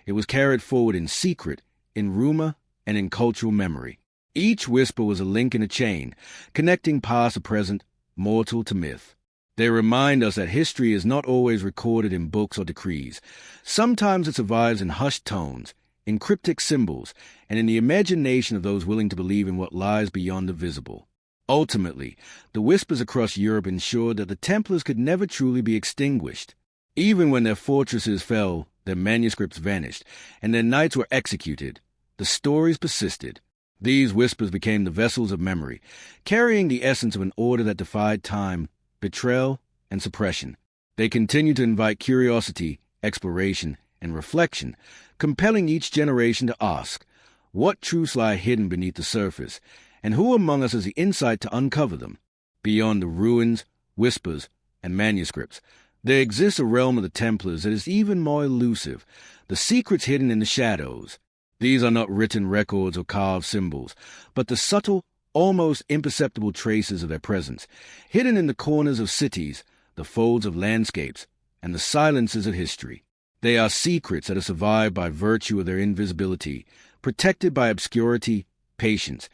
S1: It was carried forward in secret, in rumor, and in cultural memory. Each whisper was a link in a chain, connecting past to present, mortal to myth. They remind us that history is not always recorded in books or decrees. Sometimes it survives in hushed tones, in cryptic symbols, and in the imagination of those willing to believe in what lies beyond the visible. Ultimately, the whispers across Europe ensured that the Templars could never truly be extinguished. Even when their fortresses fell, their manuscripts vanished, and their knights were executed, the stories persisted. These whispers became the vessels of memory, carrying the essence of an order that defied time, betrayal, and suppression. They continued to invite curiosity, exploration, and reflection, compelling each generation to ask, what truths lie hidden beneath the surface, and who among us has the insight to uncover them? Beyond the ruins, whispers, and manuscripts, there exists a realm of the Templars that is even more elusive, the secrets hidden in the shadows. These are not written records or carved symbols, but the subtle, almost imperceptible traces of their presence, hidden in the corners of cities, the folds of landscapes, and the silences of history. They are secrets that have survived by virtue of their invisibility, protected by obscurity, patience,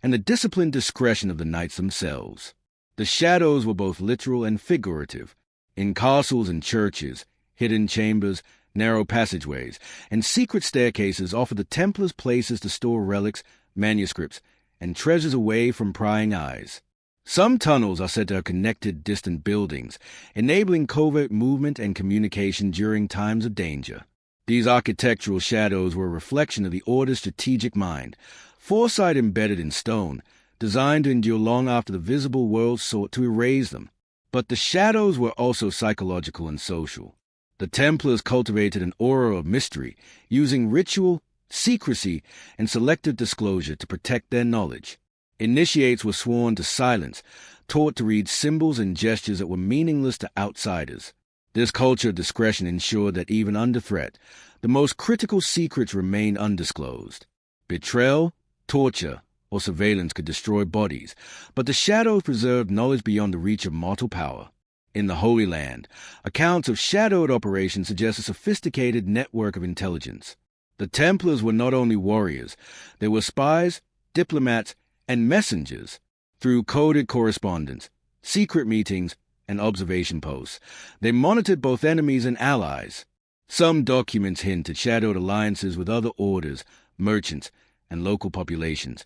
S1: and the disciplined discretion of the knights themselves. The shadows were both literal and figurative. In castles and churches, hidden chambers, narrow passageways, and secret staircases offered the Templars places to store relics, manuscripts, and treasures away from prying eyes. Some tunnels are said to have connected distant buildings, enabling covert movement and communication during times of danger. These architectural shadows were a reflection of the Order's strategic mind, foresight embedded in stone, designed to endure long after the visible world sought to erase them. But the shadows were also psychological and social. The Templars cultivated an aura of mystery, using ritual, secrecy, and selective disclosure to protect their knowledge. Initiates were sworn to silence, taught to read symbols and gestures that were meaningless to outsiders. This culture of discretion ensured that even under threat, the most critical secrets remained undisclosed. Betrayal, torture, or surveillance could destroy bodies, but the shadows preserved knowledge beyond the reach of mortal power. In the Holy Land, accounts of shadowed operations suggest a sophisticated network of intelligence. The Templars were not only warriors, they were spies, diplomats, and messengers. Through coded correspondence, secret meetings, and observation posts, they monitored both enemies and allies. Some documents hint at shadowed alliances with other orders, merchants, and local populations,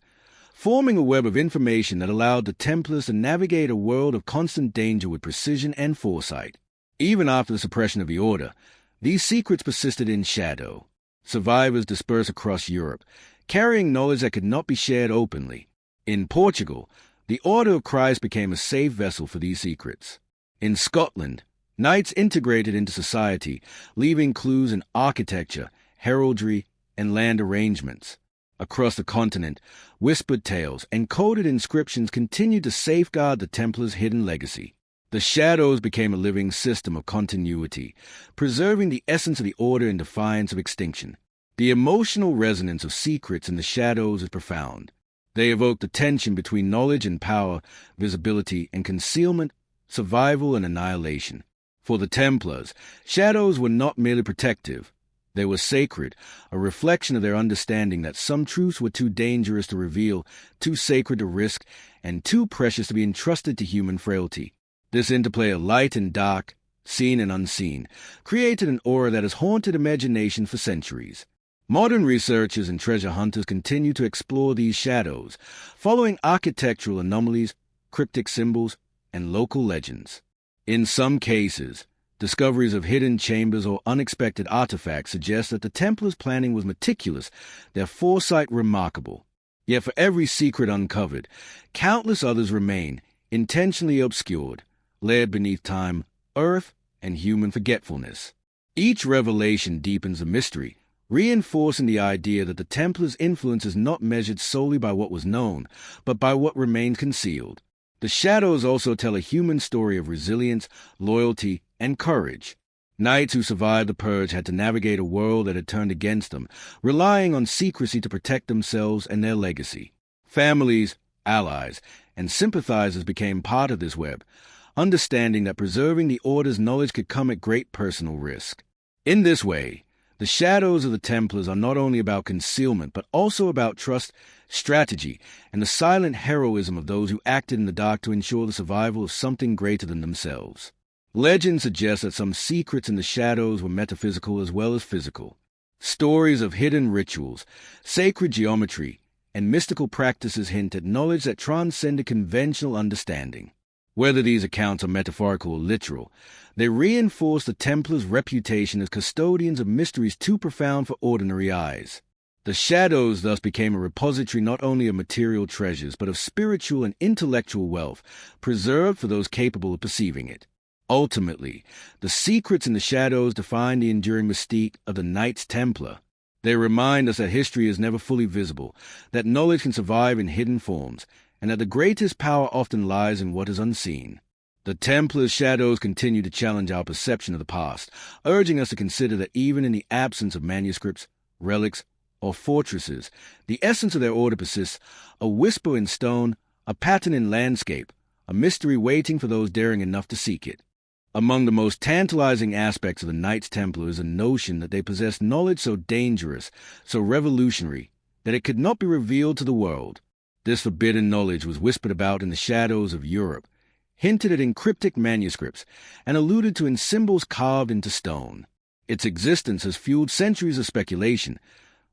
S1: forming a web of information that allowed the Templars to navigate a world of constant danger with precision and foresight. Even after the suppression of the Order, these secrets persisted in shadow. Survivors dispersed across Europe, carrying knowledge that could not be shared openly. In Portugal, the Order of Christ became a safe vessel for these secrets. In Scotland, knights integrated into society, leaving clues in architecture, heraldry, and land arrangements. Across the continent, whispered tales and coded inscriptions continued to safeguard the Templars' hidden legacy. The shadows became a living system of continuity, preserving the essence of the Order in defiance of extinction. The emotional resonance of secrets in the shadows is profound. They evoke the tension between knowledge and power, visibility and concealment, survival and annihilation. For the Templars, shadows were not merely protective. They were sacred, a reflection of their understanding that some truths were too dangerous to reveal, too sacred to risk, and too precious to be entrusted to human frailty. This interplay of light and dark, seen and unseen, created an aura that has haunted imagination for centuries. Modern researchers and treasure hunters continue to explore these shadows, following architectural anomalies, cryptic symbols, and local legends. In some cases, discoveries of hidden chambers or unexpected artifacts suggest that the Templars' planning was meticulous, their foresight remarkable. Yet for every secret uncovered, countless others remain, intentionally obscured, layered beneath time, earth, and human forgetfulness. Each revelation deepens the mystery, reinforcing the idea that the Templars' influence is not measured solely by what was known, but by what remained concealed. The shadows also tell a human story of resilience, loyalty, and courage. Knights who survived the Purge had to navigate a world that had turned against them, relying on secrecy to protect themselves and their legacy. Families, allies, and sympathizers became part of this web, understanding that preserving the Order's knowledge could come at great personal risk. In this way, The shadows of the Templars are not only about concealment, but also about trust, strategy, and the silent heroism of those who acted in the dark to ensure the survival of something greater than themselves. Legend suggests that some secrets in the shadows were metaphysical as well as physical. Stories of hidden rituals, sacred geometry, and mystical practices hint at knowledge that transcended conventional understanding. Whether these accounts are metaphorical or literal, they reinforce the Templars' reputation as custodians of mysteries too profound for ordinary eyes. The shadows thus became a repository not only of material treasures, but of spiritual and intellectual wealth, preserved for those capable of perceiving it. Ultimately, the secrets in the shadows define the enduring mystique of the Knights Templar. They remind us that history is never fully visible, that knowledge can survive in hidden forms, and that the greatest power often lies in what is unseen. The Templars' shadows continue to challenge our perception of the past, urging us to consider that even in the absence of manuscripts, relics, or fortresses, the essence of their order persists, a whisper in stone, a pattern in landscape, a mystery waiting for those daring enough to seek it. Among the most tantalizing aspects of the Knights Templar is the notion that they possessed knowledge so dangerous, so revolutionary, that it could not be revealed to the world. This forbidden knowledge was whispered about in the shadows of Europe, hinted at in cryptic manuscripts, and alluded to in symbols carved into stone. Its existence has fueled centuries of speculation.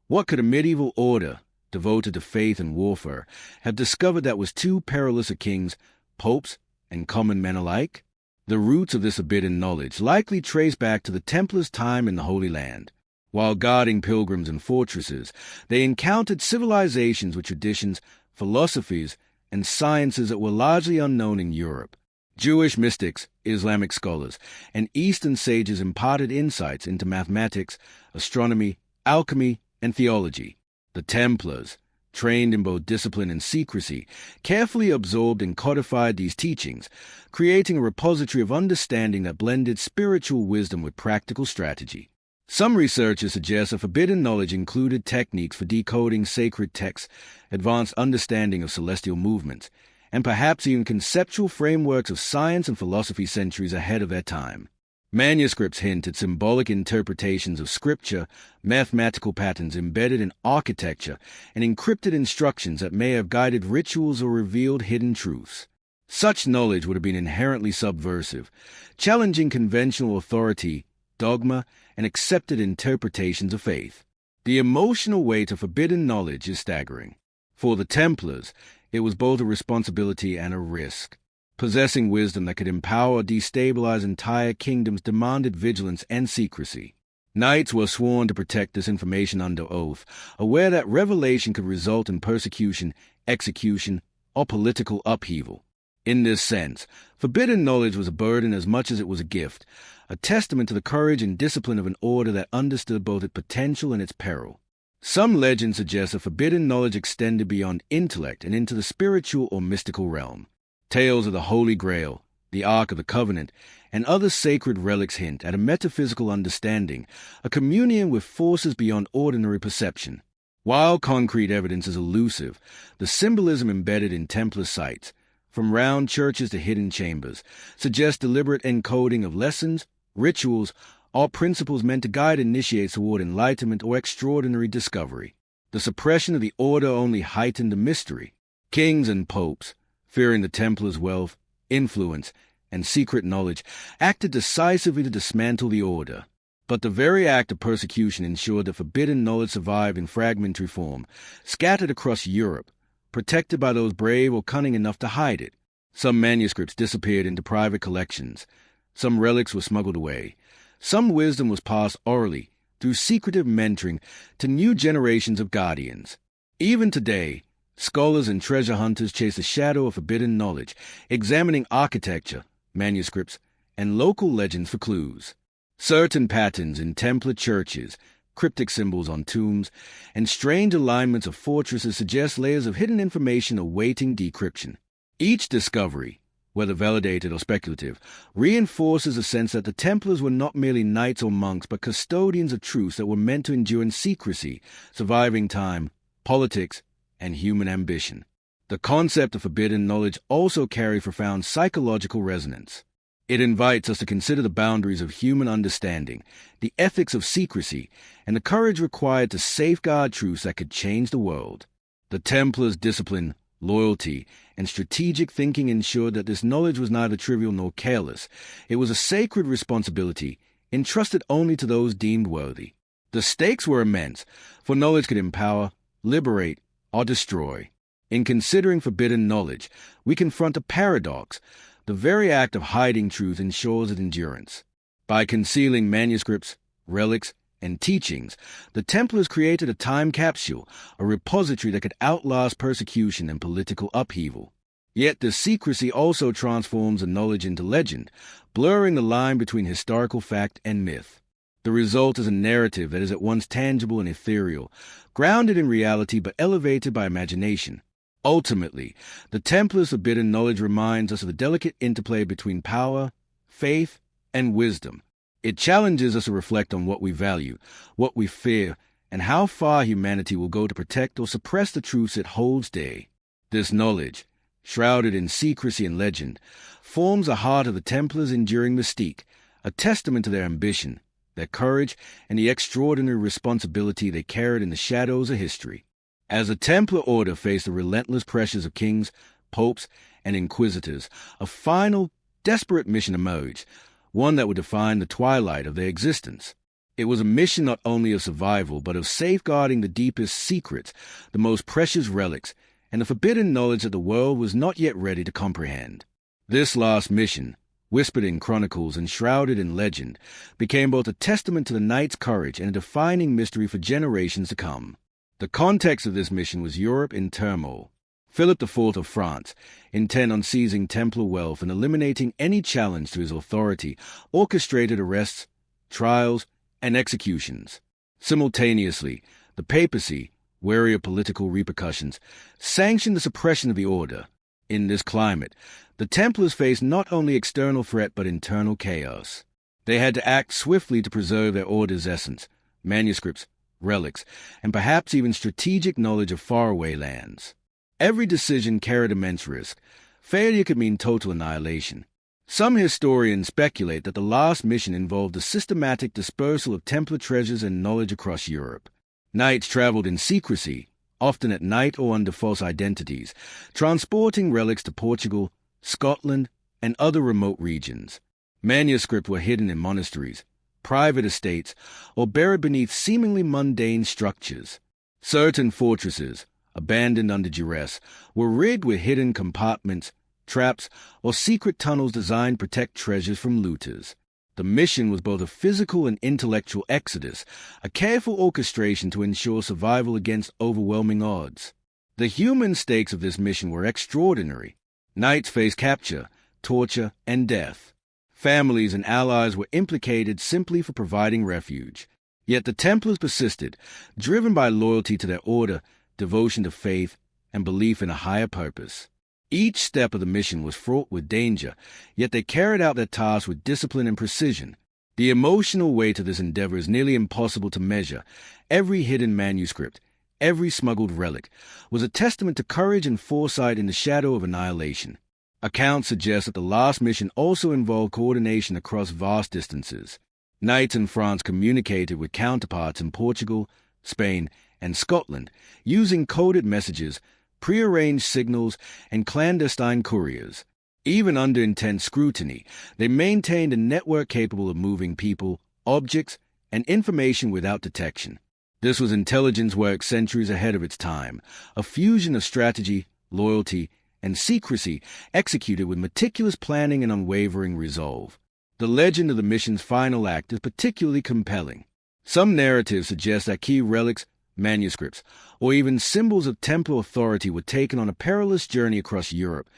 S1: What could a medieval order, devoted to faith and warfare, have discovered that was too perilous for kings, popes, and common men alike? The roots of this forbidden knowledge likely trace back to the Templars' time in the Holy Land. While guarding pilgrims and fortresses, they encountered civilizations with traditions, philosophies, and sciences that were largely unknown in Europe. Jewish mystics, Islamic scholars, and Eastern sages imparted insights into mathematics, astronomy, alchemy, and theology. The Templars, trained in both discipline and secrecy, carefully absorbed and codified these teachings, creating a repository of understanding that blended spiritual wisdom with practical strategy. Some researchers suggest that forbidden knowledge included techniques for decoding sacred texts, advanced understanding of celestial movements, and perhaps even conceptual frameworks of science and philosophy centuries ahead of their time. Manuscripts hint at symbolic interpretations of scripture, mathematical patterns embedded in architecture, and encrypted instructions that may have guided rituals or revealed hidden truths. Such knowledge would have been inherently subversive, challenging conventional authority, dogma, and accepted interpretations of faith. The emotional weight of forbidden knowledge is staggering. For the Templars, it was both a responsibility and a risk. Possessing wisdom that could empower or destabilize entire kingdoms demanded vigilance and secrecy. Knights were sworn to protect this information under oath, aware that revelation could result in persecution, execution, or political upheaval. In this sense, forbidden knowledge was a burden as much as it was a gift, a testament to the courage and discipline of an order that understood both its potential and its peril. Some legends suggest that forbidden knowledge extended beyond intellect and into the spiritual or mystical realm. Tales of the Holy Grail, the Ark of the Covenant, and other sacred relics hint at a metaphysical understanding, a communion with forces beyond ordinary perception. While concrete evidence is elusive, the symbolism embedded in Templar sites, from round churches to hidden chambers, suggests deliberate encoding of lessons, rituals, or principles meant to guide initiates toward enlightenment or extraordinary discovery. The suppression of the order only heightened the mystery. Kings and popes, fearing the Templars' wealth, influence, and secret knowledge, acted decisively to dismantle the order. But the very act of persecution ensured that forbidden knowledge survived in fragmentary form, scattered across Europe, protected by those brave or cunning enough to hide it. Some manuscripts disappeared into private collections. Some relics were smuggled away. Some wisdom was passed orally, through secretive mentoring, to new generations of guardians. Even today, scholars and treasure hunters chase the shadow of forbidden knowledge, examining architecture, manuscripts, and local legends for clues. Certain patterns in Templar churches, cryptic symbols on tombs, and strange alignments of fortresses suggest layers of hidden information awaiting decryption. Each discovery, whether validated or speculative, reinforces a sense that the Templars were not merely knights or monks, but custodians of truths that were meant to endure in secrecy, surviving time, politics, and human ambition. The concept of forbidden knowledge also carries profound psychological resonance. It invites us to consider the boundaries of human understanding, the ethics of secrecy, and the courage required to safeguard truths that could change the world. The Templars' discipline, loyalty, and strategic thinking ensured that this knowledge was neither trivial nor careless. It was a sacred responsibility, entrusted only to those deemed worthy. The stakes were immense, for knowledge could empower, liberate, or destroy. In considering forbidden knowledge, we confront a paradox. The very act of hiding truth ensures its endurance. By concealing manuscripts, relics, and teachings, the Templars created a time capsule, a repository that could outlast persecution and political upheaval. Yet this secrecy also transforms the knowledge into legend, blurring the line between historical fact and myth. The result is a narrative that is at once tangible and ethereal, grounded in reality but elevated by imagination. Ultimately, the Templars' forbidden knowledge reminds us of the delicate interplay between power, faith, and wisdom. It challenges us to reflect on what we value, what we fear, and how far humanity will go to protect or suppress the truths it holds dear. This knowledge, shrouded in secrecy and legend, forms the heart of the Templars' enduring mystique, a testament to their ambition, their courage, and the extraordinary responsibility they carried in the shadows of history. As the Templar Order faced the relentless pressures of kings, popes, and inquisitors, a final, desperate mission emerged, one that would define the twilight of their existence. It was a mission not only of survival, but of safeguarding the deepest secrets, the most precious relics, and the forbidden knowledge that the world was not yet ready to comprehend. This last mission, whispered in chronicles and shrouded in legend, became both a testament to the Knights' courage and a defining mystery for generations to come. The context of this mission was Europe in turmoil. Philip IV of France, intent on seizing Templar wealth and eliminating any challenge to his authority, orchestrated arrests, trials, and executions. Simultaneously, the papacy, wary of political repercussions, sanctioned the suppression of the order. In this climate, the Templars faced not only external threat but internal chaos. They had to act swiftly to preserve their order's essence, manuscripts, relics, and perhaps even strategic knowledge of faraway lands. Every decision carried immense risk. Failure could mean total annihilation. Some historians speculate that the last mission involved the systematic dispersal of Templar treasures and knowledge across Europe. Knights traveled in secrecy, often at night or under false identities, transporting relics to Portugal, Scotland, and other remote regions. Manuscripts were hidden in monasteries, private estates, or buried beneath seemingly mundane structures. Certain fortresses, abandoned under duress, were rigged with hidden compartments, traps, or secret tunnels designed to protect treasures from looters. The mission was both a physical and intellectual exodus, a careful orchestration to ensure survival against overwhelming odds. The human stakes of this mission were extraordinary. Knights faced capture, torture, and death. Families and allies were implicated simply for providing refuge. Yet the Templars persisted, driven by loyalty to their order, devotion to faith, and belief in a higher purpose. Each step of the mission was fraught with danger, yet they carried out their task with discipline and precision. The emotional weight of this endeavor is nearly impossible to measure. Every hidden manuscript, every smuggled relic, was a testament to courage and foresight in the shadow of annihilation. Accounts suggest that the last mission also involved coordination across vast distances. Knights in France communicated with counterparts in Portugal, Spain, and Scotland, using coded messages, prearranged signals, and clandestine couriers. Even under intense scrutiny, they maintained a network capable of moving people, objects, and information without detection. This was intelligence work centuries ahead of its time, a fusion of strategy, loyalty, and secrecy executed with meticulous planning and unwavering resolve. The legend of the mission's final act is particularly compelling. Some narratives suggest that key relics, manuscripts, or even symbols of Templar authority were taken on a perilous journey across Europe,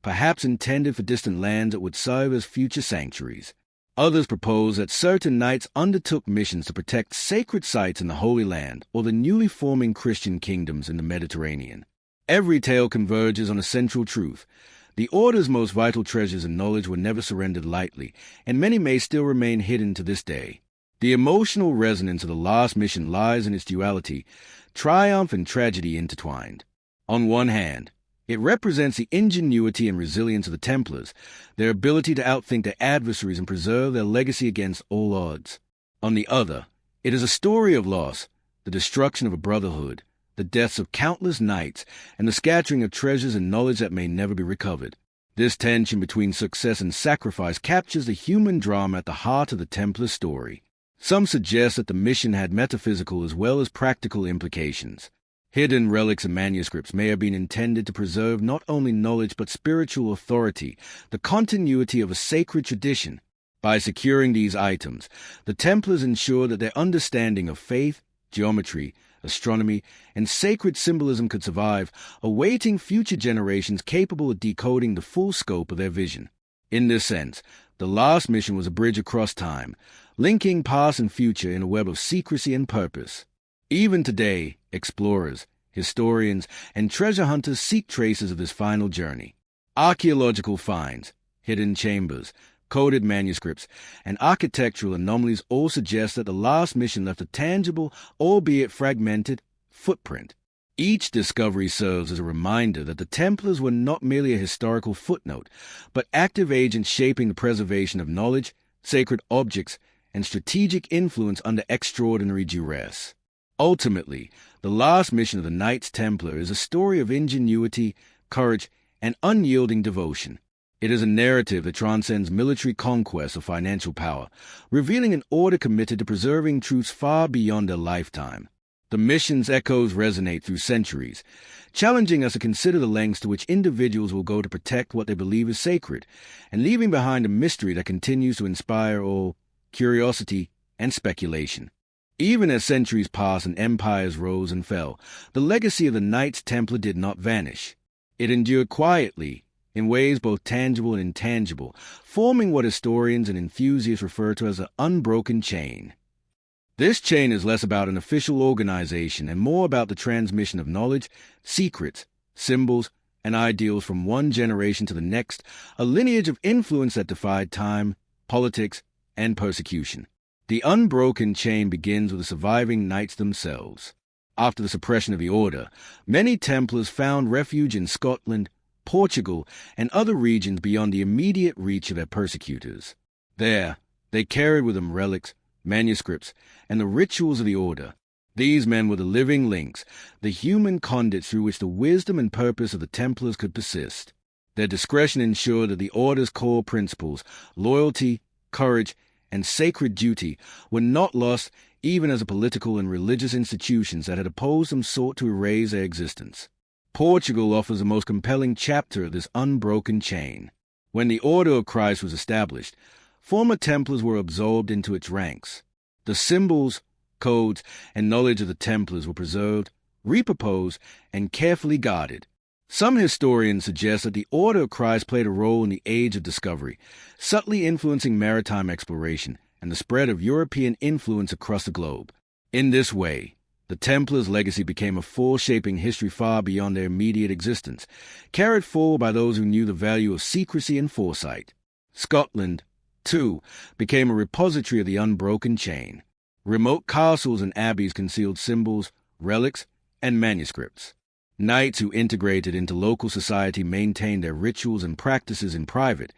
S1: perhaps intended for distant lands that would serve as future sanctuaries. Others propose that certain knights undertook missions to protect sacred sites in the Holy Land or the newly forming Christian kingdoms in the Mediterranean. Every tale converges on a central truth. The Order's most vital treasures and knowledge were never surrendered lightly, and many may still remain hidden to this day. The emotional resonance of the last mission lies in its duality, triumph and tragedy intertwined. On one hand, It represents the ingenuity and resilience of the Templars, their ability to outthink their adversaries and preserve their legacy against all odds. On the other, it is a story of loss, the destruction of a brotherhood, the deaths of countless knights, and the scattering of treasures and knowledge that may never be recovered. This tension between success and sacrifice captures the human drama at the heart of the Templar story. Some suggest that the mission had metaphysical as well as practical implications. Hidden relics and manuscripts may have been intended to preserve not only knowledge but spiritual authority, the continuity of a sacred tradition. By securing these items, the Templars ensured that their understanding of faith, geometry, astronomy, and sacred symbolism could survive, awaiting future generations capable of decoding the full scope of their vision. In this sense, the last mission was a bridge across time, linking past and future in a web of secrecy and purpose. Even today, explorers, historians, and treasure hunters seek traces of this final journey. Archaeological finds, hidden chambers, coded manuscripts, and architectural anomalies all suggest that the last mission left a tangible, albeit fragmented, footprint. Each discovery serves as a reminder that the Templars were not merely a historical footnote, but active agents shaping the preservation of knowledge, sacred objects, and strategic influence under extraordinary duress. Ultimately, the last mission of the Knights Templar is a story of ingenuity, courage, and unyielding devotion. It is a narrative that transcends military conquest or financial power, revealing an order committed to preserving truths far beyond their lifetime. The mission's echoes resonate through centuries, challenging us to consider the lengths to which individuals will go to protect what they believe is sacred, and leaving behind a mystery that continues to inspire awe, curiosity, and speculation. Even as centuries passed and empires rose and fell, the legacy of the Knights Templar did not vanish. It endured quietly, in ways both tangible and intangible, forming what historians and enthusiasts refer to as an unbroken chain. This chain is less about an official organization and more about the transmission of knowledge, secrets, symbols, and ideals from one generation to the next, a lineage of influence that defied time, politics, and persecution. The unbroken chain begins with the surviving knights themselves. After the suppression of the order, many Templars found refuge in Scotland, Portugal, and other regions beyond the immediate reach of their persecutors. There, they carried with them relics, manuscripts, and the rituals of the order. These men were the living links, the human conduits through which the wisdom and purpose of the Templars could persist. Their discretion ensured that the order's core principles, loyalty, courage, and sacred duty, were not lost even as the political and religious institutions that had opposed them sought to erase their existence. Portugal offers the most compelling chapter of this unbroken chain. When the Order of Christ was established, former Templars were absorbed into its ranks. The symbols, codes, and knowledge of the Templars were preserved, reproposed, and carefully guarded. Some historians suggest that the Order of Christ played a role in the Age of Discovery, subtly influencing maritime exploration and the spread of European influence across the globe. In this way, the Templars' legacy became a force shaping history far beyond their immediate existence, carried forward by those who knew the value of secrecy and foresight. Scotland, too, became a repository of the unbroken chain. Remote castles and abbeys concealed symbols, relics, and manuscripts. Knights who integrated into local society maintained their rituals and practices in private,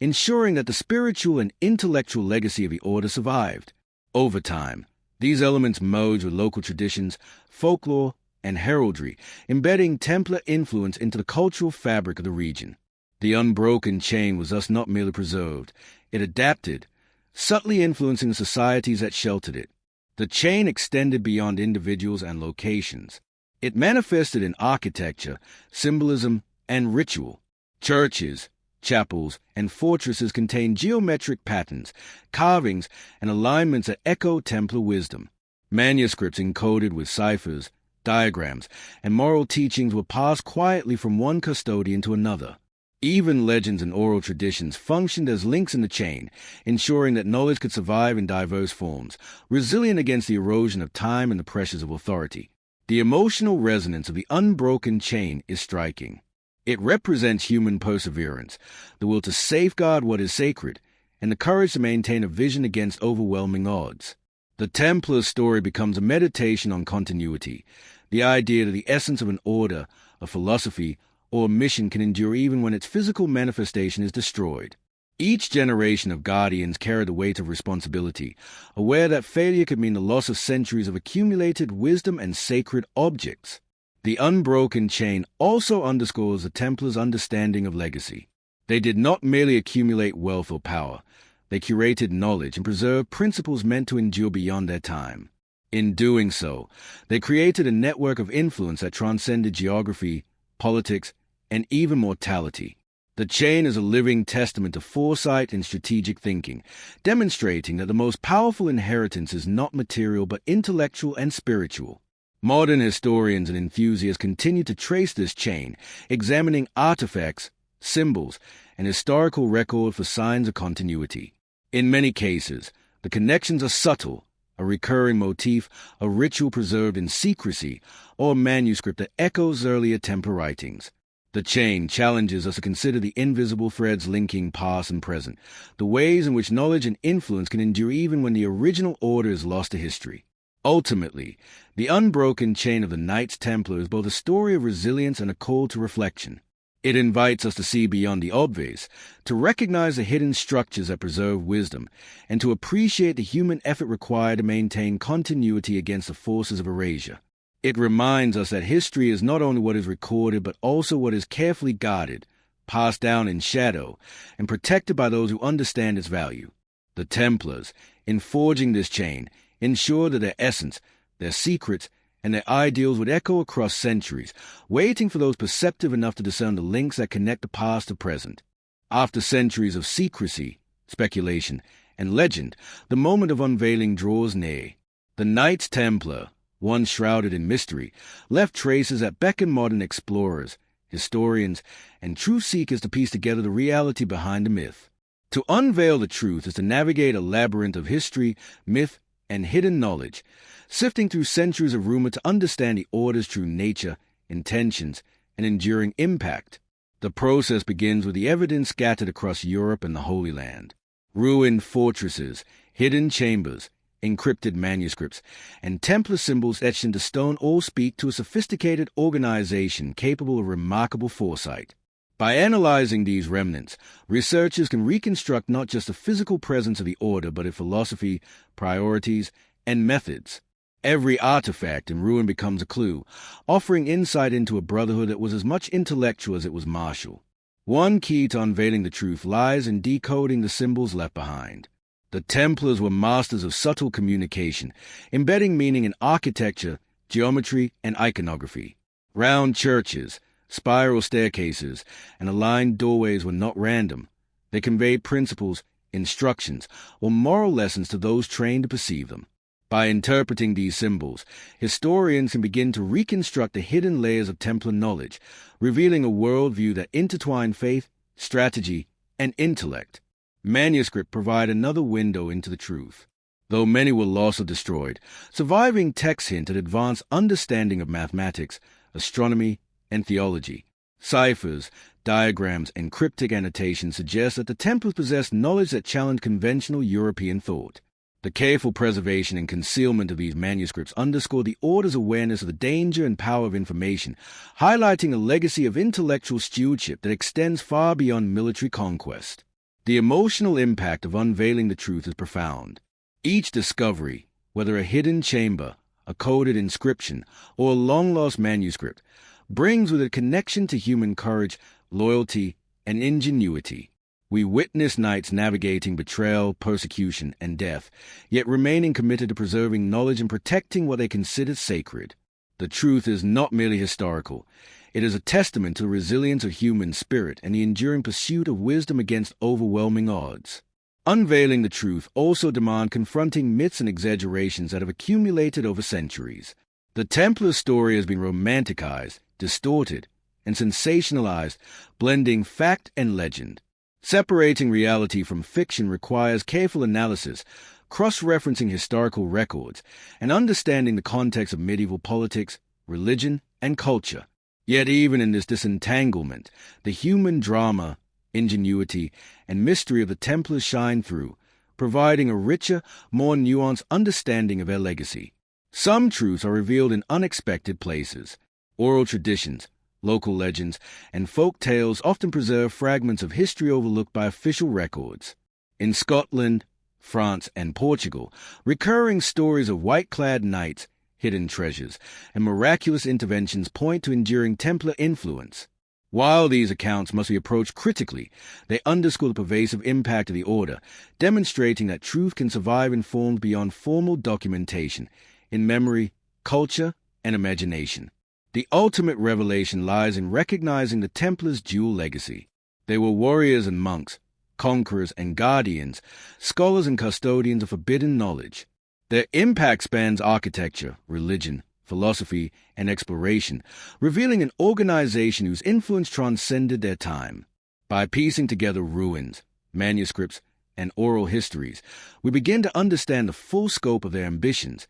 S1: ensuring that the spiritual and intellectual legacy of the order survived. Over time, these elements merged with local traditions, folklore, and heraldry, embedding Templar influence into the cultural fabric of the region. The unbroken chain was thus not merely preserved, it adapted, subtly influencing the societies that sheltered it. The chain extended beyond individuals and locations. It manifested in architecture, symbolism, and ritual. Churches, chapels, and fortresses contained geometric patterns, carvings, and alignments that echo Templar wisdom. Manuscripts encoded with ciphers, diagrams, and moral teachings were passed quietly from one custodian to another. Even legends and oral traditions functioned as links in the chain, ensuring that knowledge could survive in diverse forms, resilient against the erosion of time and the pressures of authority. The emotional resonance of the unbroken chain is striking. It represents human perseverance, the will to safeguard what is sacred, and the courage to maintain a vision against overwhelming odds. The Templar's story becomes a meditation on continuity, the idea that the essence of an order, a philosophy, or mission can endure even when its physical manifestation is destroyed. Each generation of guardians carried the weight of responsibility, aware that failure could mean the loss of centuries of accumulated wisdom and sacred objects. The unbroken chain also underscores the Templars' understanding of legacy. They did not merely accumulate wealth or power. They curated knowledge and preserved principles meant to endure beyond their time. In doing so, they created a network of influence that transcended geography, politics, and even mortality. The chain is a living testament to foresight and strategic thinking, demonstrating that the most powerful inheritance is not material but intellectual and spiritual. Modern historians and enthusiasts continue to trace this chain, examining artifacts, symbols, and historical record for signs of continuity. In many cases, the connections are subtle, a recurring motif, a ritual preserved in secrecy, or a manuscript that echoes earlier Templar writings. The chain challenges us to consider the invisible threads linking past and present, the ways in which knowledge and influence can endure even when the original order is lost to history. Ultimately, the unbroken chain of the Knights Templar is both a story of resilience and a call to reflection. It invites us to see beyond the obvious, to recognize the hidden structures that preserve wisdom, and to appreciate the human effort required to maintain continuity against the forces of erasure. It reminds us that history is not only what is recorded, but also what is carefully guarded, passed down in shadow, and protected by those who understand its value. The Templars, in forging this chain, ensured that their essence, their secrets, and their ideals would echo across centuries, waiting for those perceptive enough to discern the links that connect the past to present. After centuries of secrecy, speculation, and legend, the moment of unveiling draws near. The Knights Templar, once shrouded in mystery, left traces that beckon modern explorers, historians, and truth seekers to piece together the reality behind the myth. To unveil the truth is to navigate a labyrinth of history, myth, and hidden knowledge, sifting through centuries of rumor to understand the order's true nature, intentions, and enduring impact. The process begins with the evidence scattered across Europe and the Holy Land. Ruined fortresses, hidden chambers, encrypted manuscripts, and Templar symbols etched into stone all speak to a sophisticated organization capable of remarkable foresight. By analyzing these remnants, researchers can reconstruct not just the physical presence of the order, but its philosophy, priorities, and methods. Every artifact in ruin becomes a clue, offering insight into a brotherhood that was as much intellectual as it was martial. One key to unveiling the truth lies in decoding the symbols left behind. The Templars were masters of subtle communication, embedding meaning in architecture, geometry, and iconography. Round churches, spiral staircases, and aligned doorways were not random. They conveyed principles, instructions, or moral lessons to those trained to perceive them. By interpreting these symbols, historians can begin to reconstruct the hidden layers of Templar knowledge, revealing a worldview that intertwined faith, strategy, and intellect. Manuscripts provide another window into the truth. Though many were lost or destroyed, surviving texts hint at advanced understanding of mathematics, astronomy, and theology. Ciphers, diagrams, and cryptic annotations suggest that the Templars possessed knowledge that challenged conventional European thought. The careful preservation and concealment of these manuscripts underscore the Order's awareness of the danger and power of information, highlighting a legacy of intellectual stewardship that extends far beyond military conquest. The emotional impact of unveiling the truth is profound. Each discovery, whether a hidden chamber, a coded inscription, or a long-lost manuscript, brings with it a connection to human courage, loyalty, and ingenuity. We witness knights navigating betrayal, persecution, and death, yet remaining committed to preserving knowledge and protecting what they consider sacred. The truth is not merely historical. It is a testament to the resilience of human spirit and the enduring pursuit of wisdom against overwhelming odds. Unveiling the truth also demands confronting myths and exaggerations that have accumulated over centuries. The Templar story has been romanticized, distorted, and sensationalized, blending fact and legend. Separating reality from fiction requires careful analysis, cross-referencing historical records, and understanding the context of medieval politics, religion, and culture. Yet even in this disentanglement, the human drama, ingenuity, and mystery of the Templars shine through, providing a richer, more nuanced understanding of their legacy. Some truths are revealed in unexpected places. Oral traditions, Local legends and folk tales often preserve fragments of history overlooked by official records. In Scotland, France, and Portugal, recurring stories of white-clad knights, hidden treasures, and miraculous interventions point to enduring Templar influence. While these accounts must be approached critically, they underscore the pervasive impact of the order, demonstrating that truth can survive informed beyond formal documentation, in memory, culture, and imagination. The ultimate revelation lies in recognizing the Templars' dual legacy. They were warriors and monks, conquerors and guardians, scholars and custodians of forbidden knowledge. Their impact spans architecture, religion, philosophy, and exploration, revealing an organization whose influence transcended their time. By piecing together ruins, manuscripts, and oral histories, we begin to understand the full scope of their ambitions,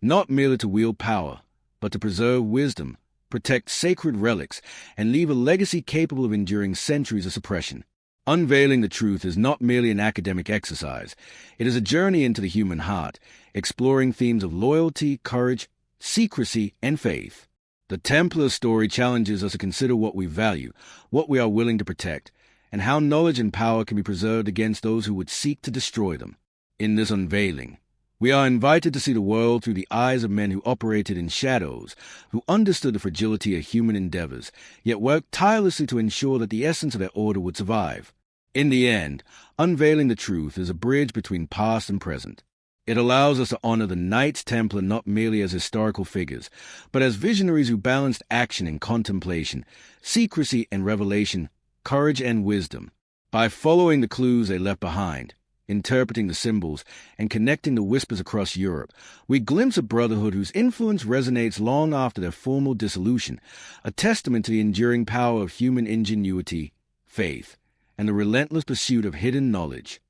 S1: not merely to wield power, but to preserve wisdom, protect sacred relics, and leave a legacy capable of enduring centuries of suppression. Unveiling the truth is not merely an academic exercise. It is a journey into the human heart, exploring themes of loyalty, courage, secrecy, and faith. The Templar story challenges us to consider what we value, what we are willing to protect, and how knowledge and power can be preserved against those who would seek to destroy them. In this unveiling, we are invited to see the world through the eyes of men who operated in shadows, who understood the fragility of human endeavors, yet worked tirelessly to ensure that the essence of their order would survive. In the end, unveiling the truth is a bridge between past and present. It allows us to honor the Knights Templar not merely as historical figures, but as visionaries who balanced action and contemplation, secrecy and revelation, courage and wisdom. By following the clues they left behind, interpreting the symbols, and connecting the whispers across Europe, we glimpse a brotherhood whose influence resonates long after their formal dissolution, a testament to the enduring power of human ingenuity, faith, and the relentless pursuit of hidden knowledge.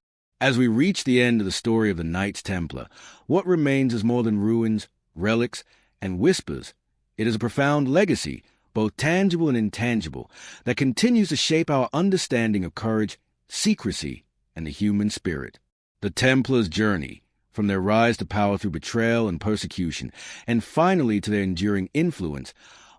S1: As we reach the end of the story of the Knights Templar, what remains is more than ruins, relics, and whispers. It is a profound legacy, both tangible and intangible, that continues to shape our understanding of courage, secrecy, and the human spirit. The Templars' journey, from their rise to power through betrayal and persecution, and finally to their enduring influence,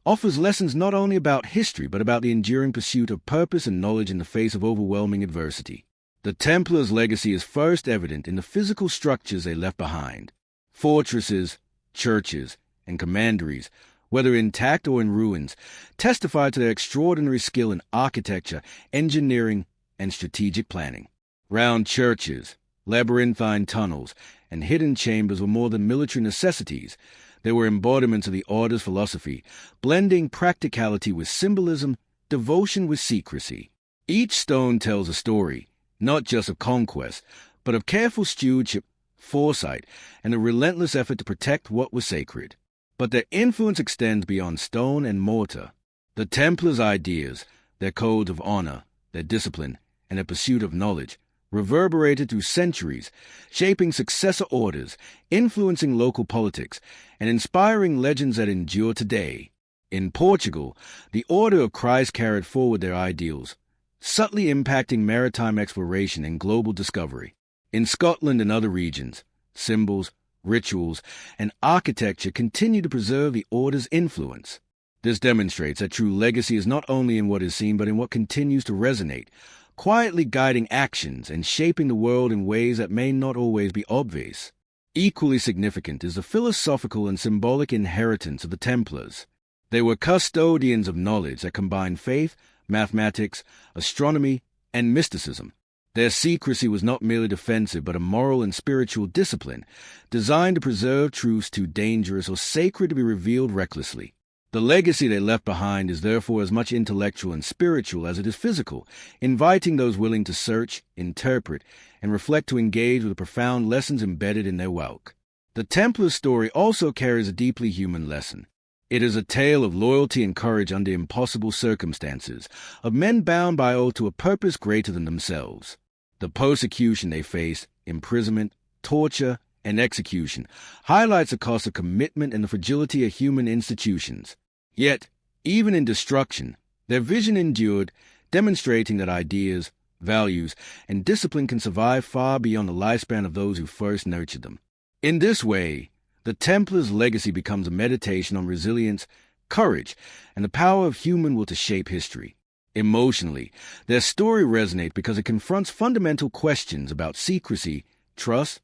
S1: offers lessons not only about history but about the enduring pursuit of purpose and knowledge in the face of overwhelming adversity. The Templars' legacy is first evident in the physical structures they left behind. Fortresses, churches, and commanderies, whether intact or in ruins, testify to their extraordinary skill in architecture, engineering, and strategic planning. Round churches, labyrinthine tunnels, and hidden chambers were more than military necessities. They were embodiments of the order's philosophy, blending practicality with symbolism, devotion with secrecy. Each stone tells a story, not just of conquest, but of careful stewardship, foresight, and a relentless effort to protect what was sacred. But their influence extends beyond stone and mortar. The Templars' ideas, their codes of honor, their discipline, and their pursuit of knowledge, reverberated through centuries, shaping successor orders, influencing local politics, and inspiring legends that endure today. In Portugal, the Order of Christ carried forward their ideals, subtly impacting maritime exploration and global discovery. In Scotland and other regions, symbols, rituals, and architecture continue to preserve the Order's influence. This demonstrates that true legacy is not only in what is seen but in what continues to resonate, quietly guiding actions and shaping the world in ways that may not always be obvious. Equally significant is the philosophical and symbolic inheritance of the Templars. They were custodians of knowledge that combined faith, mathematics, astronomy, and mysticism. Their secrecy was not merely defensive but a moral and spiritual discipline, designed to preserve truths too dangerous or sacred to be revealed recklessly. The legacy they left behind is therefore as much intellectual and spiritual as it is physical, inviting those willing to search, interpret, and reflect to engage with the profound lessons embedded in their work. The Templar story also carries a deeply human lesson. It is a tale of loyalty and courage under impossible circumstances, of men bound by oath to a purpose greater than themselves. The persecution they faced, imprisonment, torture, and execution, highlights the cost of commitment and the fragility of human institutions. Yet, even in destruction, their vision endured, demonstrating that ideas, values, and discipline can survive far beyond the lifespan of those who first nurtured them. In this way, the Templars' legacy becomes a meditation on resilience, courage, and the power of human will to shape history. Emotionally, their story resonates because it confronts fundamental questions about secrecy, trust,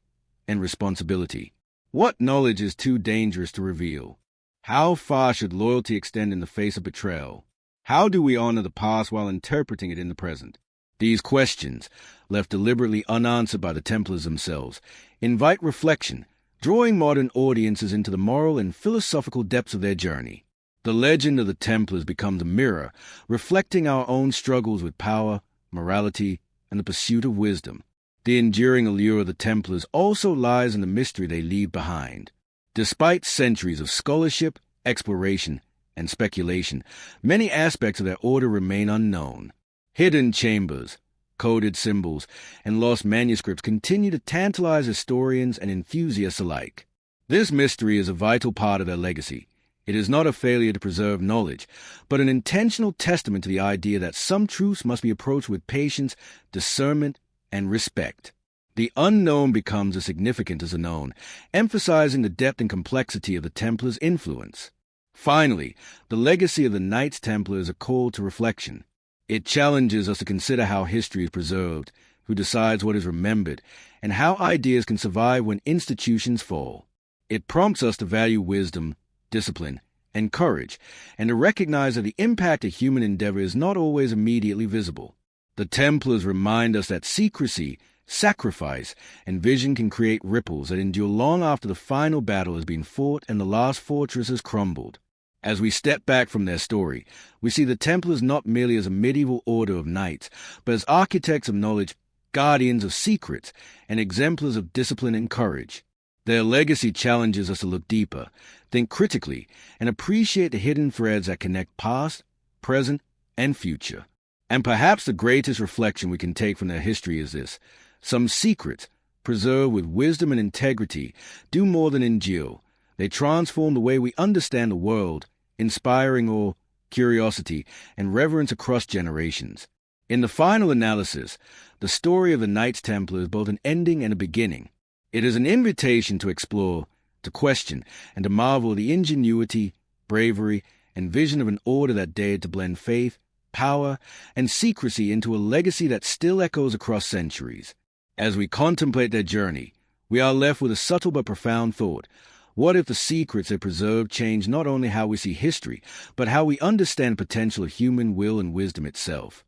S1: and responsibility. What knowledge is too dangerous to reveal? How far should loyalty extend in the face of betrayal? How do we honor the past while interpreting it in the present? These questions, left deliberately unanswered by the Templars themselves, invite reflection, drawing modern audiences into the moral and philosophical depths of their journey. The legend of the Templars becomes a mirror, reflecting our own struggles with power, morality, and the pursuit of wisdom. The enduring allure of the Templars also lies in the mystery they leave behind. Despite centuries of scholarship, exploration, and speculation, many aspects of their order remain unknown. Hidden chambers, coded symbols, and lost manuscripts continue to tantalize historians and enthusiasts alike. This mystery is a vital part of their legacy. It is not a failure to preserve knowledge, but an intentional testament to the idea that some truths must be approached with patience, discernment, and respect. The unknown becomes as significant as the known, emphasizing the depth and complexity of the Templars' influence. Finally, the legacy of the Knights Templar is a call to reflection. It challenges us to consider how history is preserved, who decides what is remembered, and how ideas can survive when institutions fall. It prompts us to value wisdom, discipline, and courage, and to recognize that the impact of human endeavor is not always immediately visible. The Templars remind us that secrecy, sacrifice, and vision can create ripples that endure long after the final battle has been fought and the last fortress has crumbled. As we step back from their story, we see the Templars not merely as a medieval order of knights, but as architects of knowledge, guardians of secrets, and exemplars of discipline and courage. Their legacy challenges us to look deeper, think critically, and appreciate the hidden threads that connect past, present, and future. And perhaps the greatest reflection we can take from their history is this: some secrets, preserved with wisdom and integrity, do more than endure. They transform the way we understand the world, inspiring awe, curiosity, and reverence across generations. In the final analysis, the story of the Knights Templar is both an ending and a beginning. It is an invitation to explore, to question, and to marvel at the ingenuity, bravery, and vision of an order that dared to blend faith, power, and secrecy into a legacy that still echoes across centuries. As we contemplate their journey, we are left with a subtle but profound thought. What if the secrets they preserved change not only how we see history, but how we understand the potential of human will and wisdom itself?